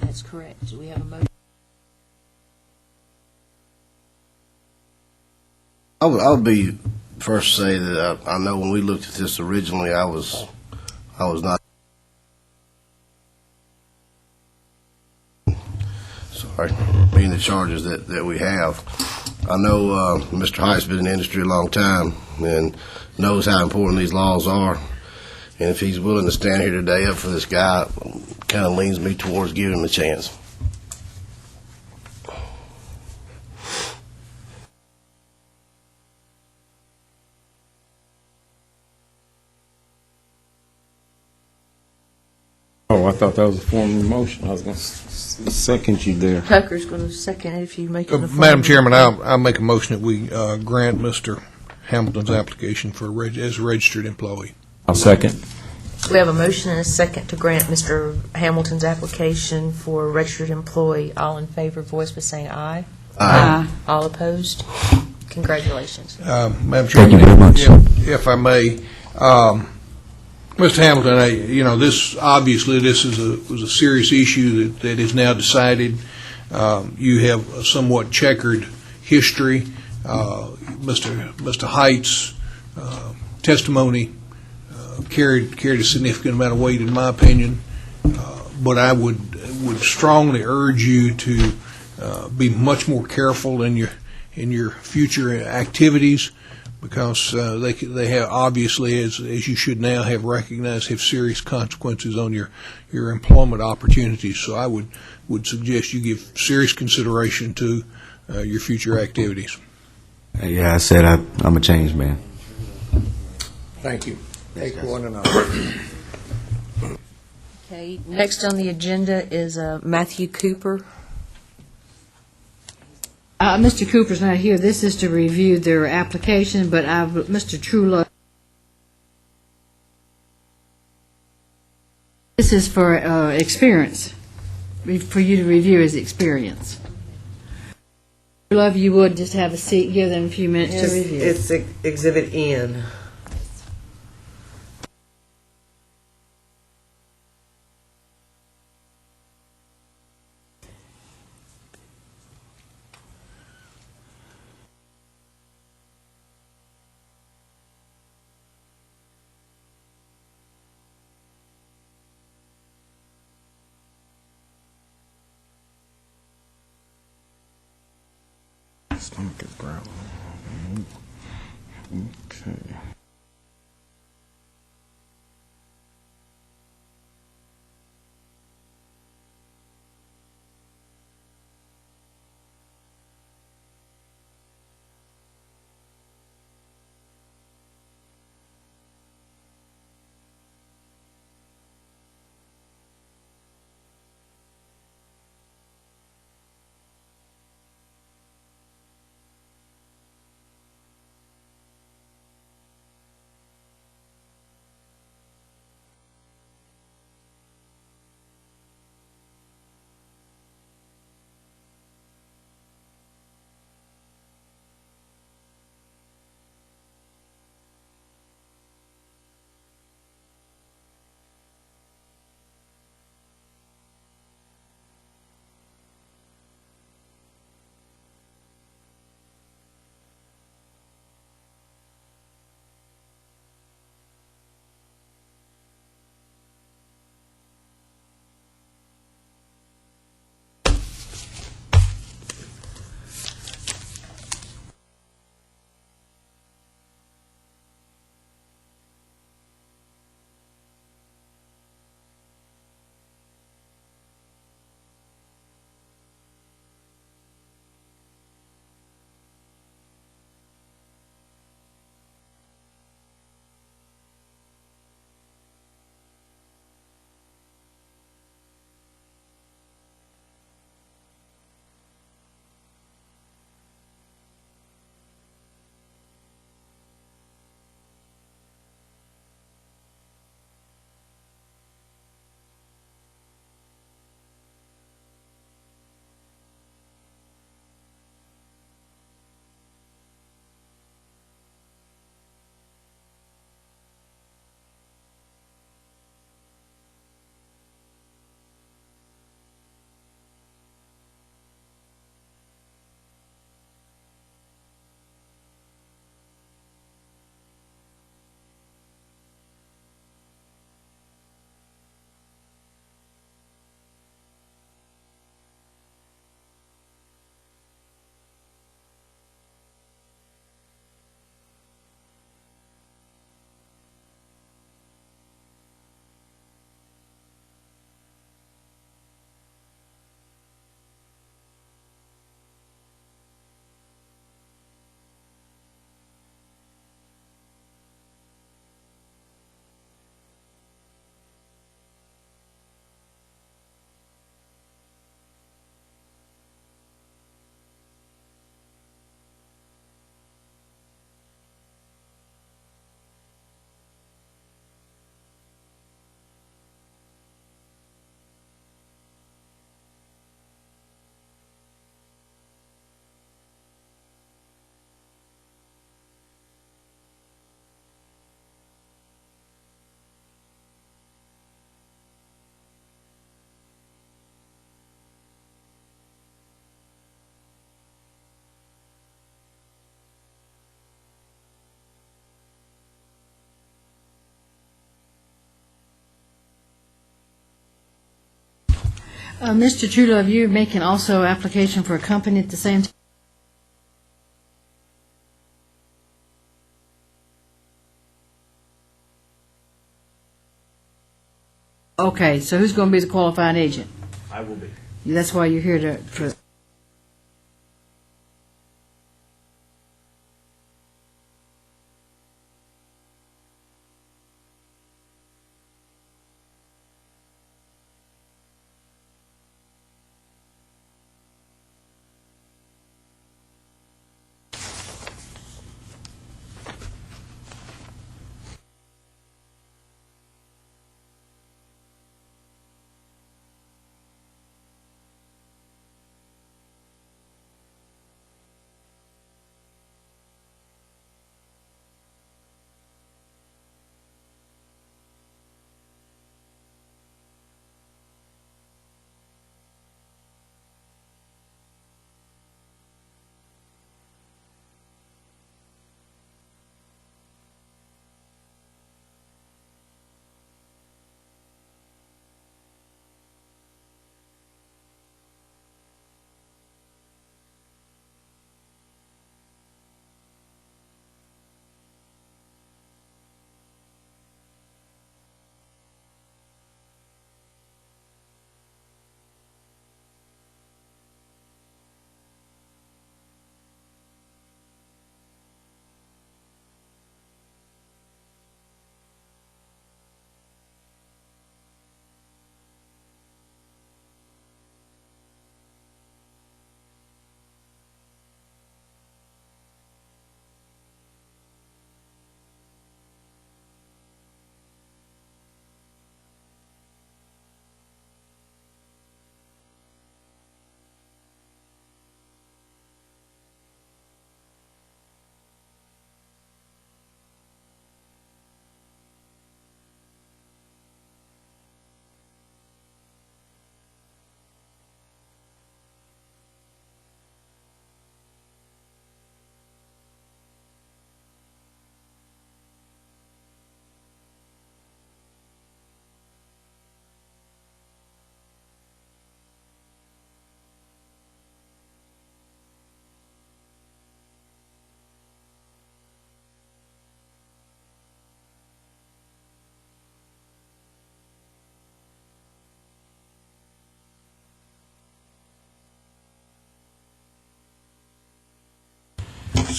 That's correct. We have a motion. I would be first to say that I know when we looked at this originally, I was not. Sorry, being the charges that we have. I know Mr. Hite's been in the industry a long time and knows how important these laws are. And if he's willing to stand here today up for this guy, kind of leans me towards giving him a chance. Oh, I thought that was a form of motion. I was going to second you there. Tucker's going to second it if you make it a Madam Chairman, I'll make a motion that we grant Mr. Hamilton's application as a registered employee. I'll second. We have a motion and a second to grant Mr. Hamilton's application for a registered employee. All in favor, voice by saying aye. Aye. All opposed? Congratulations. Madam Chairman, Thank you very much. if I may, Mr. Hamilton, this obviously was a serious issue that is now decided. You have a somewhat checkered history. Mr. Hite's testimony carried a significant amount of weight, in my opinion. But I would strongly urge you to be much more careful in your future activities, because they have obviously, as you should now have recognized, have serious consequences on your employment opportunities. So I would suggest you give serious consideration to your future activities. Yeah, I said I'm a changed man. Thank you. Take one and all. Okay, next on the agenda is Matthew Cooper. Mr. Cooper's not here. This is to review their application, but Mr. Trulove. This is for experience, for you to review his experience. Trulove, you would just have a seat, give them a few minutes to review. It's Exhibit N. Okay. Mr. Trulove, you're making also application for a company at the same time? Okay, so who's going to be the qualified agent? I will be. That's why you're here to.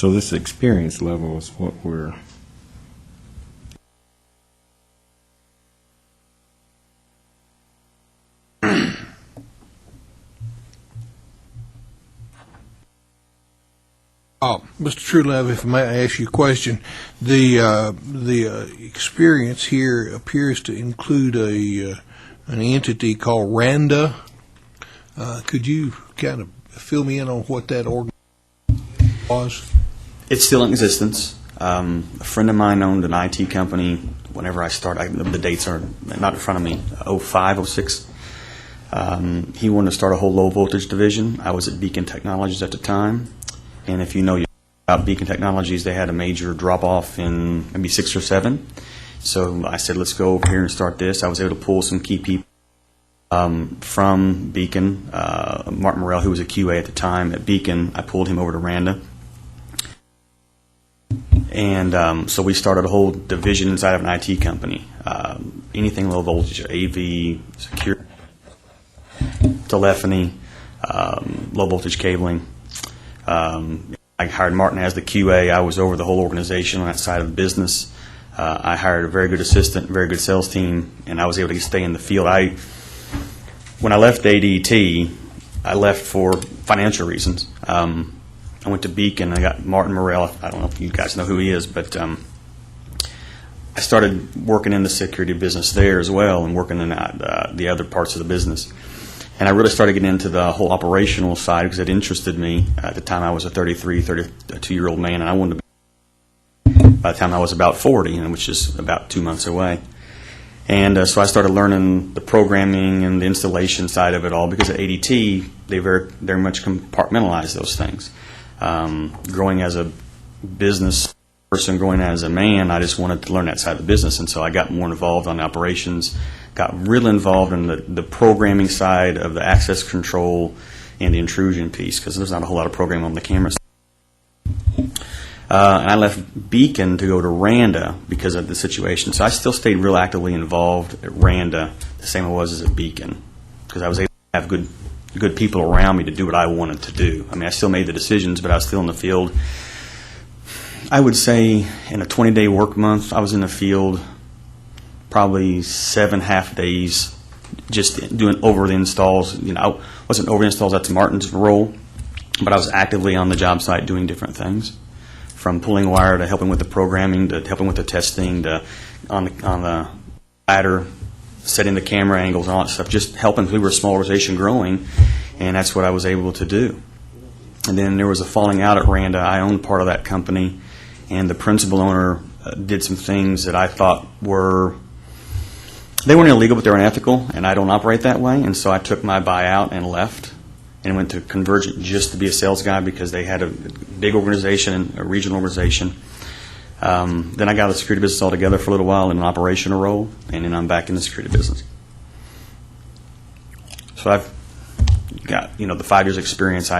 So this experience level is what we're. Mr. Truelove, if I may ask you a question, the experience here appears to include an entity called RANDA. Could you kind of fill me in on what that organization was? It's still in existence. A friend of mine owned an IT company whenever I started. The dates are not in front of me, 05, 06. He wanted to start a whole low voltage division. I was at Beacon Technologies at the time. And if you know about Beacon Technologies, they had a major drop-off in maybe 6 or 7. So I said, let's go over here and start this. I was able to pull some key people from Beacon. Martin Morrell, who was a QA at the time at Beacon, I pulled him over to Randa. And so we started a whole division inside of an IT company. Anything low voltage, AV, security, telephony, low voltage cabling. I hired Martin as the QA. I was over the whole organization on that side of the business. I hired a very good assistant, very good sales team, and I was able to stay in the field. When I left ADT, I left for financial reasons. I went to Beacon. I got Martin Morrell. I don't know if you guys know who he is, but I started working in the security business there as well and working in the other parts of the business. And I really started getting into the whole operational side because it interested me. At the time, I was a 32-year-old man, and I wanted to be by the time I was about 40, which is about 2 months away. And so I started learning the programming and the installation side of it all because at ADT, they very much compartmentalize those things. Growing as a business person, growing as a man, I just wanted to learn that side of the business, and so I got more involved on the operations, got real involved in the programming side of the access control and the intrusion piece because there's not a whole lot of programming on the camera. And I left Beacon to go to Randa because of the situation. So I still stayed real actively involved at Randa, the same I was as at Beacon, because I was able to have good people around me to do what I wanted to do. I mean, I still made the decisions, but I was still in the field. I would say in a 20-day work month, I was in the field probably 7 half days just doing over the installs. You know, I wasn't over the installs, that's Martin's role, but I was actively on the job site doing different things, from pulling wire to helping with the programming to helping with the testing to on the ladder, setting the camera angles and all that stuff, just helping. We were a small organization growing, and that's what I was able to do. And then there was a falling out at Randa. I owned part of that company, and the principal owner did some things that I thought they weren't illegal, but they were unethical, and I don't operate that way. And so I took my buyout and left and went to Convergent just to be a sales guy because they had a big organization, a regional organization. Then I got out of the security business altogether for a little while in an operational role, and then I'm back in the security business. So I've got, the 5 years experience.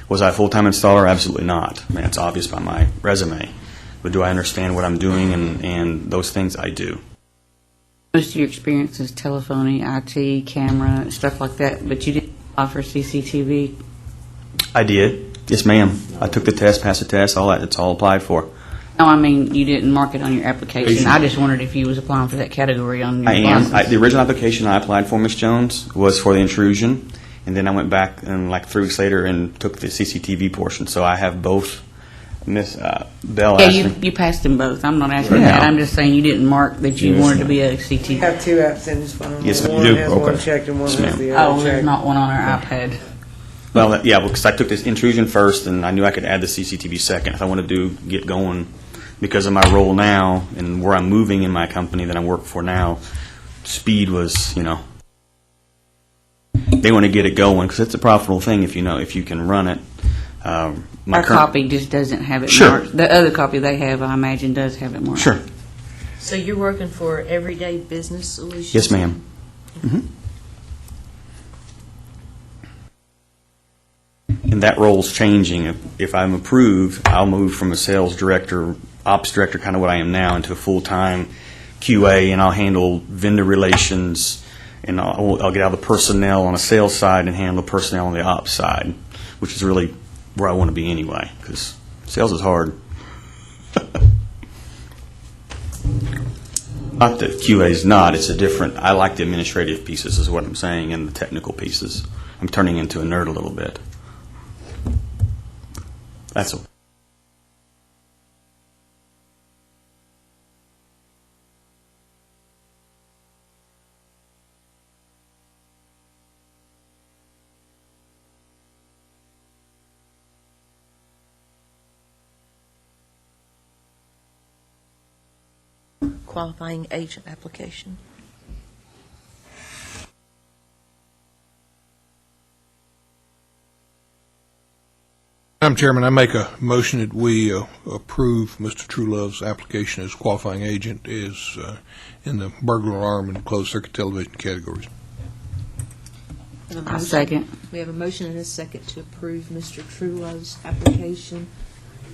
Was I a full-time installer? Absolutely not. I mean, it's obvious by my resume. But do I understand what I'm doing and those things? I do. Most of your experience is telephony, IT, camera, stuff like that, but you didn't offer CCTV? I did. Yes, ma'am. I took the test, passed the test, all that. It's all applied for. No, I mean, you didn't mark it on your application. I just wondered if you was applying for that category on your license. The original application I applied for, Ms. Jones, was for the intrusion, and then I went back and like 3 weeks later and took the CCTV portion. So I have both. Miss Bell asked me. You passed them both. I'm not asking that. I'm just saying you didn't mark that you wanted to be a CT. You have 2 apps in his phone. Yes, one you do. has Okay. one checked and one has the other checked. There's not one on our iPad. Well, because I took this intrusion first, and I knew I could add the CCTV second if I wanted to get going. Because of my role now and where I'm moving in my company that I work for now, speed was, they want to get it going because it's a profitable thing if you can run it. Our copy just doesn't have it Sure. marked. The other copy they have, I imagine, does have it marked. Sure. So you're working for Everyday Business Solutions? Yes, ma'am. Mm-hmm. And that role's changing. If I'm approved, I'll move from a sales director, ops director, kind of what I am now, into a full-time QA, and I'll handle vendor relations, and I'll get out of the personnel on the sales side and handle personnel on the ops side, which is really where I want to be anyway, because Sales is hard. Not that QA is not, it's a different, I like the administrative pieces is what I'm saying, and the technical pieces. I'm turning into a nerd a little bit. That's a qualifying agent application. Madam Chairman, I make a motion that we approve Mr. Truelove's application as qualifying agent is in the burglar alarm and closed circuit television categories. I second. We have a motion and a second to approve Mr. Truelove's application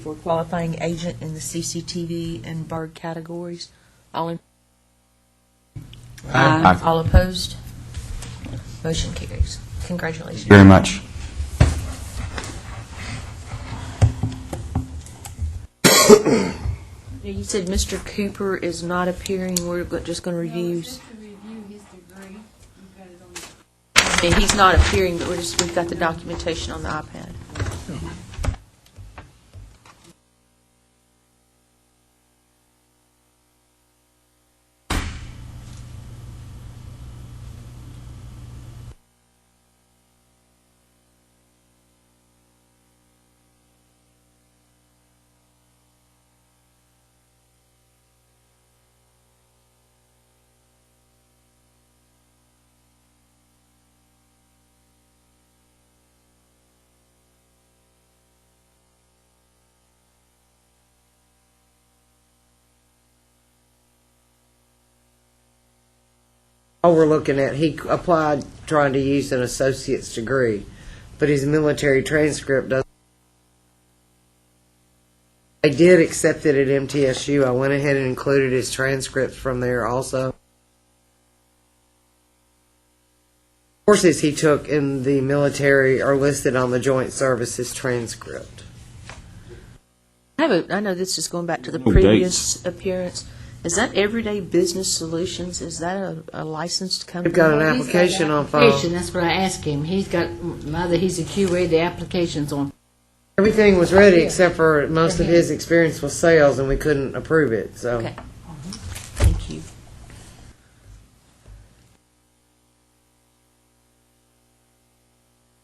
for qualifying agent in the CCTV and BURG categories. All in? Aye. All opposed? Motion carries. Congratulations. very much. You said Mr. Cooper is not appearing. We're just going to review. I mean, he's not appearing, but we've got the documentation on the iPad. All we're looking at, he applied trying to use an associate's degree, but his military transcript doesn't. I did accept it at MTSU. I went ahead and included his transcripts from there also. Courses he took in the military are listed on the Joint Services transcript. I know this is going back to the No previous appearance. Is that Everyday Business Solutions? Is that a licensed company? We've got an application on file. That's what I asked him. He's got, either he's a QA, the application's on. Everything was ready except for most of his experience was sales, and we couldn't approve it. So. Okay. Thank you.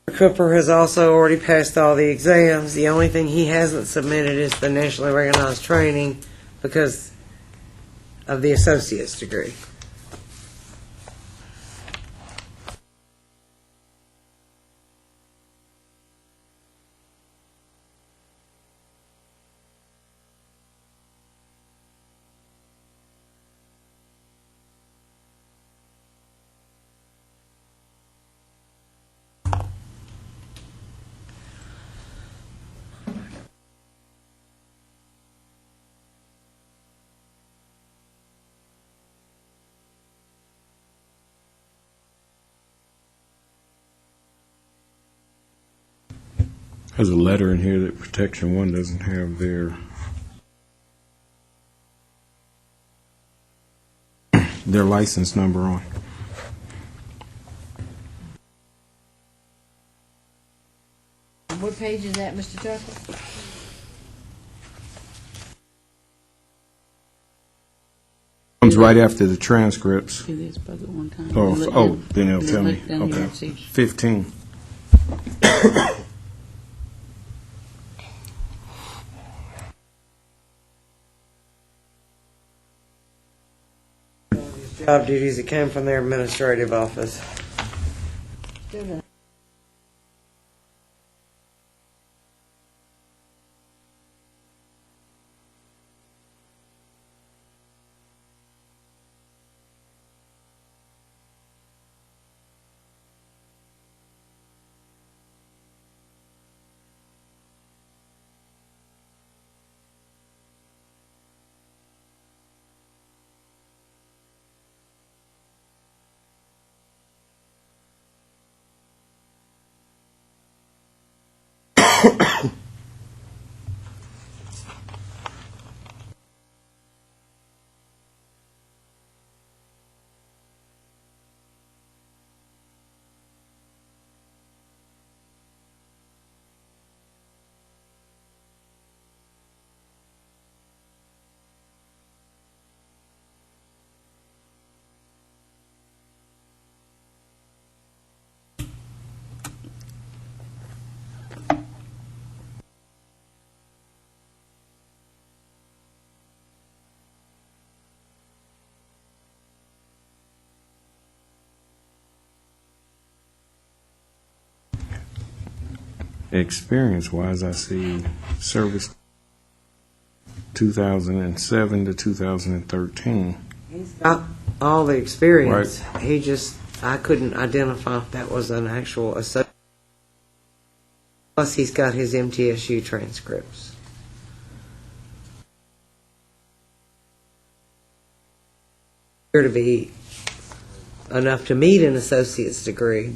Cooper has also already passed all the exams. The only thing he hasn't submitted is the nationally recognized training because of the associate's degree. There's a letter in here that Protection One doesn't have their license number on. What page is that, Mr. Tucker? Comes right after the transcripts. Do this both at one time. Then it'll tell me. Down here, Okay. see. 15. Job duties that came from their administrative office. Experience-wise, I see service 2007 to 2013. He's got all the experience. He just, I couldn't identify if that was an actual associate. Plus, he's got his MTSU transcripts. Appear to be enough to meet an associate's degree.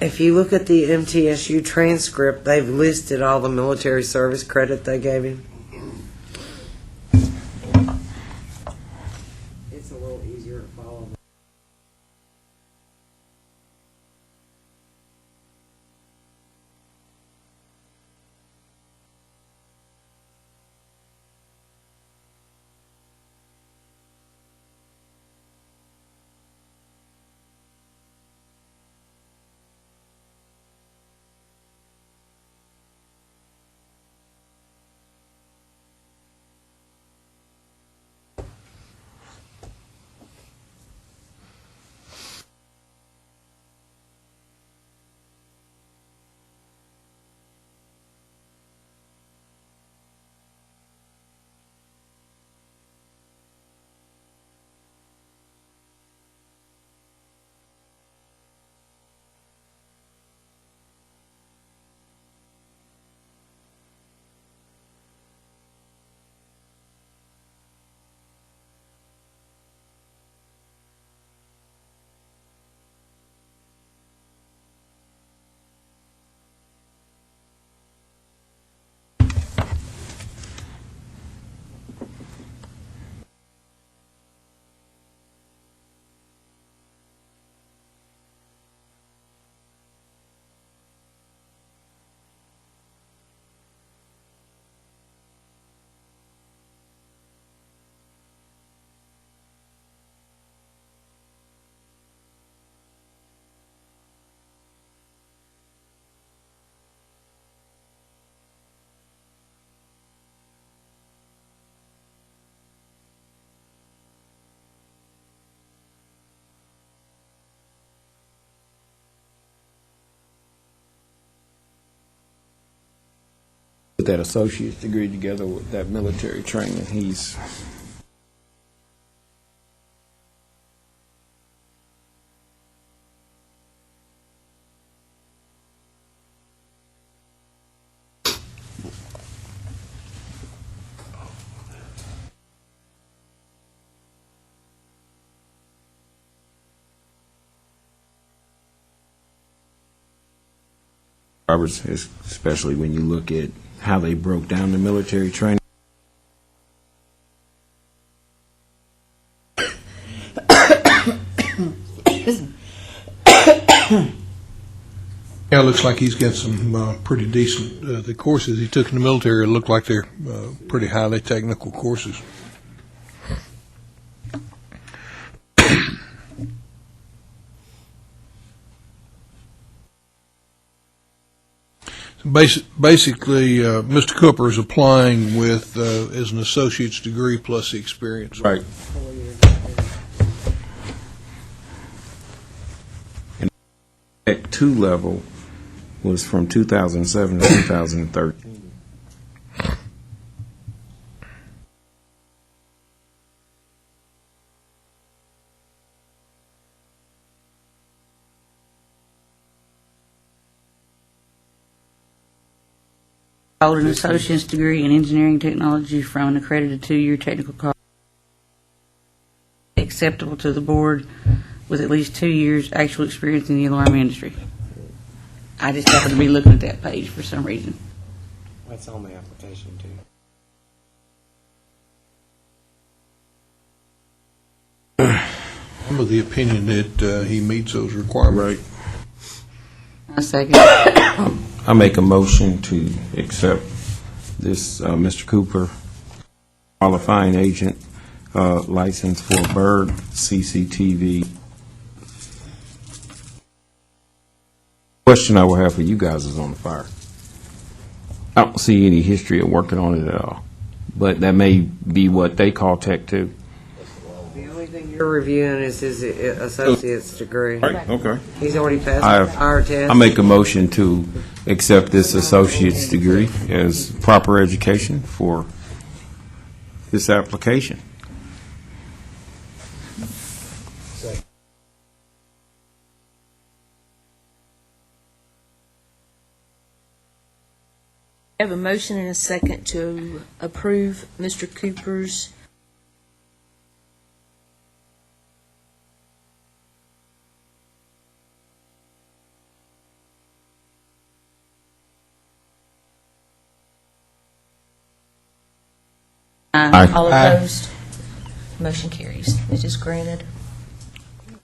If you look at the MTSU transcript, they've listed all the military service credit they gave him. It's a little easier to follow. Put that associate's degree together with that military training. He's Roberts, especially when you look at how they broke down the military training. Yeah, it looks like he's got some pretty decent, the courses he took in the military look like they're pretty highly technical courses. Basically, Mr. Cooper is applying with as an associate's degree plus the experience. Right. And Act 2 level was from 2007 to 2013. hold an associate's degree in engineering technology from an accredited 2-year technical college acceptable to the board with at least 2 years actual experience in the alarm industry. I just happened to be looking at that page for some reason. That's on the application, too. I'm of the opinion that he meets those requirements. A second. I make a motion to accept this Mr. Cooper qualifying agent license for Bird CCTV. Question I will have for you guys is on the fire. I don't see any history of working on it at all, but that may be what they call Tech 2. The only thing you're reviewing is his associate's degree. Right, okay. He's already passed our test. I make a motion to accept this associate's degree as proper education for this application. I have a motion and a second to approve Mr. Cooper's Aye. All opposed? Motion carries. It is granted. All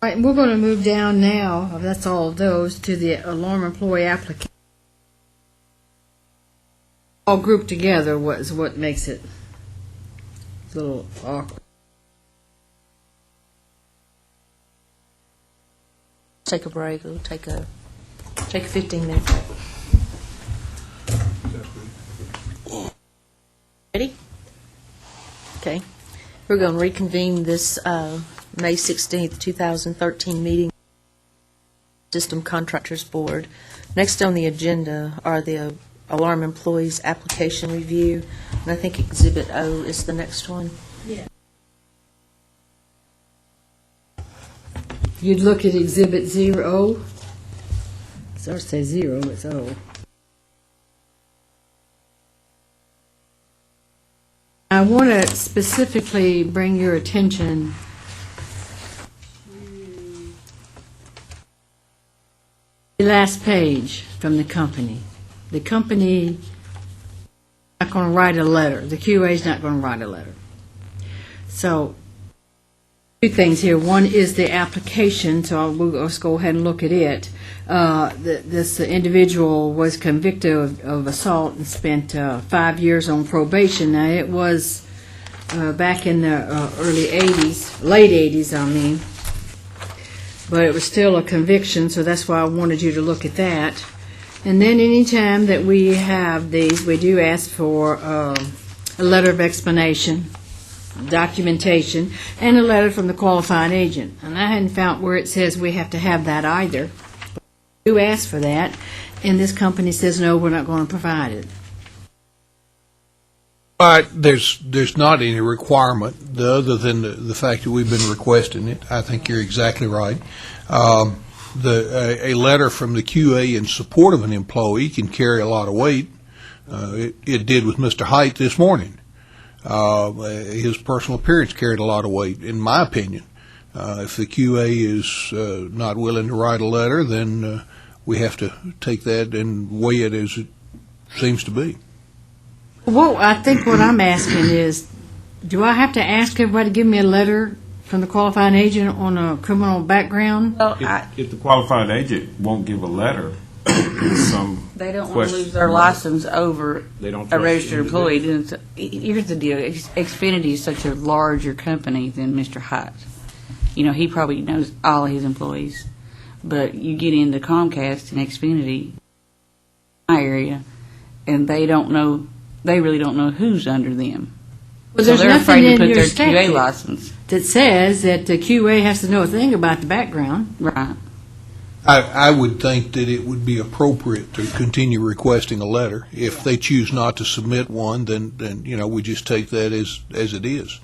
right, we're going to move down now, that's all of those, to the alarm employee application. All grouped together is what makes it a little awkward. Take a break. We'll take a 15-minute break. Ready? Okay. We're going to reconvene this May 16th, 2013 meeting. System Contractors Board. Next on the agenda are the Alarm Employees Application Review, and I think Exhibit O is the next one. Yeah. You'd look at Exhibit 0. So it says 0, it's O. I want to specifically bring your attention the last page from the company. The company is not going to write a letter. The QA is not going to write a letter. So, two things here. One is the application, so let's go ahead and look at it. This individual was convicted of assault and spent 5 years on probation. Now, it was back in the early 80s, late 80s, I mean. But it was still a conviction, so that's why I wanted you to look at that. And then any time that we have these, we do ask for a letter of explanation, documentation, and a letter from the qualifying agent. And I hadn't found where it says we have to have that either. But we do ask for that, and this company says, no, we're not going to provide it. But there's not any requirement other than the fact that we've been requesting it. I think you're exactly right. A letter from the QA in support of an employee can carry a lot of weight. It did with Mr. Height this morning. His personal appearance carried a lot of weight, in my opinion. If the QA is not willing to write a letter, then we have to take that and weigh it as it seems to be. Well, I think what I'm asking is, do I have to ask everybody to give me a letter from the qualifying agent on a criminal background? Well, If the qualified agent won't give a letter, they don't want to lose their license over They don't a trust registered the employee. Here's the deal. Xfinity is such a larger company than Mr. Height. You know, he probably knows all of his employees. But you get into Comcast and Xfinity, my area, and they really don't know who's under them. Well, So there's they're nothing afraid to in put your their statute QA license. that says that the QA has to know a thing about the background. Right. I would think that it would be appropriate to continue requesting a letter. If they choose not to submit one, then we just take that as it is.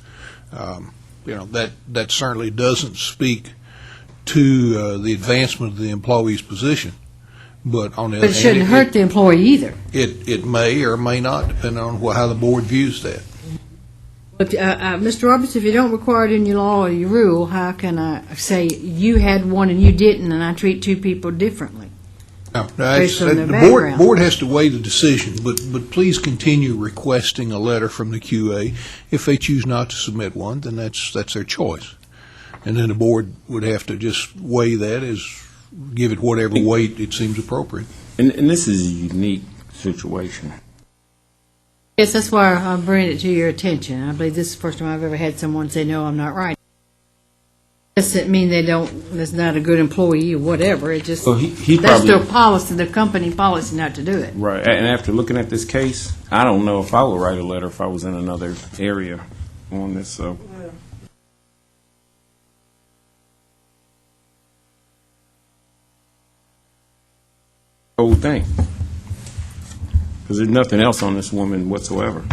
That certainly doesn't speak to the advancement of the employee's position. But on the But other it shouldn't hand, hurt the employee either. it may or may not, depending on how the board views that. But, Mr. Roberts, if you don't require it in your law or your rule, how can I say you had one and you didn't, and I treat two people differently? No, Based on their the background. board has to weigh the decision, but please continue requesting a letter from the QA. If they choose not to submit one, then that's their choice. And then the board would have to just weigh that give it whatever weight it seems appropriate. And this is a unique situation. Yes, that's why I'm bringing it to your attention. I believe this is the first time I've ever had someone say, no, I'm not right. Doesn't mean that's not a good employee or whatever. It just, Well, he that's probably- their policy, the company policy not to do it. Right. And after looking at this case, I don't know if I would write a letter if I was in another area on this, so. Whole thing. Because there's nothing else on this woman whatsoever.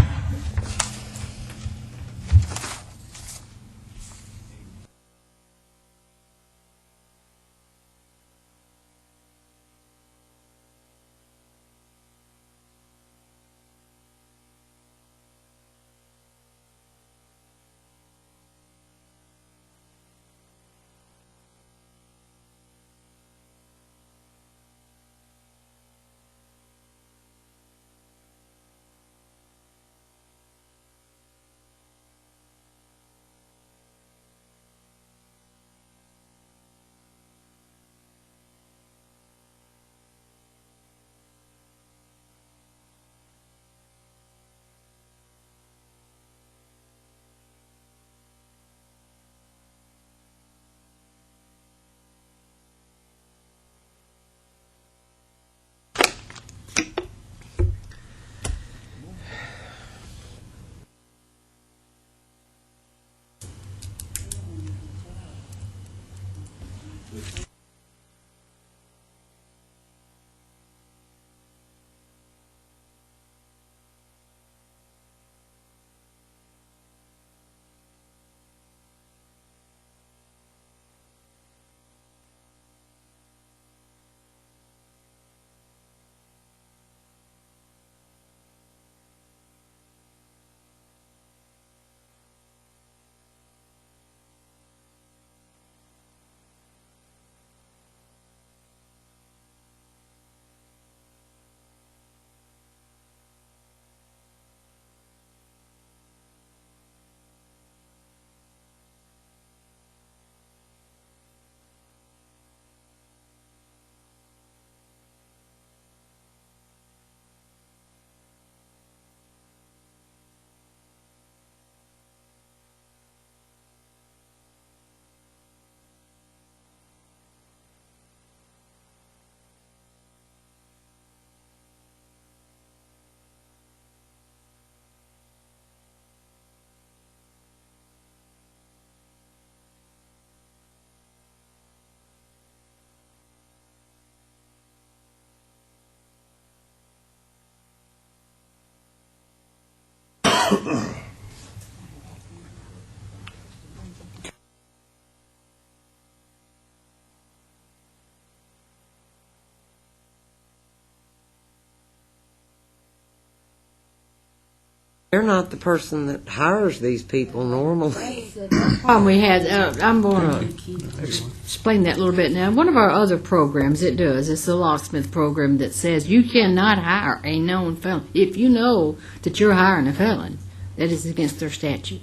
They're not the person that hires these people normally. Problem we had, I'm going to explain that a little bit now. One of our other programs, it's the locksmith program that says you cannot hire a known felon. If you know that you're hiring a felon, that is against their statute.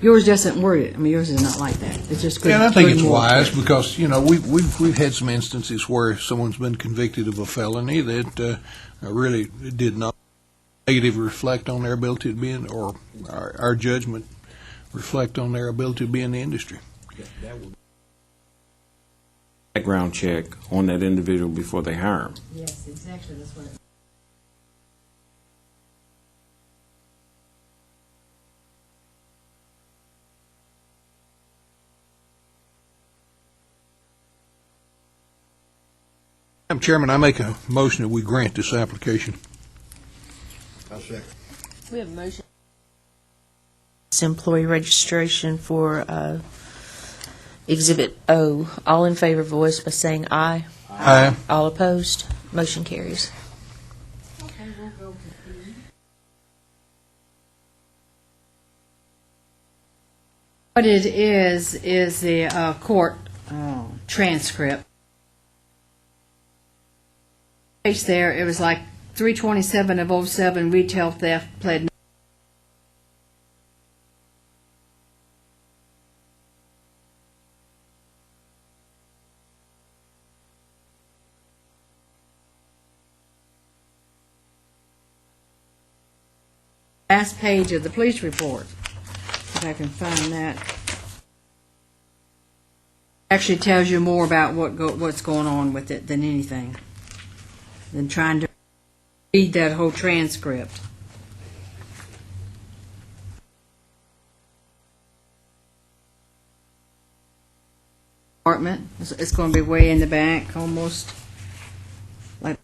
Yours doesn't word it. I mean, yours is not like that. It's just good. Yeah, and I think it's more wise clear. because, we've had some instances where someone's been convicted of a felony that really did not negatively reflect on their ability to be in, or our judgment reflect on their ability to be in the industry. Background check on that individual before they hire him. Yes, exactly. That's what it Madam Chairman, I make a motion that we grant this application. We have a motion. It's employee registration for Exhibit O. All in favor, voice by saying aye. Aye. Aye. All opposed? Motion carries. What it is the court transcript. Page there, it was like 327 of '07 retail theft pled. Last page of the police report, if I can find that. Actually tells you more about what's going on with it than anything, than trying to read that whole transcript. Apartment, it's going to be way in the back, almost like.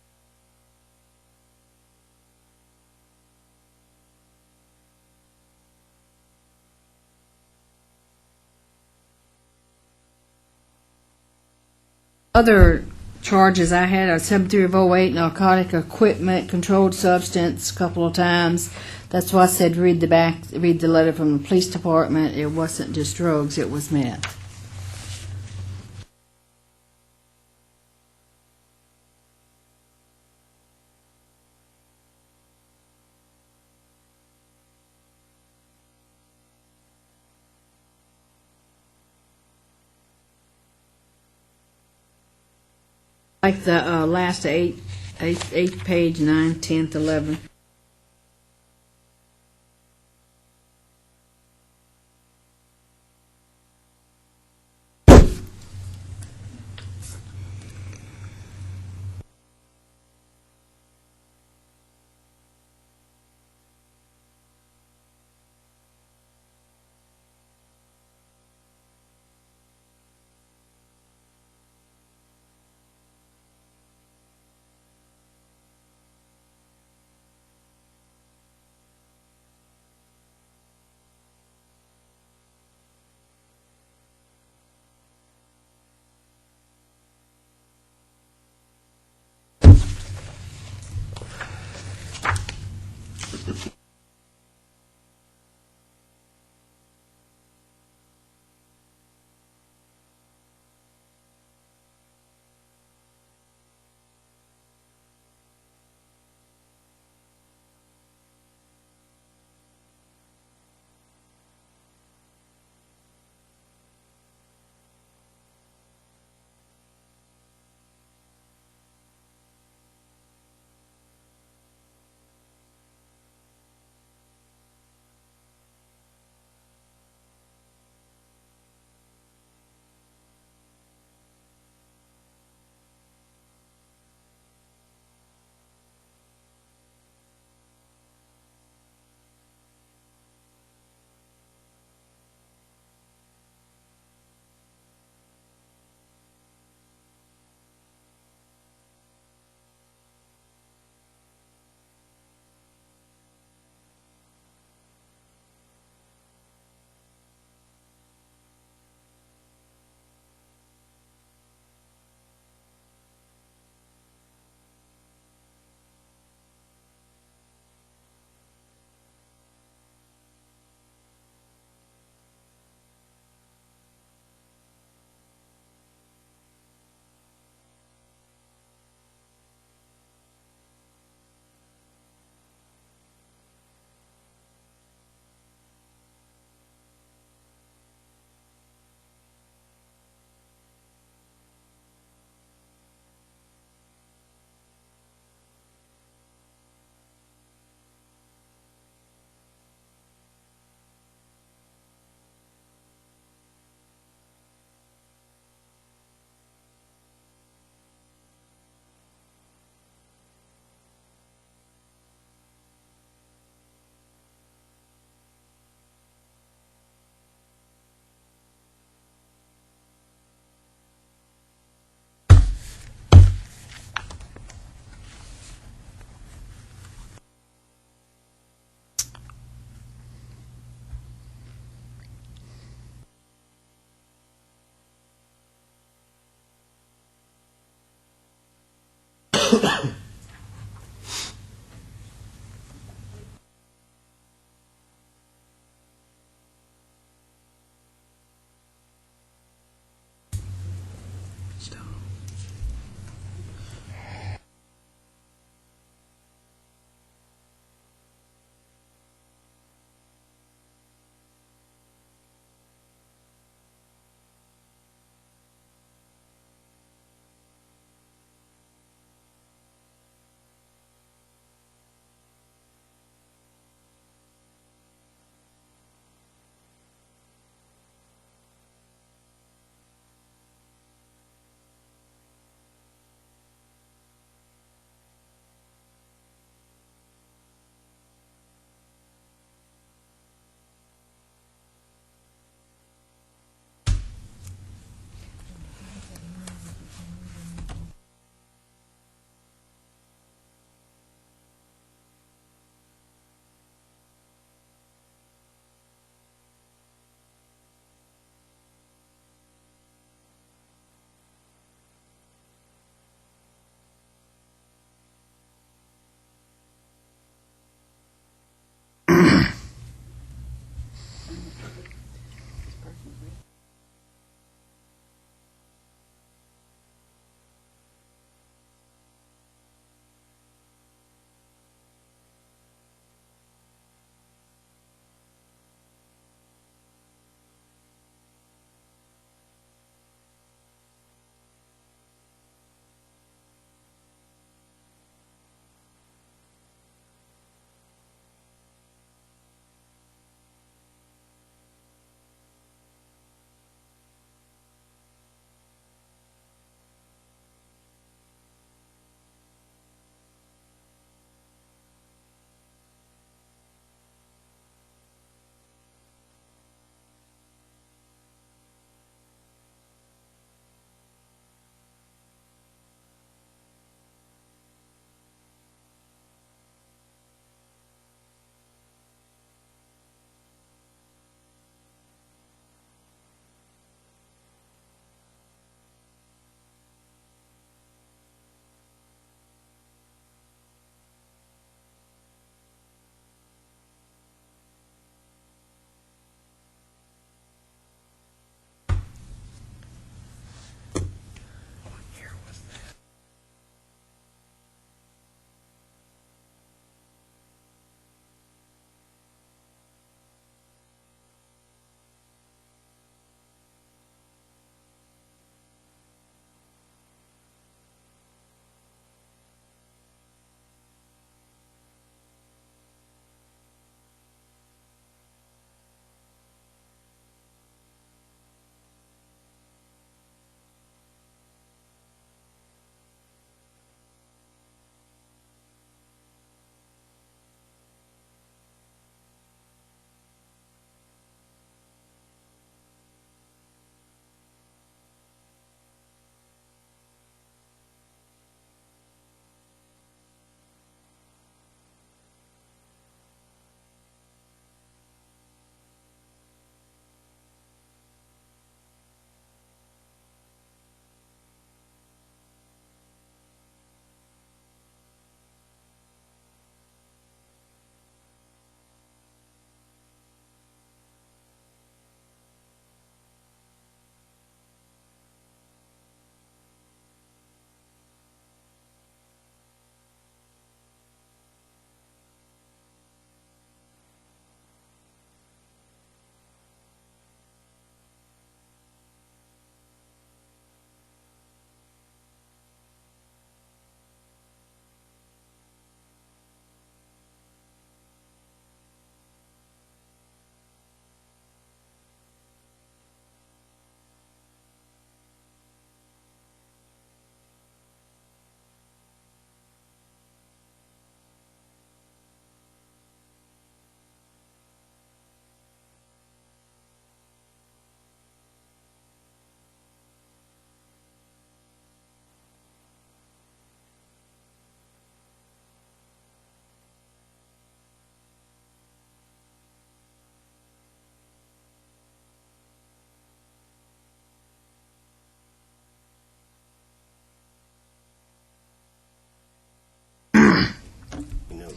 Other charges I had are 73 of '08, narcotic equipment, controlled substance, a couple of times. That's why I said read the letter from the police department. It wasn't just drugs, it was meth. Like the last eight page, 9, 10th, 11.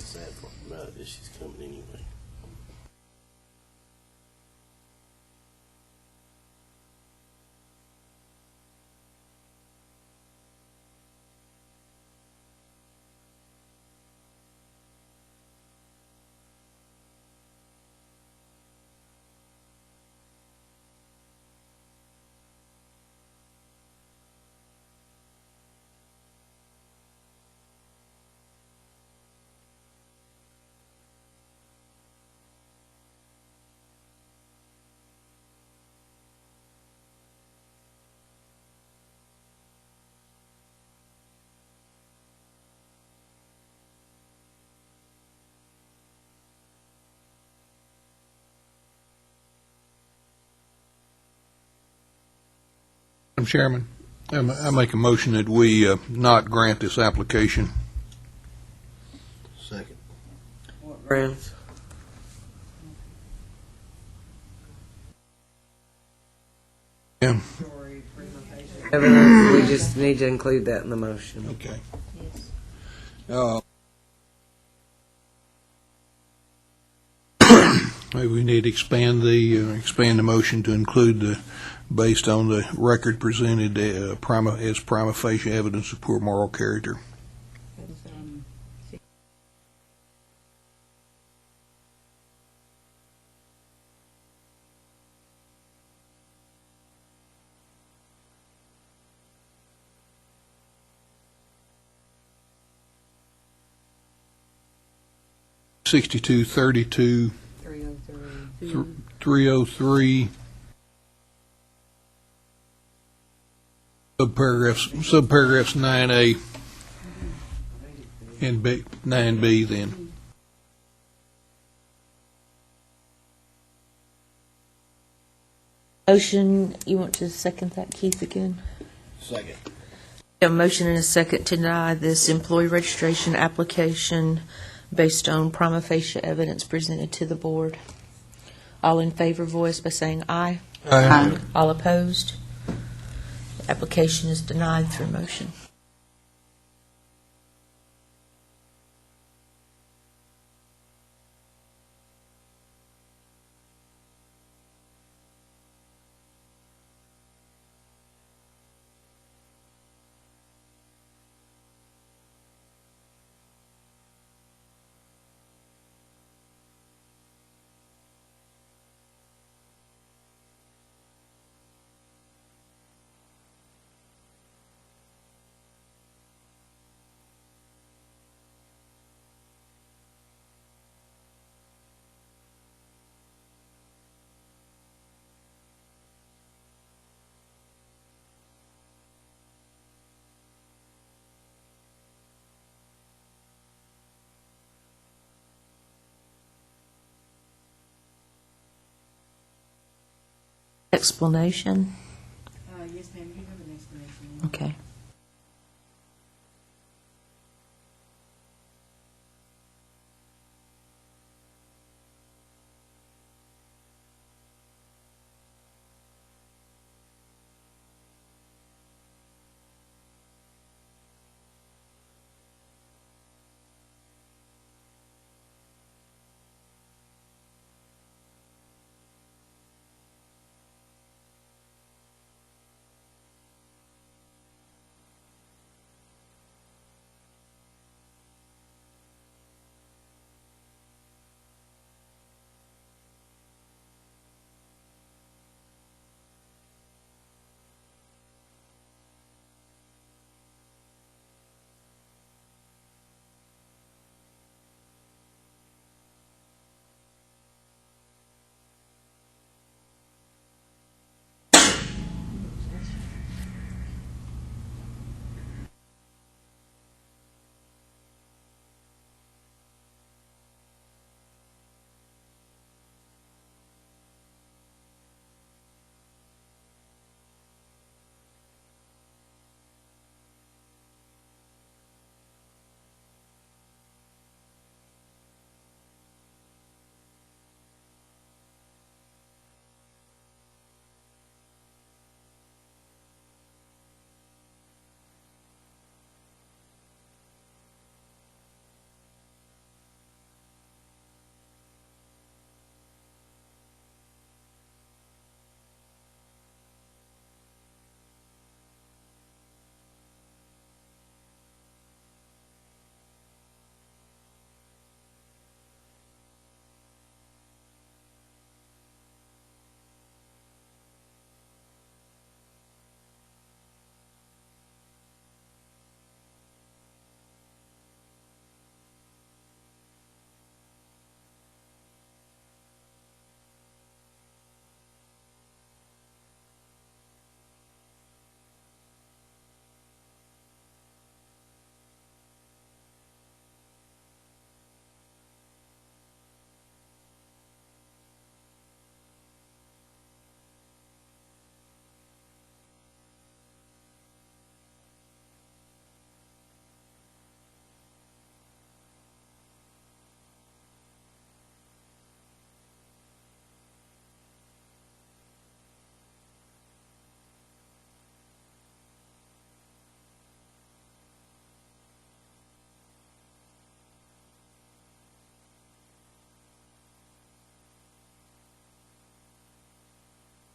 sad part about it is she's coming anyway. Madam Chairman, I make a motion that we not grant this application. Second. What grounds? Yeah. Evidence, we just need to include that in the motion. Okay. Maybe we need to expand the motion to include based on the record presented as prima facie evidence of poor moral character. '62, 32, 303. Subparagraphs 9A and 9B then. Motion, you want to second that, Keith, again? Second. A motion and a second to deny this employee registration application based on prima facie evidence presented to the board. All in favor voice by saying aye. Aye. All opposed? The application is denied through motion. Explanation? Yes, ma'am, you have an explanation. Okay.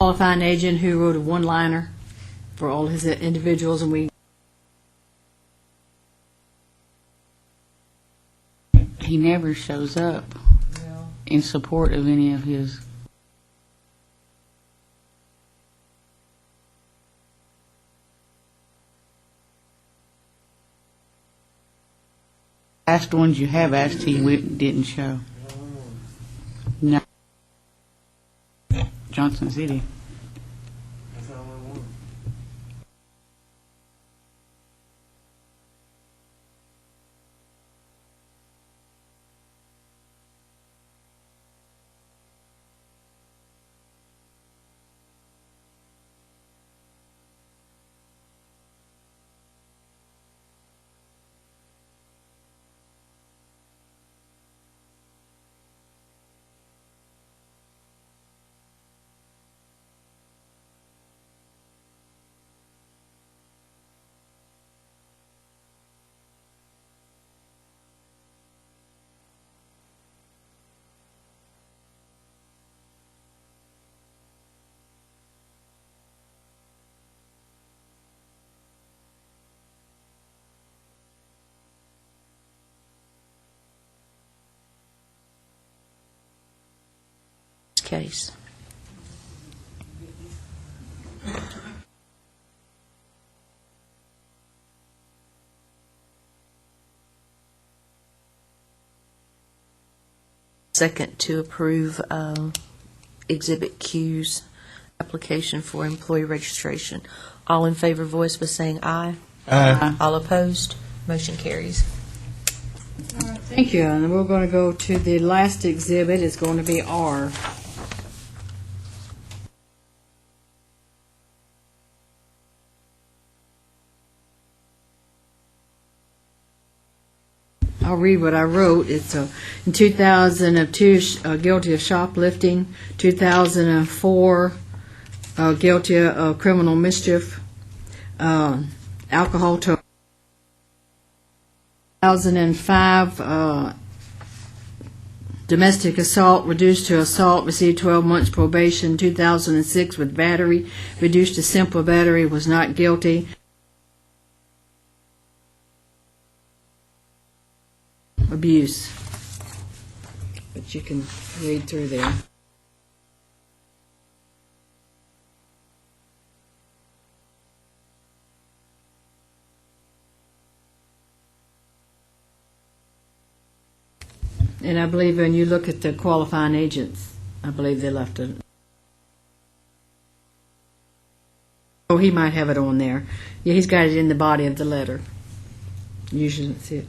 qualifying agent who wrote a one-liner for all his individuals, and He never shows up in support of any of his. Last ones you have asked, he didn't show. No. Johnson City. Case. Second to approve Exhibit Q's application for employee registration. All in favor, voice by saying aye. Aye. All opposed, motion carries. thank you. And we're going to go to the last exhibit. It's going to be R. I'll read what I wrote. It's in 2002, guilty of shoplifting. 2004, guilty of criminal mischief. Alcohol. 2005, domestic assault, reduced to assault, received 12 months probation. 2006, with battery, reduced to simple battery, was not guilty. Abuse. But you can read through there. And I believe when you look at the qualifying agents, I believe they left it. Oh, he might have it on there. Yeah, he's got it in the body of the letter. Usually that's it.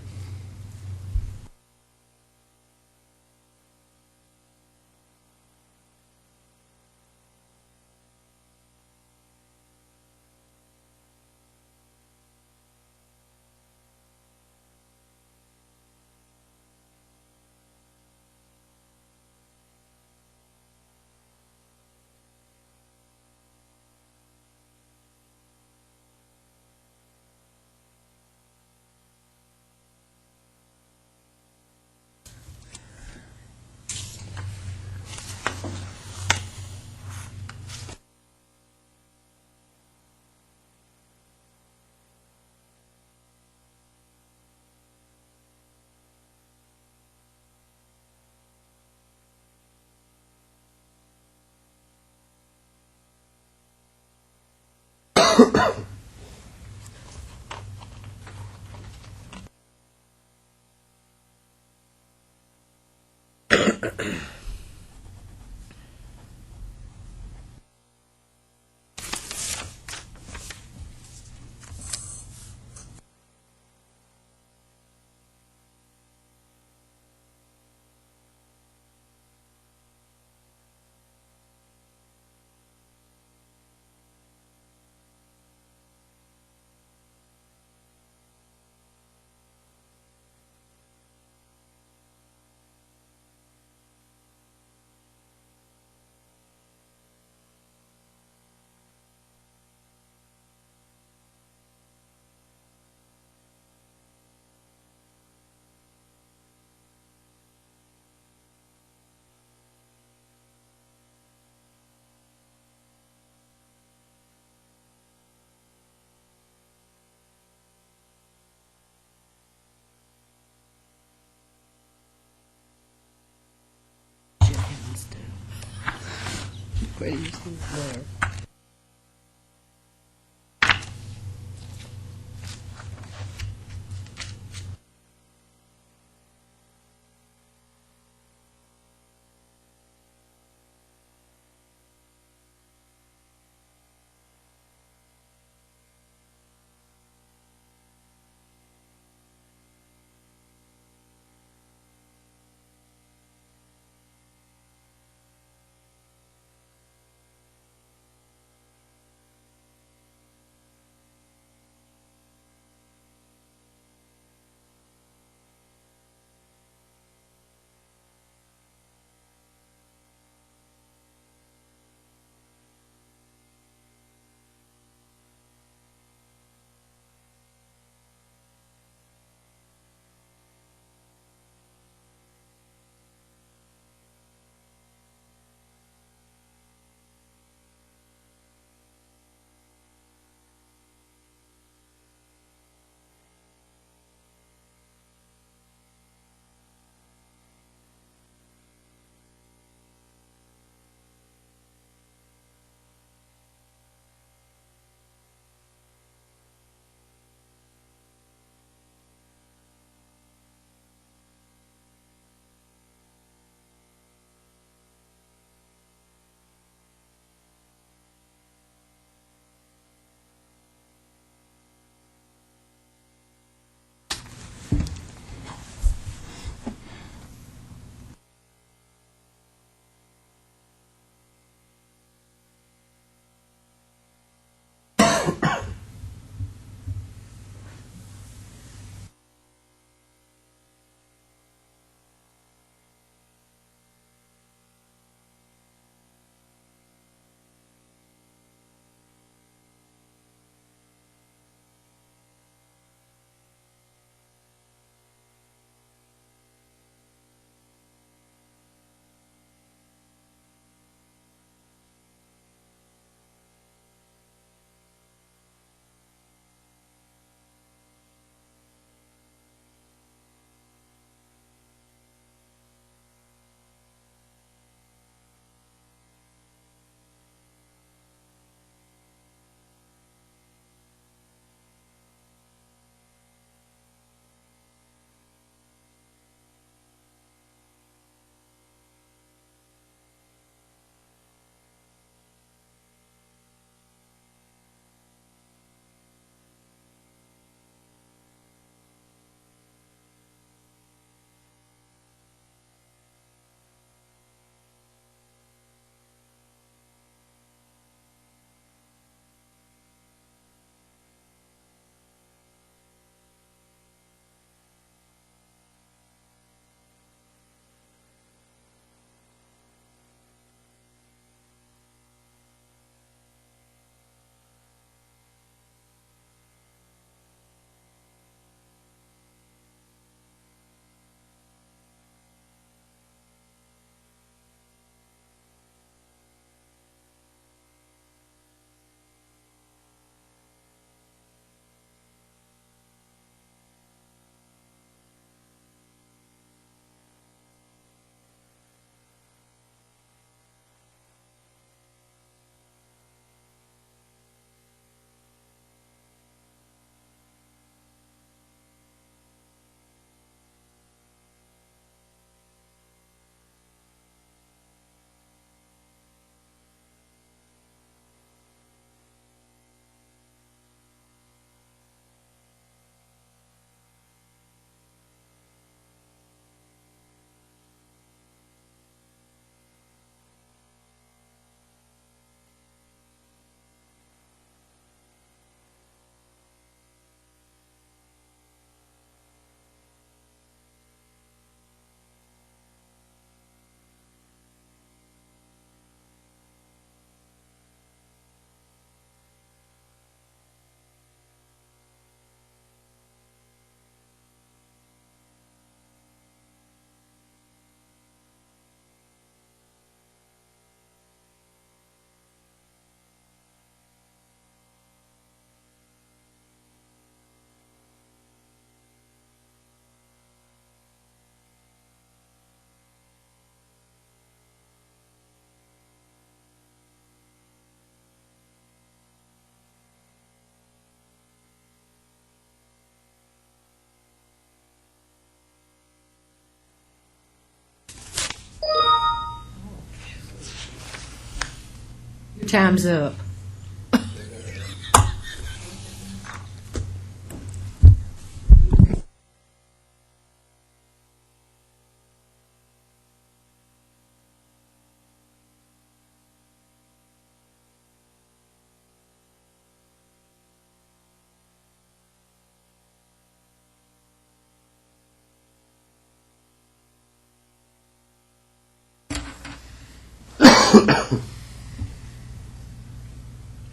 Time's up.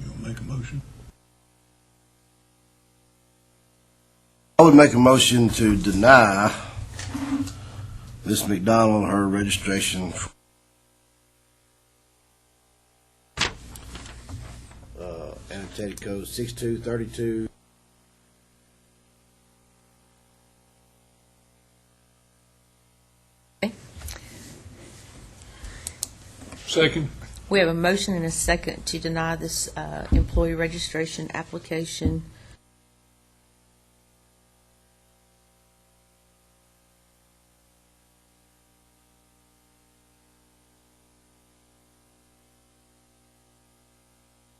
You want to make a motion? I would make a motion to deny Ms. McDonald her registration. Annotated code 6232. Second. We have a motion and a second to deny this employee registration application.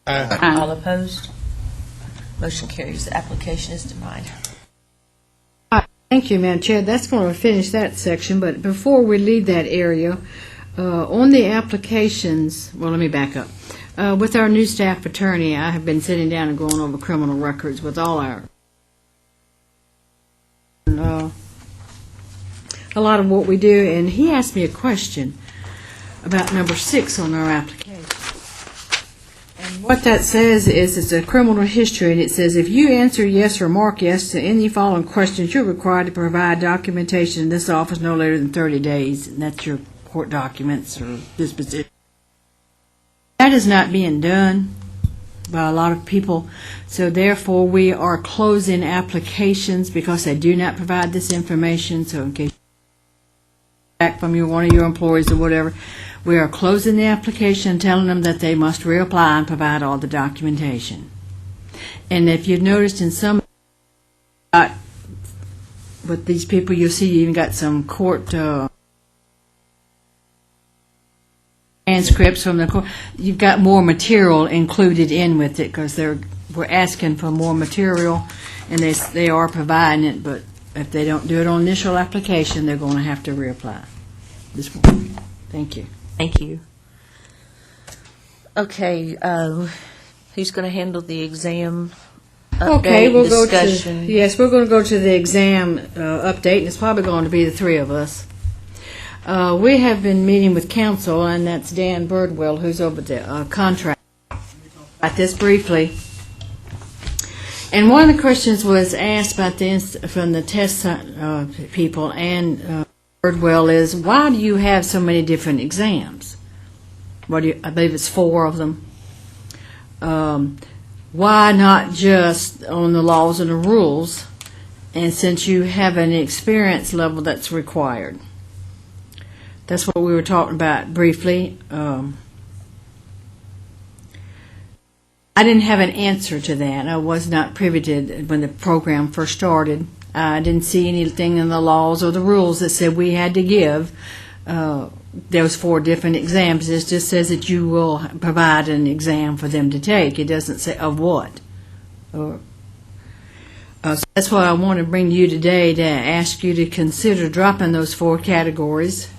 All opposed? Motion carries. The application is denied. Thank you, Madam Chair. That's going to finish that section, but before we leave that area, on the applications, well, let me back up. With our new staff attorney, I have been sitting down and going over criminal records with all our, a lot of what we do, and he asked me a question about number 6 on our application. And what that says is it's a criminal history, and it says if you answer yes or mark yes to any following questions, you're required to provide documentation in this office no later than 30 days, and that's your court documents or disposition. That is not being done by a lot of people, so therefore we are closing applications because they do not provide this information. So in case back from one of your employees or whatever, we are closing the application, telling them that they must reapply and provide all the documentation. And if you've noticed in some with these people, you'll see you even got some court transcripts from the court. You've got more material included in with it because we're asking for more material, and they are providing it. But if they don't do it on initial application, they're going to have to reapply. This one. Thank you. Thank you. Okay, who's going to handle the exam update discussion? We're going to go to the exam update, and it's probably going to be the three of us. We have been meeting with counsel, and that's Dan Birdwell, who's over the contract. About this briefly. And one of the questions was asked about from the test people and Birdwell is, why do you have so many different exams? I believe it's 4 of them. Why not just on the laws and the rules, and since you have an experience level that's required? That's what we were talking about briefly. I didn't have an answer to that. I was not privy to when the program first started. I didn't see anything in the laws or the rules that said we had to give those 4 different exams. It just says that you will provide an exam for them to take. It doesn't say of what. So that's what I want to bring to you today, to ask you to consider dropping those 4 categories,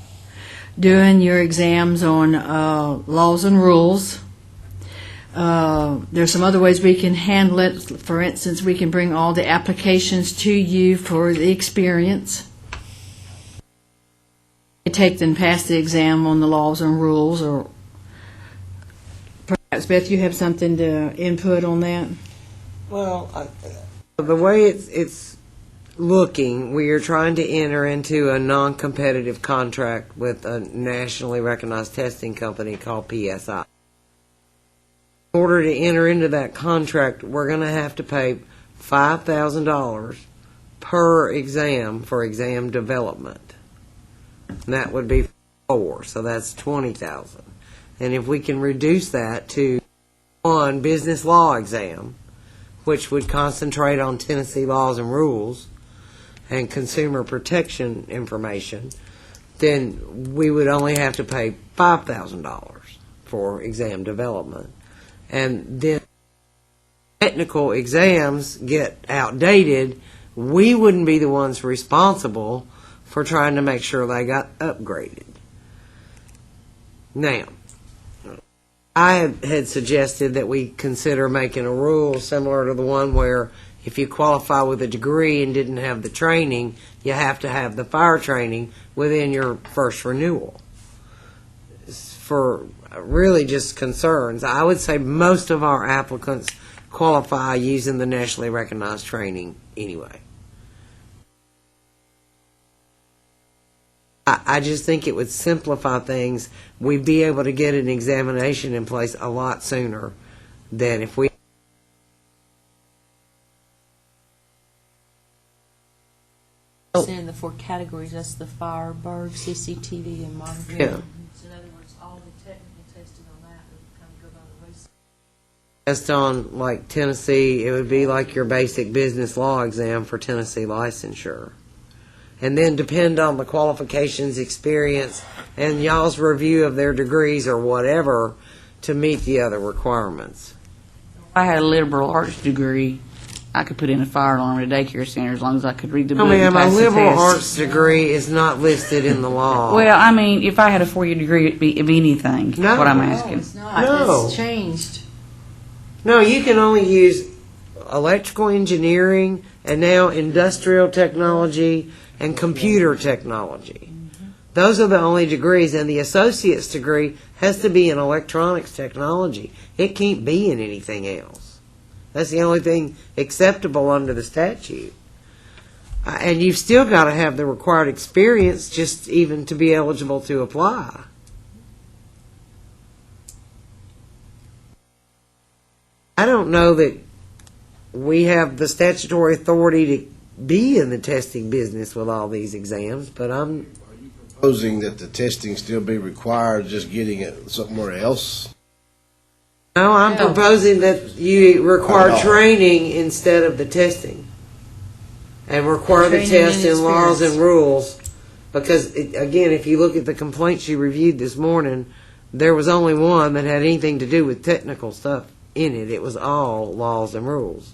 doing your exams on laws and rules. There's some other ways we can handle it. For instance, we can bring all the applications to you for the experience. You take them past the exam on the laws and rules, or perhaps, Beth, you have something to input on that? Well, the way it's looking, we are trying to enter into a non-competitive contract with a nationally recognized testing company called PSI. In order to enter into that contract, we're going to have to pay $5,000 per exam for exam development. And that would be 4, so that's $20,000. And if we can reduce that to 1 business law exam, which would concentrate on Tennessee laws and rules and consumer protection information, then we would only have to pay $5,000 for exam development. and then technical exams get outdated, we wouldn't be the ones responsible for trying to make sure they got upgraded. Now, I had suggested that we consider making a rule similar to the one where if you qualify with a degree and didn't have the training, you have to have the fire training within your first renewal. For really just concerns, I would say most of our applicants qualify using the nationally recognized training anyway. I just think it would simplify things. We'd be able to get an examination in place a lot sooner than if we. In the 4 categories, that's the fire, bird, CCTV, and monitoring. Yeah. So in other words, all the technical testing on that would kind of go by the wayside. Test on, like Tennessee, it would be like your basic business law exam for Tennessee licensure. And then depend on the qualifications, experience, and y'all's review of their degrees or whatever to meet the other requirements. If I had a liberal arts degree, I could put in a fire alarm at a daycare center as long as I could read the book I mean, and a pass the liberal test. arts degree is not listed in the law. Well, I mean, if I had a 4-year degree, it'd be anything. No. What I'm No, asking. It's not. No. It's changed. No, you can only use electrical engineering and now industrial technology and computer technology. Those are the only degrees, and the associate's degree has to be in electronics technology. It can't be in anything else. That's the only thing acceptable under the statute. And you've still got to have the required experience just even to be eligible to apply. I don't know that we have the statutory authority to be in the testing business with all these exams, but I'm Proposing that the testing still be required, just getting it somewhere else. no, I'm No. proposing that you require Oh. training instead of the testing, and require the Training test and in laws and experience. rules. Because again, if you look at the complaints you reviewed this morning, there was only one that had anything to do with technical stuff in it. It was all laws and rules.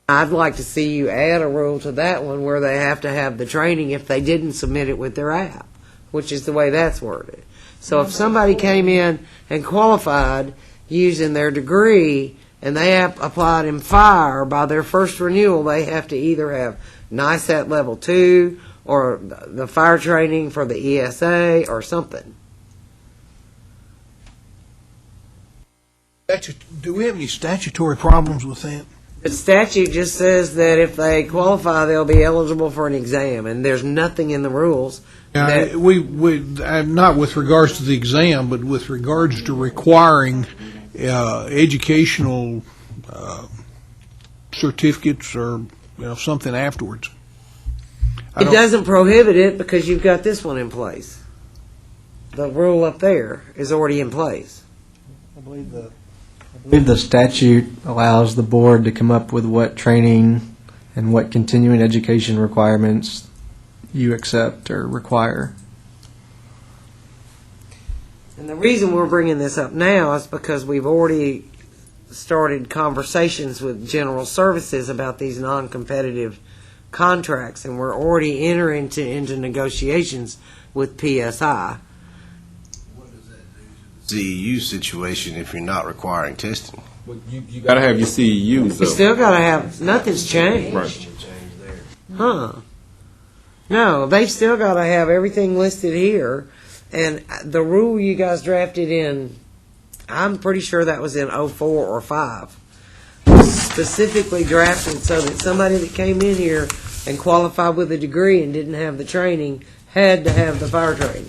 I'd like to see you add a rule to that one where they have to have the training if they didn't submit it with their app, which is the way that's worded. So if somebody came in and qualified using their degree and they applied in fire, by their first renewal, they have to either have NISAT level 2 or the fire training for the ESA or something. Do we have any statutory problems with that? The statute just says that if they qualify, they'll be eligible for an exam, and there's nothing in the rules. Now, not with regards to the exam, but with regards to requiring educational certificates or something afterwards. It doesn't prohibit it because you've got this one in place. The rule up there is already in place. I believe the statute allows the board to come up with what training and what continuing education requirements you accept or require. And the reason we're bringing this up now is because we've already started conversations with General Services about these non-competitive contracts, and we're already entering into negotiations with PSI. CEU situation if you're not requiring testing. You got to have your CEUs, You still got to have, nothing's changed. Right. Huh. No, they've still got to have everything listed here. And the rule you guys drafted in, I'm pretty sure that was in 04 or 5, specifically drafted so that somebody that came in here and qualified with a degree and didn't have the training had to have the fire training.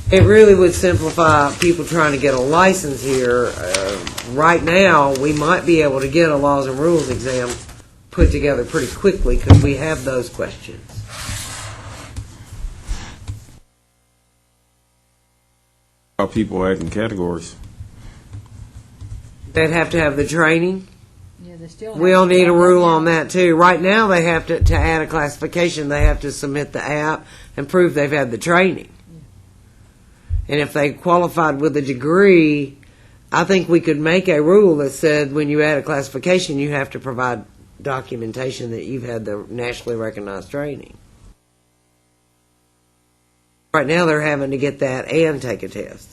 It really would simplify people trying to get a license here. Right now, we might be able to get a laws and rules exam put together pretty quickly because we have those questions. How people act in categories. They'd have to have the training. Yeah, they still. We'll need a rule on that too. Right now, they have to add a classification, they have to submit the app and prove they've had the training. And if they qualified with a degree, I think we could make a rule that said when you add a classification, you have to provide documentation that you've had the nationally recognized training. Right now, they're having to get that and take a test.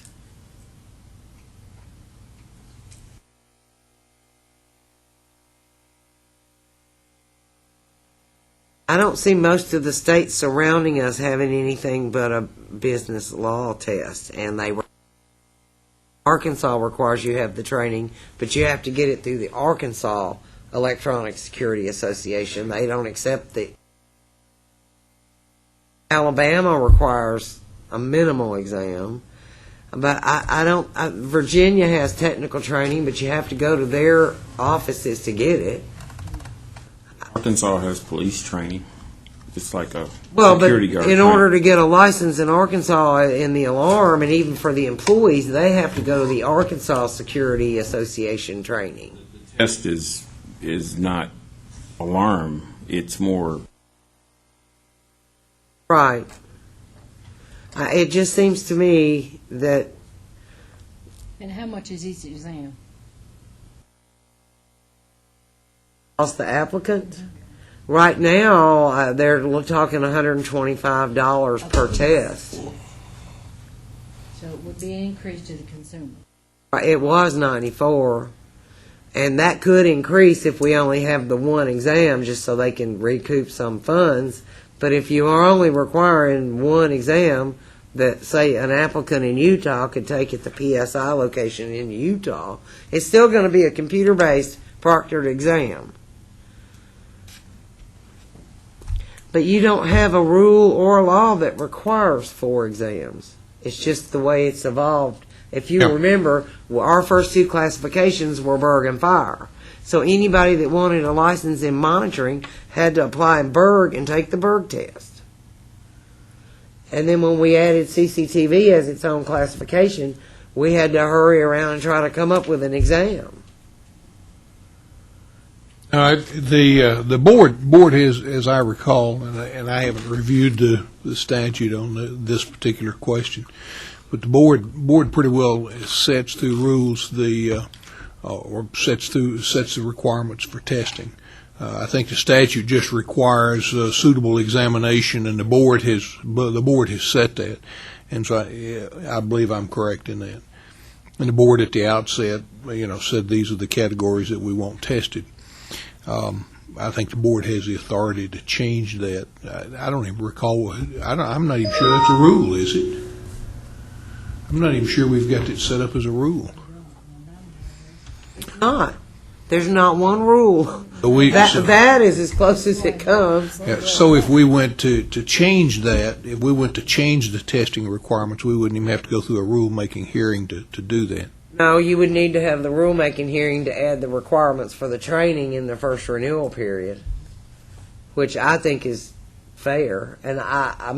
I don't see most of the states surrounding us having anything but a business law test, and Arkansas requires you have the training, but you have to get it through the Arkansas Electronic Security Association. They don't accept the. Alabama requires a minimal exam, but I don't. Virginia has technical training, but you have to go to their offices to get it. Arkansas has police training. It's like a Well, but security guard. in order to get a license in Arkansas in the alarm, and even for the employees, they have to go to the Arkansas Security Association training. Test is not alarm. It's more. Right. It just seems to me that. And how much is each exam? Cost the applicant? Right now, they're talking $125 per test. So it would be an increase to the consumer. It was 94, and that could increase if we only have the one exam, just so they can recoup some funds. But if you are only requiring one exam that, say, an applicant in Utah could take at the PSI location in Utah, it's still going to be a computer-based proctored exam. But you don't have a rule or a law that requires 4 exams. It's just the way it's evolved. If you remember, our first 2 classifications were Berg and Fire. So anybody that wanted a license in monitoring had to apply in Berg and take the Berg test. And then when we added CCTV as its own classification, we had to hurry around and try to come up with an exam. The board has, as I recall, and I haven't reviewed the statute on this particular question, but the board pretty well sets through rules or sets the requirements for testing. I think the statute just requires a suitable examination, and the board has set that, and so I believe I'm correct in that. And the board at the outset, said these are the categories that we want tested. I think the board has the authority to change that. I don't even recall. I'm not even sure that's a rule, is it? I'm not even sure we've got it set up as a rule. It's not. There's not one rule. That is as close as it comes. Yeah, so if we went to change that, if we went to change the testing requirements, we wouldn't even have to go through a rulemaking hearing to do that. No, you would need to have the rulemaking hearing to add the requirements for the training in the first renewal period, which I think is fair. And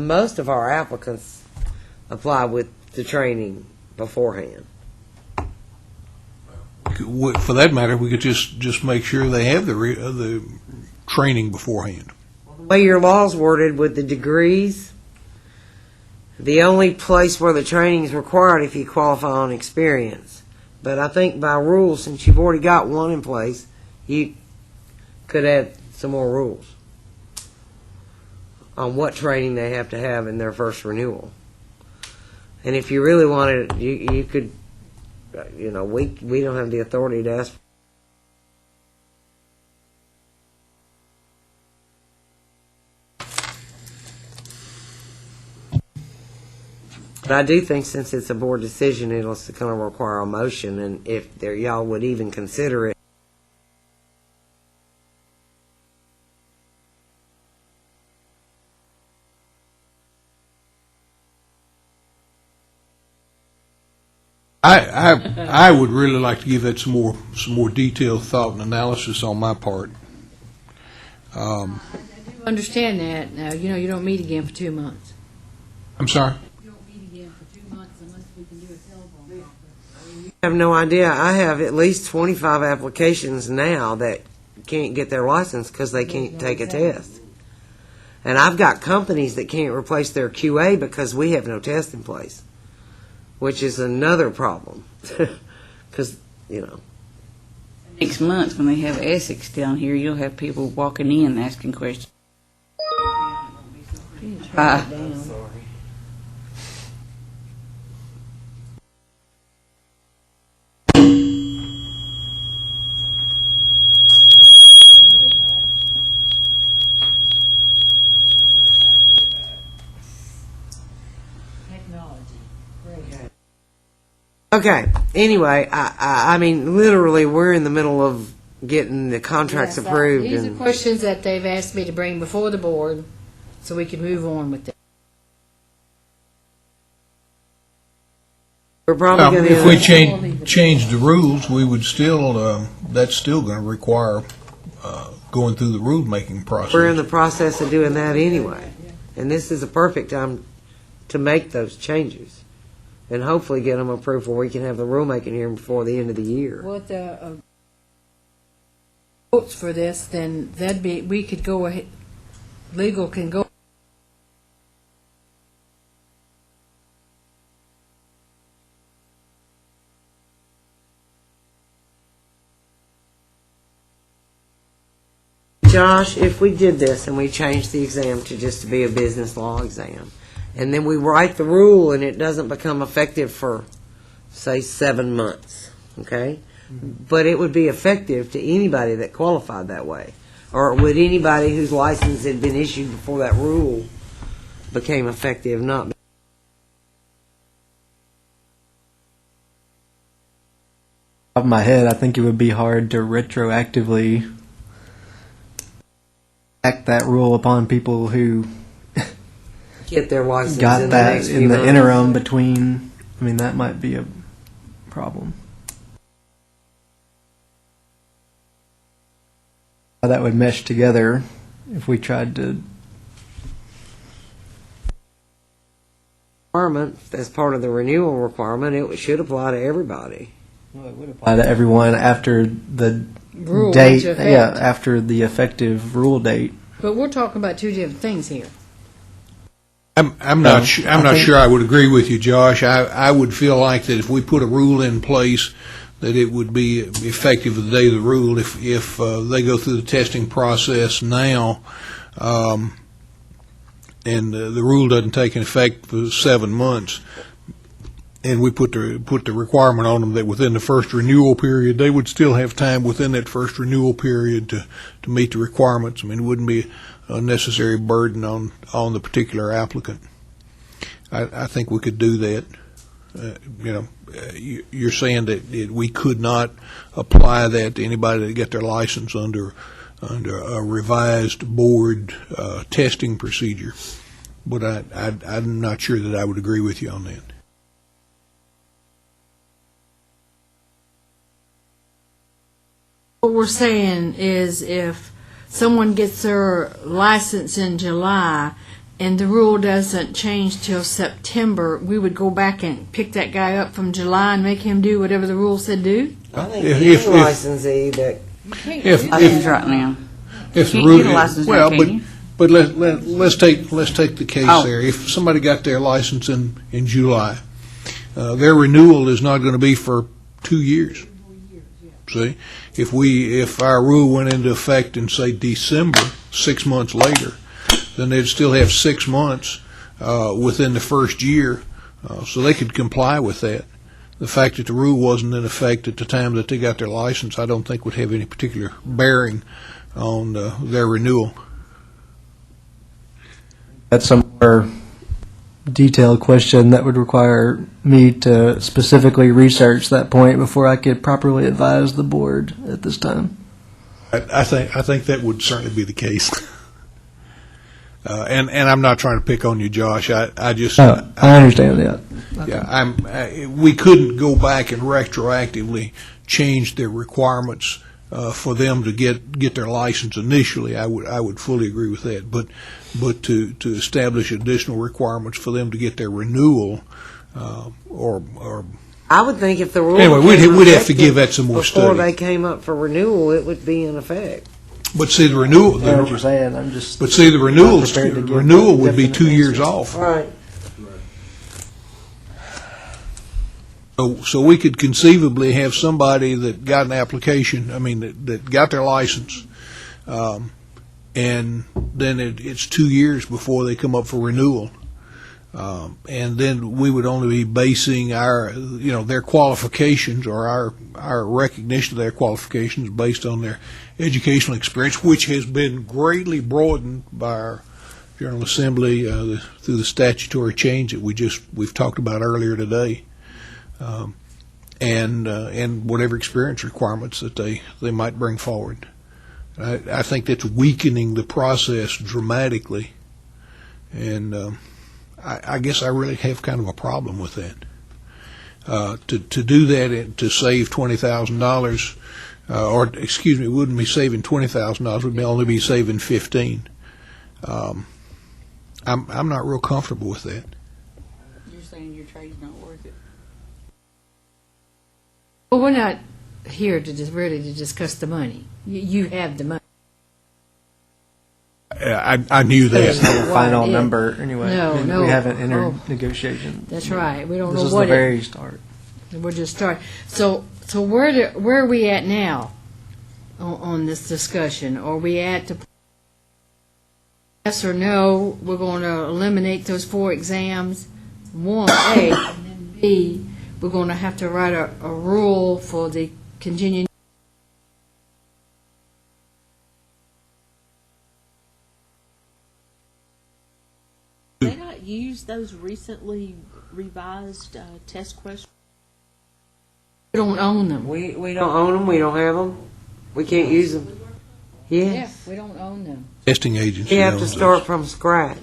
most of our applicants apply with the training beforehand. For that matter, we could just make sure they have the training beforehand. The way your law's worded with the degrees, the only place where the training is required if you qualify on experience. But I think by rule, since you've already got one in place, you could add some more rules on what training they have to have in their first renewal. And if you really wanted it, you could, we don't have the authority to ask. But I do think since it's a board decision, it'll kind of require a motion, and if y'all would even consider it. I would really like to give that some more detailed thought and analysis on my part. I do understand that. Now, you don't meet again for 2 months. I'm sorry? You don't meet again for 2 months unless we can do a telephone conference. I have no idea. I have at least 25 applications now that can't get their license because they can't take a test. And I've got companies that can't replace their QA because we have no test in place, which is another problem. Because, Next month, when they have Essex down here, you'll have people walking in asking questions. Okay, anyway, I mean, literally, we're in the middle of getting the contracts approved. These are and questions that they've asked me to bring before the board so we can move on with them. We're probably going If we to, change the rules, we would still, that's still going to require going through the rule-making process. we're in the process of doing that anyway. And this is a perfect time to make those changes and hopefully get them approved where we can have the rulemaking here before the end of the year. What the votes for this, then that'd be, we could go ahead, legal can go. Josh, if we did this and we changed the exam to just to be a business law exam, and then we write the rule and it doesn't become effective for, say, 7 months, okay? But it would be effective to anybody that qualified that way. Or would anybody whose license had been issued before that rule became effective not? Off my head, I think it would be hard to retroactively act that rule upon people who Get their license got in the that next in few the months. interim between. I mean, that might be a problem. How that would mesh together if we tried to. Requirement, as part of the renewal requirement, it should apply to everybody. Apply to everyone after the Rule date, into effect. yeah, after the effective rule date. But we're talking about two different things here. I'm not sure I would agree with you, Josh. I would feel like that if we put a rule in place, that it would be effective the day of the rule. If they go through the testing process now, and the rule doesn't take effect for 7 months, and we put the requirement on them that within the first renewal period, they would still have time within that first renewal period to meet the requirements. I mean, it wouldn't be a necessary burden on the particular applicant. I think we could do that. You're saying that we could not apply that to anybody that got their license under a revised board testing procedure, but I'm not sure that I would agree with you on that. What we're saying is if someone gets their license in July and the rule doesn't change till September, we would go back and pick that guy up from July and make him do whatever the rule said do? I think If- any if- licensee that License right now. If the You can't rule, get a license now, well, can you? but let's take the case Oh. there. If somebody got their license in July, their renewal is not going to be for 2 years. See, if our rule went into effect in say December, 6 months later, then they'd still have 6 months within the first year, so they could comply with that. The fact that the rule wasn't in effect at the time that they got their license, I don't think would have any particular bearing on their renewal. That's some more detailed question that would require me to specifically research that point before I could properly advise the board at this time. I think that would certainly be the case. And I'm not trying to pick on you, Josh. I just I understand that. yeah. We couldn't go back and retroactively change their requirements for them to get their license initially. I would fully agree with that. But to establish additional requirements for them to get their renewal or I would think if the rule Anyway, became we'd have to effective give that some more before study. they came up for renewal, it would be in effect. But see, the renewal, I know what you're saying, I'm just. but see, the renewals, prepared to give renewal would be definite 2 years answers. off. Right. So we could conceivably have somebody that got an application, that got their license, and then it's 2 years before they come up for renewal. And then we would only be basing their qualifications or our recognition of their qualifications based on their educational experience, which has been greatly broadened by our General Assembly through the statutory change that we've talked about earlier today. And whatever experience requirements that they might bring forward. I think that's weakening the process dramatically, and I guess I really have kind of a problem with that. To do that to save $20,000, it wouldn't be saving $20,000. We'd only be saving $15,000. I'm not real comfortable with that. You're saying your trade's not worth it? Well, we're not here to discuss the money. You have the money. I knew There's that. no final Well, number anyway. No, no. We haven't entered Oh. negotiations. That's right. We don't This know is what the very start. We're just starting. So where are we at now on this discussion? Are we at the yes or no? We're going to eliminate those 4 exams. 1A, and then B, we're going to have to write a rule for the continuing. They not use those recently revised test questions? We don't own them. We don't own them, we don't have them, we can't use them. Yeah, Yes. we don't own them. Testing agency. You have to owns start those. from scratch.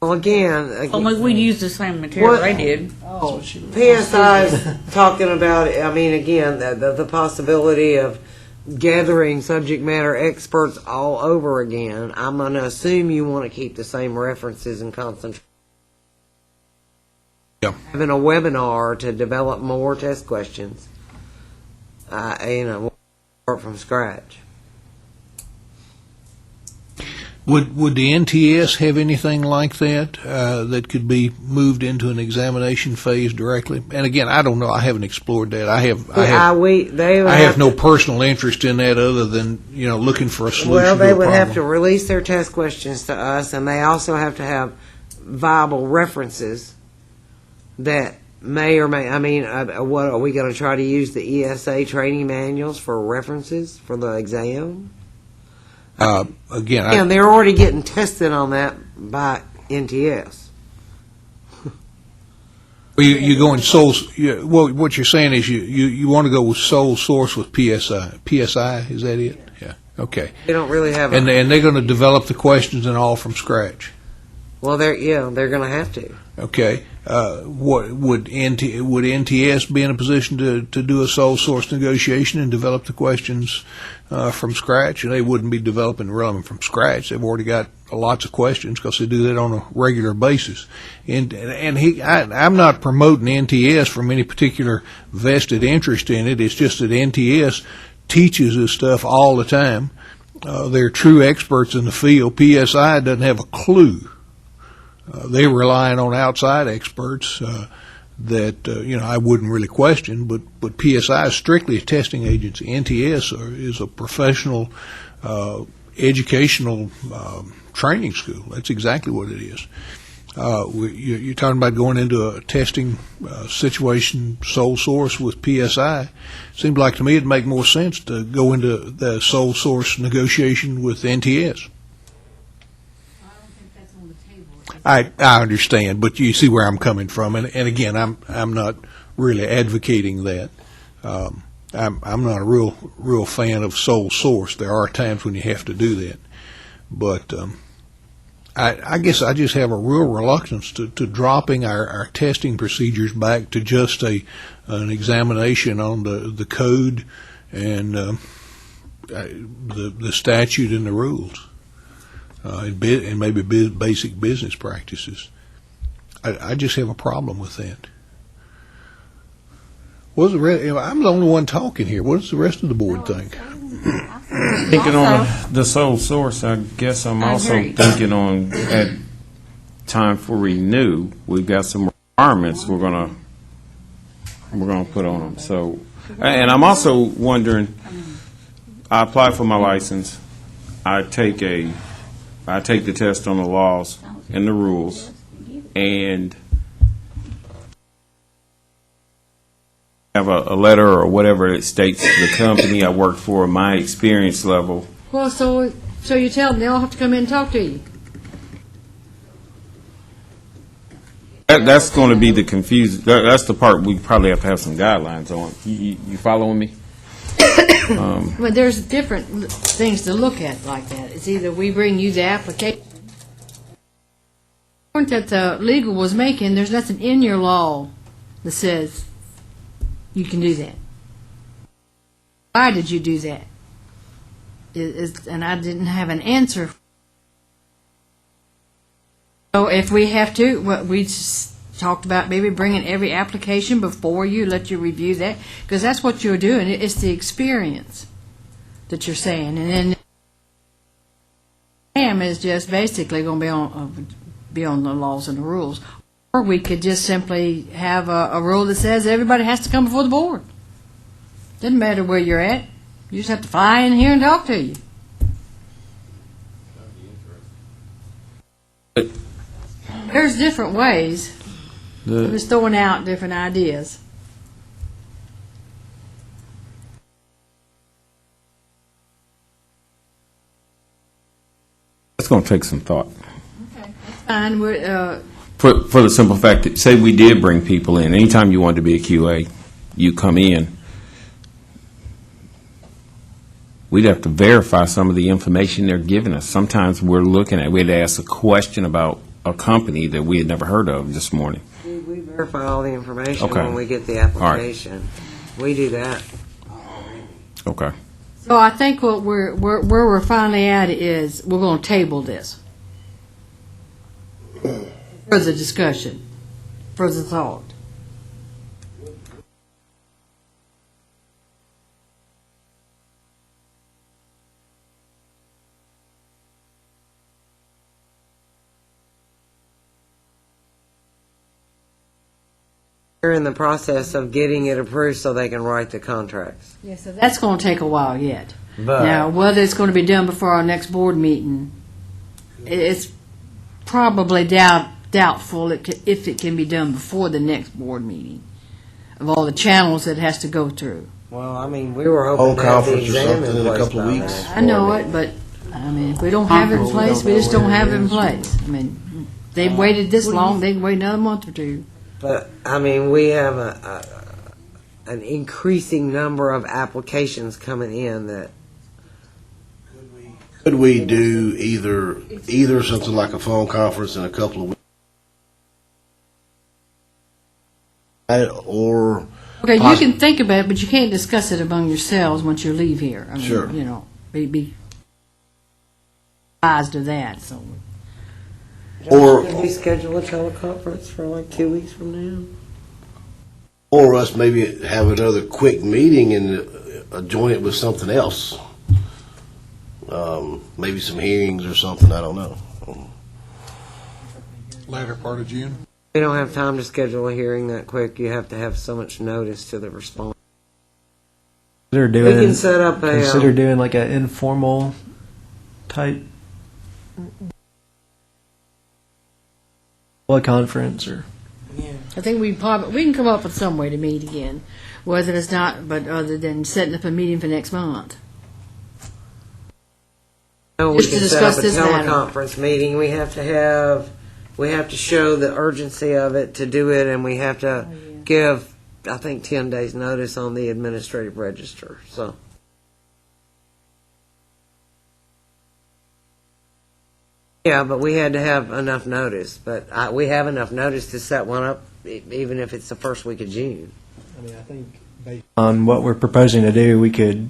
Well, again, Well, we'd use the same material What- they did. PSI is talking about, again, the possibility of gathering subject matter experts all over again. I'm going to assume you want to keep the same references and concentrate. Yeah. Having a webinar to develop more test questions. Start from scratch. Would the NTS have anything like that that could be moved into an examination phase directly? And again, I don't know. I haven't explored that. I have no personal interest in that other than looking for a solution. Well, to they a would problem. have to release their test questions to us, and they also have to have viable references that may or may. What are we going to try to use the ESA training manuals for references for the exam? Again, And they're already getting tested on that by NTS. you go in sole. What you're saying is you want to go with sole source with PSI. PSI, is that it? Yeah. Okay. They don't really have. And they're going to develop the questions and all from scratch. Well, they're going to have to. Okay. What would NTS be in a position to do a sole source negotiation and develop the questions from scratch? And they wouldn't be developing relevant from scratch. They've already got lots of questions because they do that on a regular basis. I'm not promoting NTS from any particular vested interest in it. It's just that NTS teaches this stuff all the time. They're true experts in the field. PSI doesn't have a clue. They're relying on outside experts that I wouldn't really question, but PSI is strictly a testing agency. NTS is a professional educational training school. That's exactly what it is. You're talking about going into a testing situation sole source with PSI. Seems like to me it'd make more sense to go into the sole source negotiation with NTS. I understand, but you see where I'm coming from, and again, I'm not really advocating that. I'm not a real fan of sole source. There are times when you have to do that, but I guess I just have a real reluctance to dropping our testing procedures back to just an examination on the code and the statute and the rules. and maybe basic business practices. I just have a problem with that. What's the rest? I'm the only one talking here. What does the rest of the board think? Thinking on the sole source, I guess I'm also agree. thinking on at time for renew, we've got some requirements we're gonna put on them. So, and I'm also wondering, I apply for my license, I take the test on the laws and the rules, and have a letter or whatever that states the company I work for, my experience level. Well, so you tell them they all have to come in and talk to you. That's going to be the confusing. That's the part we probably have to have some guidelines on. You following me? But there's different things to look at like that. It's either we bring you the application. The point that the legal was making, there's nothing in your law that says you can do that. Why did you do that? And I didn't have an answer. So if we have to, what we just talked about, maybe bringing every application before you, let you review that, because that's what you're doing. It's the experience that you're saying, and then exam is just basically going to be on the laws and the rules. Or we could just simply have a rule that says everybody has to come before the board. Doesn't matter where you're at. You just have to fly in here and talk to you. There's different ways. I'm just throwing out different ideas. It's going to take some thought. Fine. For the simple fact that, say we did bring people in, anytime you wanted to be a QA, you come in, we'd have to verify some of the information they're giving us. Sometimes we'd have to ask a question about a company that we had never heard of this morning. We verify all the information Okay. when we get the application. We do that. Okay. So I think what where we're finally at is we're going to table this. Further discussion, further thought. They're in the process of getting it approved so they can write the contracts. Yeah, so that's going to take a while yet. But Now, whether it's going to be done before our next board meeting, it's probably doubtful if it can be done before the next board meeting, of all the channels it has to go through. well, I mean, we were Whole hoping to have the conference or exam something in a place couple of by weeks. then. I know it, but, I mean, if we don't have it in place, we just don't have it in place. I mean, they've waited this long, they can wait another month or two. But, I mean, we have an increasing number of applications coming in that, Could we do either something like a phone conference in a couple of weeks? Or Okay, you can think about it, but you can't discuss it among yourselves once you leave here. I mean, Sure. You know, be advised of that, so. Or- Could we schedule a teleconference for like 2 weeks from now? Or us maybe have another quick meeting and join it with something else. Maybe some hearings or something, I don't know. Latter part of June? We don't have time to schedule a hearing that quick. You have to have so much notice to the response. Consider We can set up a, doing like an informal type conference or. I think we can come up with some way to meet again, whether it's not, but other than setting up a meeting for next month. we Just to can set up discuss a this matter. teleconference meeting. We have to show the urgency of it to do it, and we have to give, I think, 10 days notice on the administrative register, so. Yeah, but we had to have enough notice, but we have enough notice to set one up, even if it's the first week of June. I mean, I think based on what we're proposing to do, we could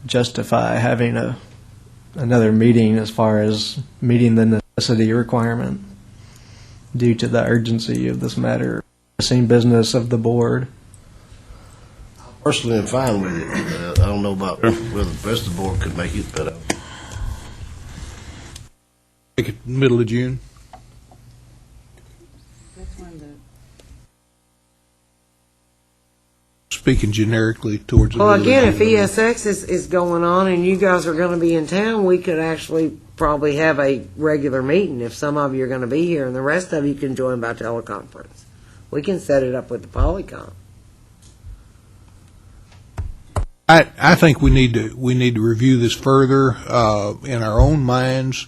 justify having a another meeting as far as meeting the necessity requirement due to the urgency of this matter, pressing business of the board. Personally, I'm fine with it. I don't know about whether the rest of the board could make it, but Make it middle of June. Speaking generically towards the Well, middle of again, if June. ESX is going on and you guys are going to be in town, we could actually probably have a regular meeting if some of you are going to be here and the rest of you can join by teleconference. We can set it up with the Polycom. I think we need to review this further in our own minds,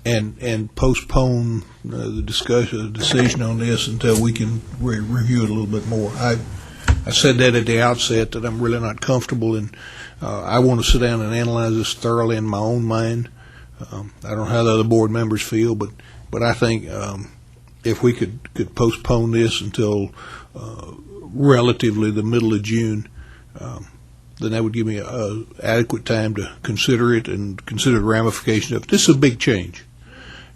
and postpone the decision on this until we can review it a little bit more. I said that at the outset that I'm really not comfortable, and I want to sit down and analyze this thoroughly in my own mind. I don't know how the other board members feel, but I think if we could postpone this until relatively the middle of June, then that would give me adequate time to consider it and consider the ramifications of it. This is a big change,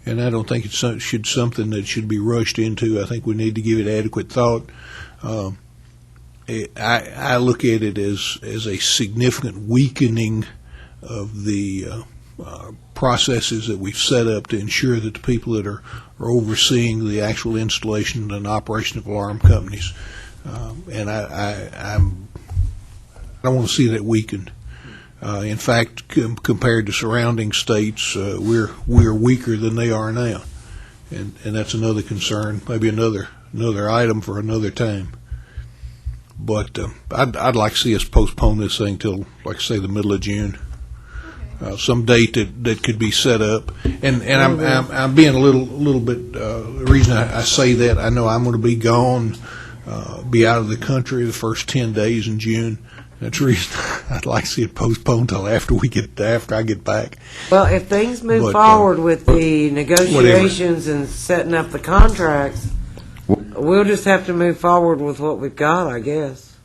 and I don't think it's something that should be rushed into. I think we need to give it adequate thought. I look at it as a significant weakening of the processes that we've set up to ensure that the people that are overseeing the actual installation and operation of alarm companies, and I don't want to see that weakened. In fact, compared to surrounding states, we're weaker than they are now, and that's another concern, maybe another item for another time. But I'd like to see us postpone this thing till, like I say, the middle of June. Some date that could be set up, and I'm being a little bit. The reason I say that, I know I'm going to be gone, be out of the country the first 10 days in June. That's the reason I'd like to see it postponed till after I get back. Well, if things move forward with the negotiations and setting up the contracts, we'll just have to move forward with what we've got, I guess.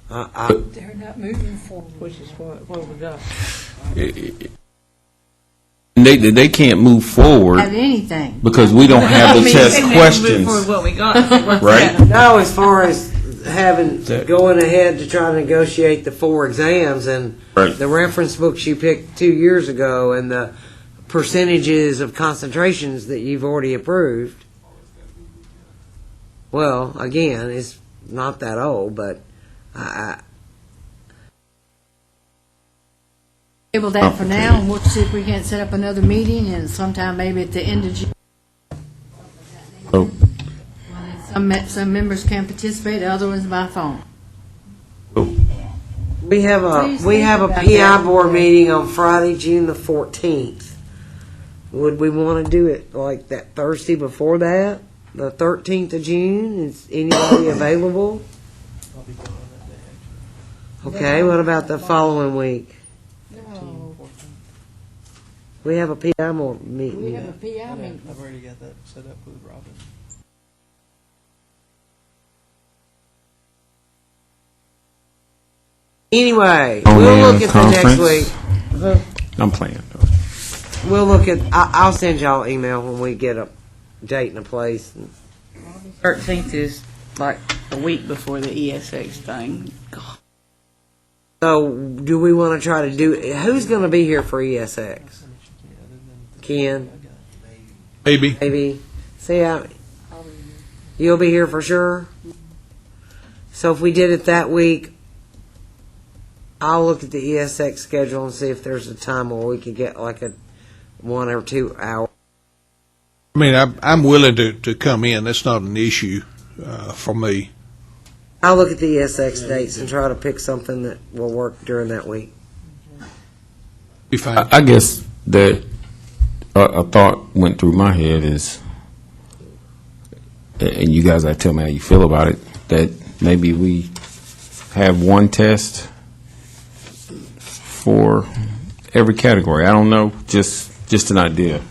They're not moving forward. Which is what we got. They can't move forward Have anything. because we don't have the test questions. What we got, Right. No, as far as going ahead to try to negotiate the 4 exams and Right. the reference books you picked 2 years ago and the percentages of concentrations that you've already approved. Well, again, it's not that old, but Table that for now, and we'll see if we can't set up another meeting, and sometime maybe at the end of June. Oh. Some members can participate, other ones by phone. we have a PI board meeting on Friday, June the 14th. Would we want to do it like that Thursday before that, the 13th of June? Is anybody available? Okay, what about the following week? We have a PI meeting. We have a PI meeting. I've already got that set up with Robin. Anyway, Only we'll a look at the next conference? week. I'm playing. We'll look at, I'll send y'all an email when we get a date and a place. 13th is like a week before the ESX thing. God. So, do we want to try to do, who's going to be here for ESX? Ken? Maybe. Maybe. See, you'll be here for sure? So if we did it that week, I'll look at the ESX schedule and see if there's a time where we could get like a 1 or 2 hour. I mean, I'm willing to come in. That's not an issue for me. I'll look at the ESX dates and try to pick something that will work during that week. Be fine. I guess that a thought went through my head is, and you guys gotta tell me how you feel about it, that maybe we have one test for every category. I don't know, just an idea.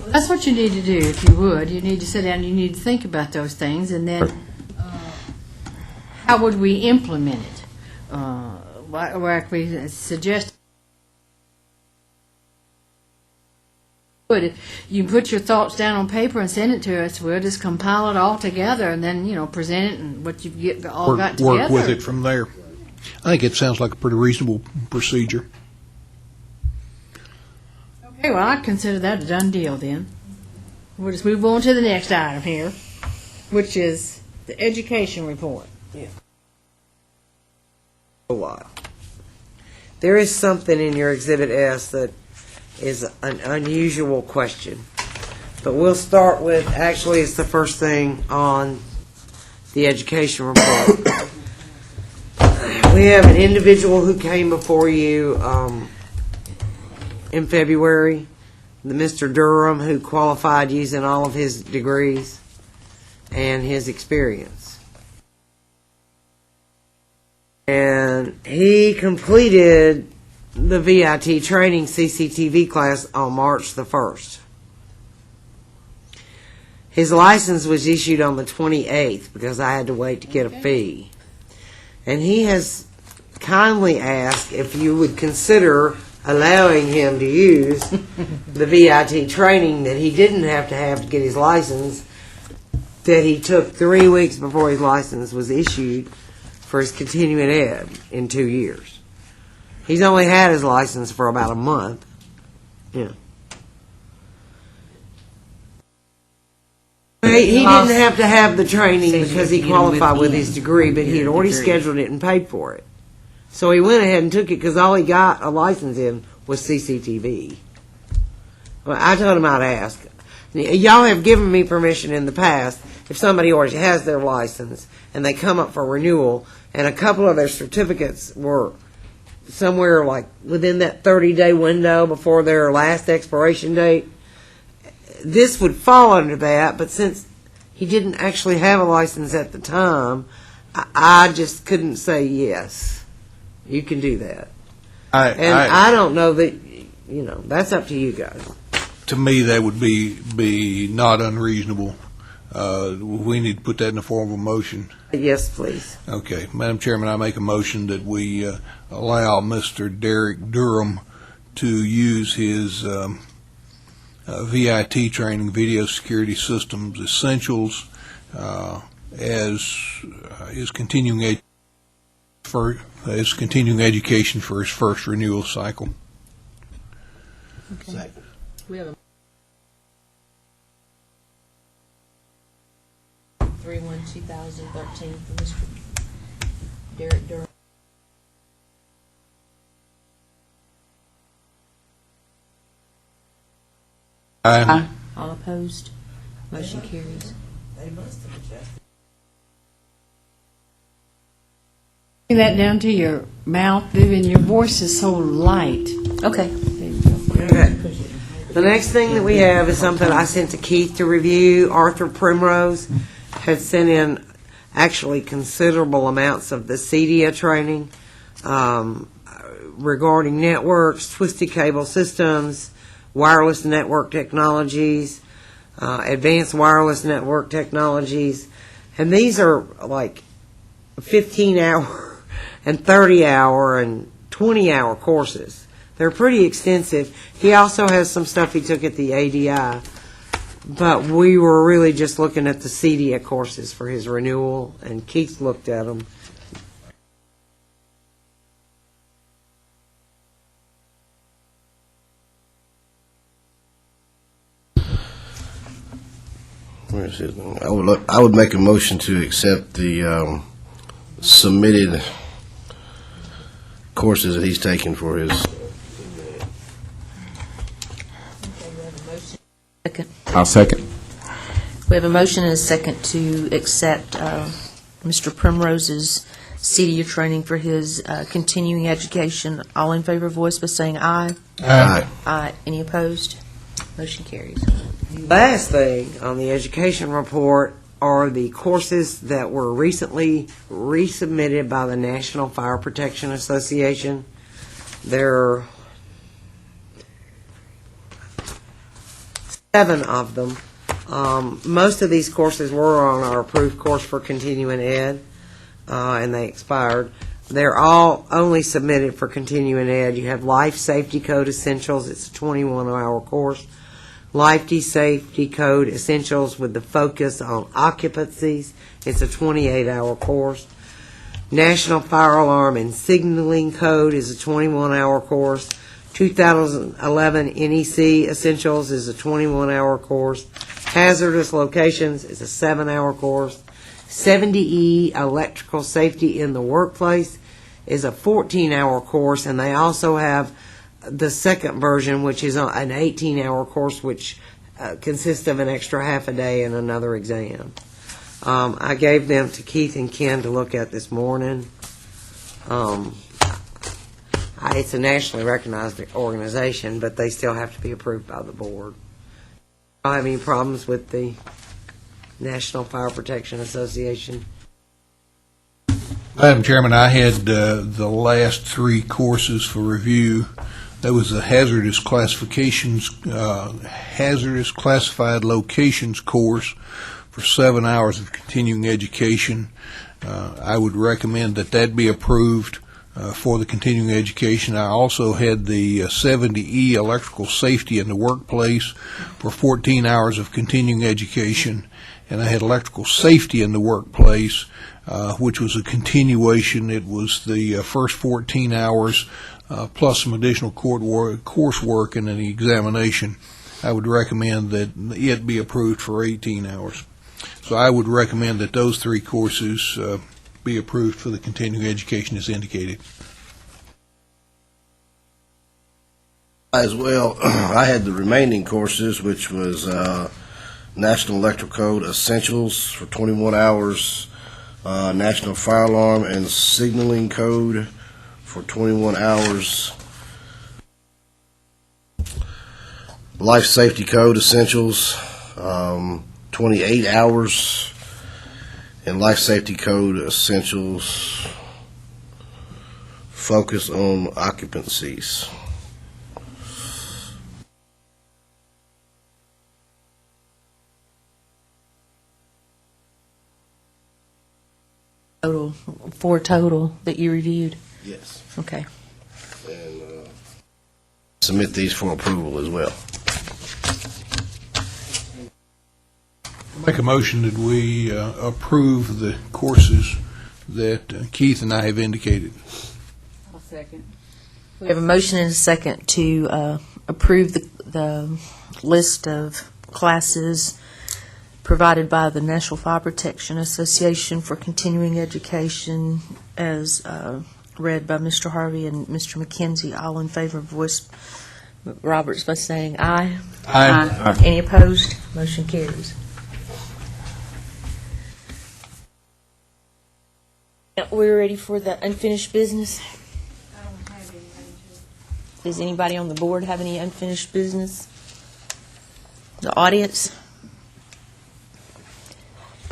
That's what you need to do, if you would. You need to sit down, you need to think about those things, and then how would we implement it? Like we suggest But you can put your thoughts down on paper and send it to us. We'll just compile it all together and then, present it and what you've all got together. Work with it from there. I think it sounds like a pretty reasonable procedure. Okay, well, I consider that a done deal then. We'll just move on to the next item here, which is the education report. A lot. There is something in your Exhibit S that is an unusual question. But we'll start with, actually, it's the first thing on the education report. We have an individual who came before you in February, the Mr. Durham, who qualified using all of his degrees and his experience. And he completed the VIT training CCTV class on March the 1st. His license was issued on the 28th because I had to wait to get a fee. And he has kindly asked if you would consider allowing him to use the VIT training that he didn't have to get his license, that he took 3 weeks before his license was issued for his continuing ed in 2 years. He's only had his license for about a month. Yeah. He didn't have to have the training because he qualified with his degree, but he had already scheduled it and paid for it. So he went ahead and took it because all he got a license in was CCTV. Well, I told him I'd ask. Y'all have given me permission in the past, if somebody already has their license and they come up for renewal and a couple of their certificates were somewhere like within that 30-day window before their last expiration date, this would fall under that, but since he didn't actually have a license at the time, I just couldn't say yes. You can do that. I don't know that, that's up to you guys. To me, that would be not unreasonable. We need to put that in the form of a motion. Yes, please. Okay. Madam Chairman, I make a motion that we allow Mr. Derek Durham to use his VIT training, Video Security Systems Essentials, as his continuing education for his first renewal cycle. Okay. We have a 3/1/2013 for Mr. Derek Durham. Aye. All opposed? Motion carries. They must have adjusted. Bring that down to your mouth, Vivian. Your voice is so light. Okay. There you go. Okay. The next thing that we have is something I sent to Keith to review. Arthur Primrose had sent in actually considerable amounts of the CEDIA training regarding networks, twisted cable systems, wireless network technologies, advanced wireless network technologies. And these are like 15-hour and 30-hour and 20-hour courses. They're pretty extensive. He also has some stuff he took at the ADI, but we were really just looking at the CEDIA courses for his renewal, and Keith looked at them. Where is it? I would make a motion to accept the submitted courses that he's taken for his. Second. I'll second. We have a motion and a second to accept Mr. Primrose's CEDIA training for his continuing education. All in favor, voice by saying aye. Aye. Aye. Any opposed? Motion carries. Last thing on the education report are the courses that were recently resubmitted by the National Fire Protection Association. There are 7 of them. Most of these courses were on our approved course for continuing ed, and they expired. They're all only submitted for continuing ed. You have Life Safety Code Essentials. It's a 21-hour course. Life Safety Code Essentials with the focus on occupancies. It's a 28-hour course. National Fire Alarm and Signaling Code is a 21-hour course. 2011 NEC Essentials is a 21-hour course. Hazardous Locations is a 7-hour course. 70E Electrical Safety in the Workplace is a 14-hour course, and they also have the second version, which is an 18-hour course, which consists of an extra half a day and another exam. I gave them to Keith and Ken to look at this morning. It's a nationally recognized organization, but they still have to be approved by the board. I don't have any problems with the National Fire Protection Association. Madam Chairman, I had the last 3 courses for review. There was a hazardous classified locations course for 7 hours of continuing education. I would recommend that be approved for the continuing education. I also had the 70E Electrical Safety in the Workplace for 14 hours of continuing education, and I had Electrical Safety in the Workplace, which was a continuation. It was the first 14 hours plus some additional coursework and an examination. I would recommend that it be approved for 18 hours. So I would recommend that those 3 courses be approved for the continuing education as indicated. As well, I had the remaining courses, which was National Electrical Code Essentials for 21 hours, National Fire Alarm and Signaling Code for 21 hours, Life Safety Code Essentials, 28 hours, and Life Safety Code Essentials, focus on occupancies. Total, 4 total that you reviewed? Yes. Okay. And submit these for approval as well. Make a motion that we approve the courses that Keith and I have indicated. I'll second. We have a motion and a second to approve the list of classes provided by the National Fire Protection Association for continuing education as read by Mr. Harvey and Mr. McKenzie. All in favor, voice Roberts by saying aye. Aye. Any opposed? Motion carries. We're ready for the unfinished business. Does anybody on the board have any unfinished business? The audience?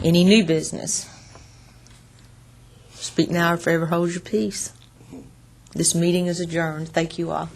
Any new business? Speak now or forever hold your peace. This meeting is adjourned. Thank you all.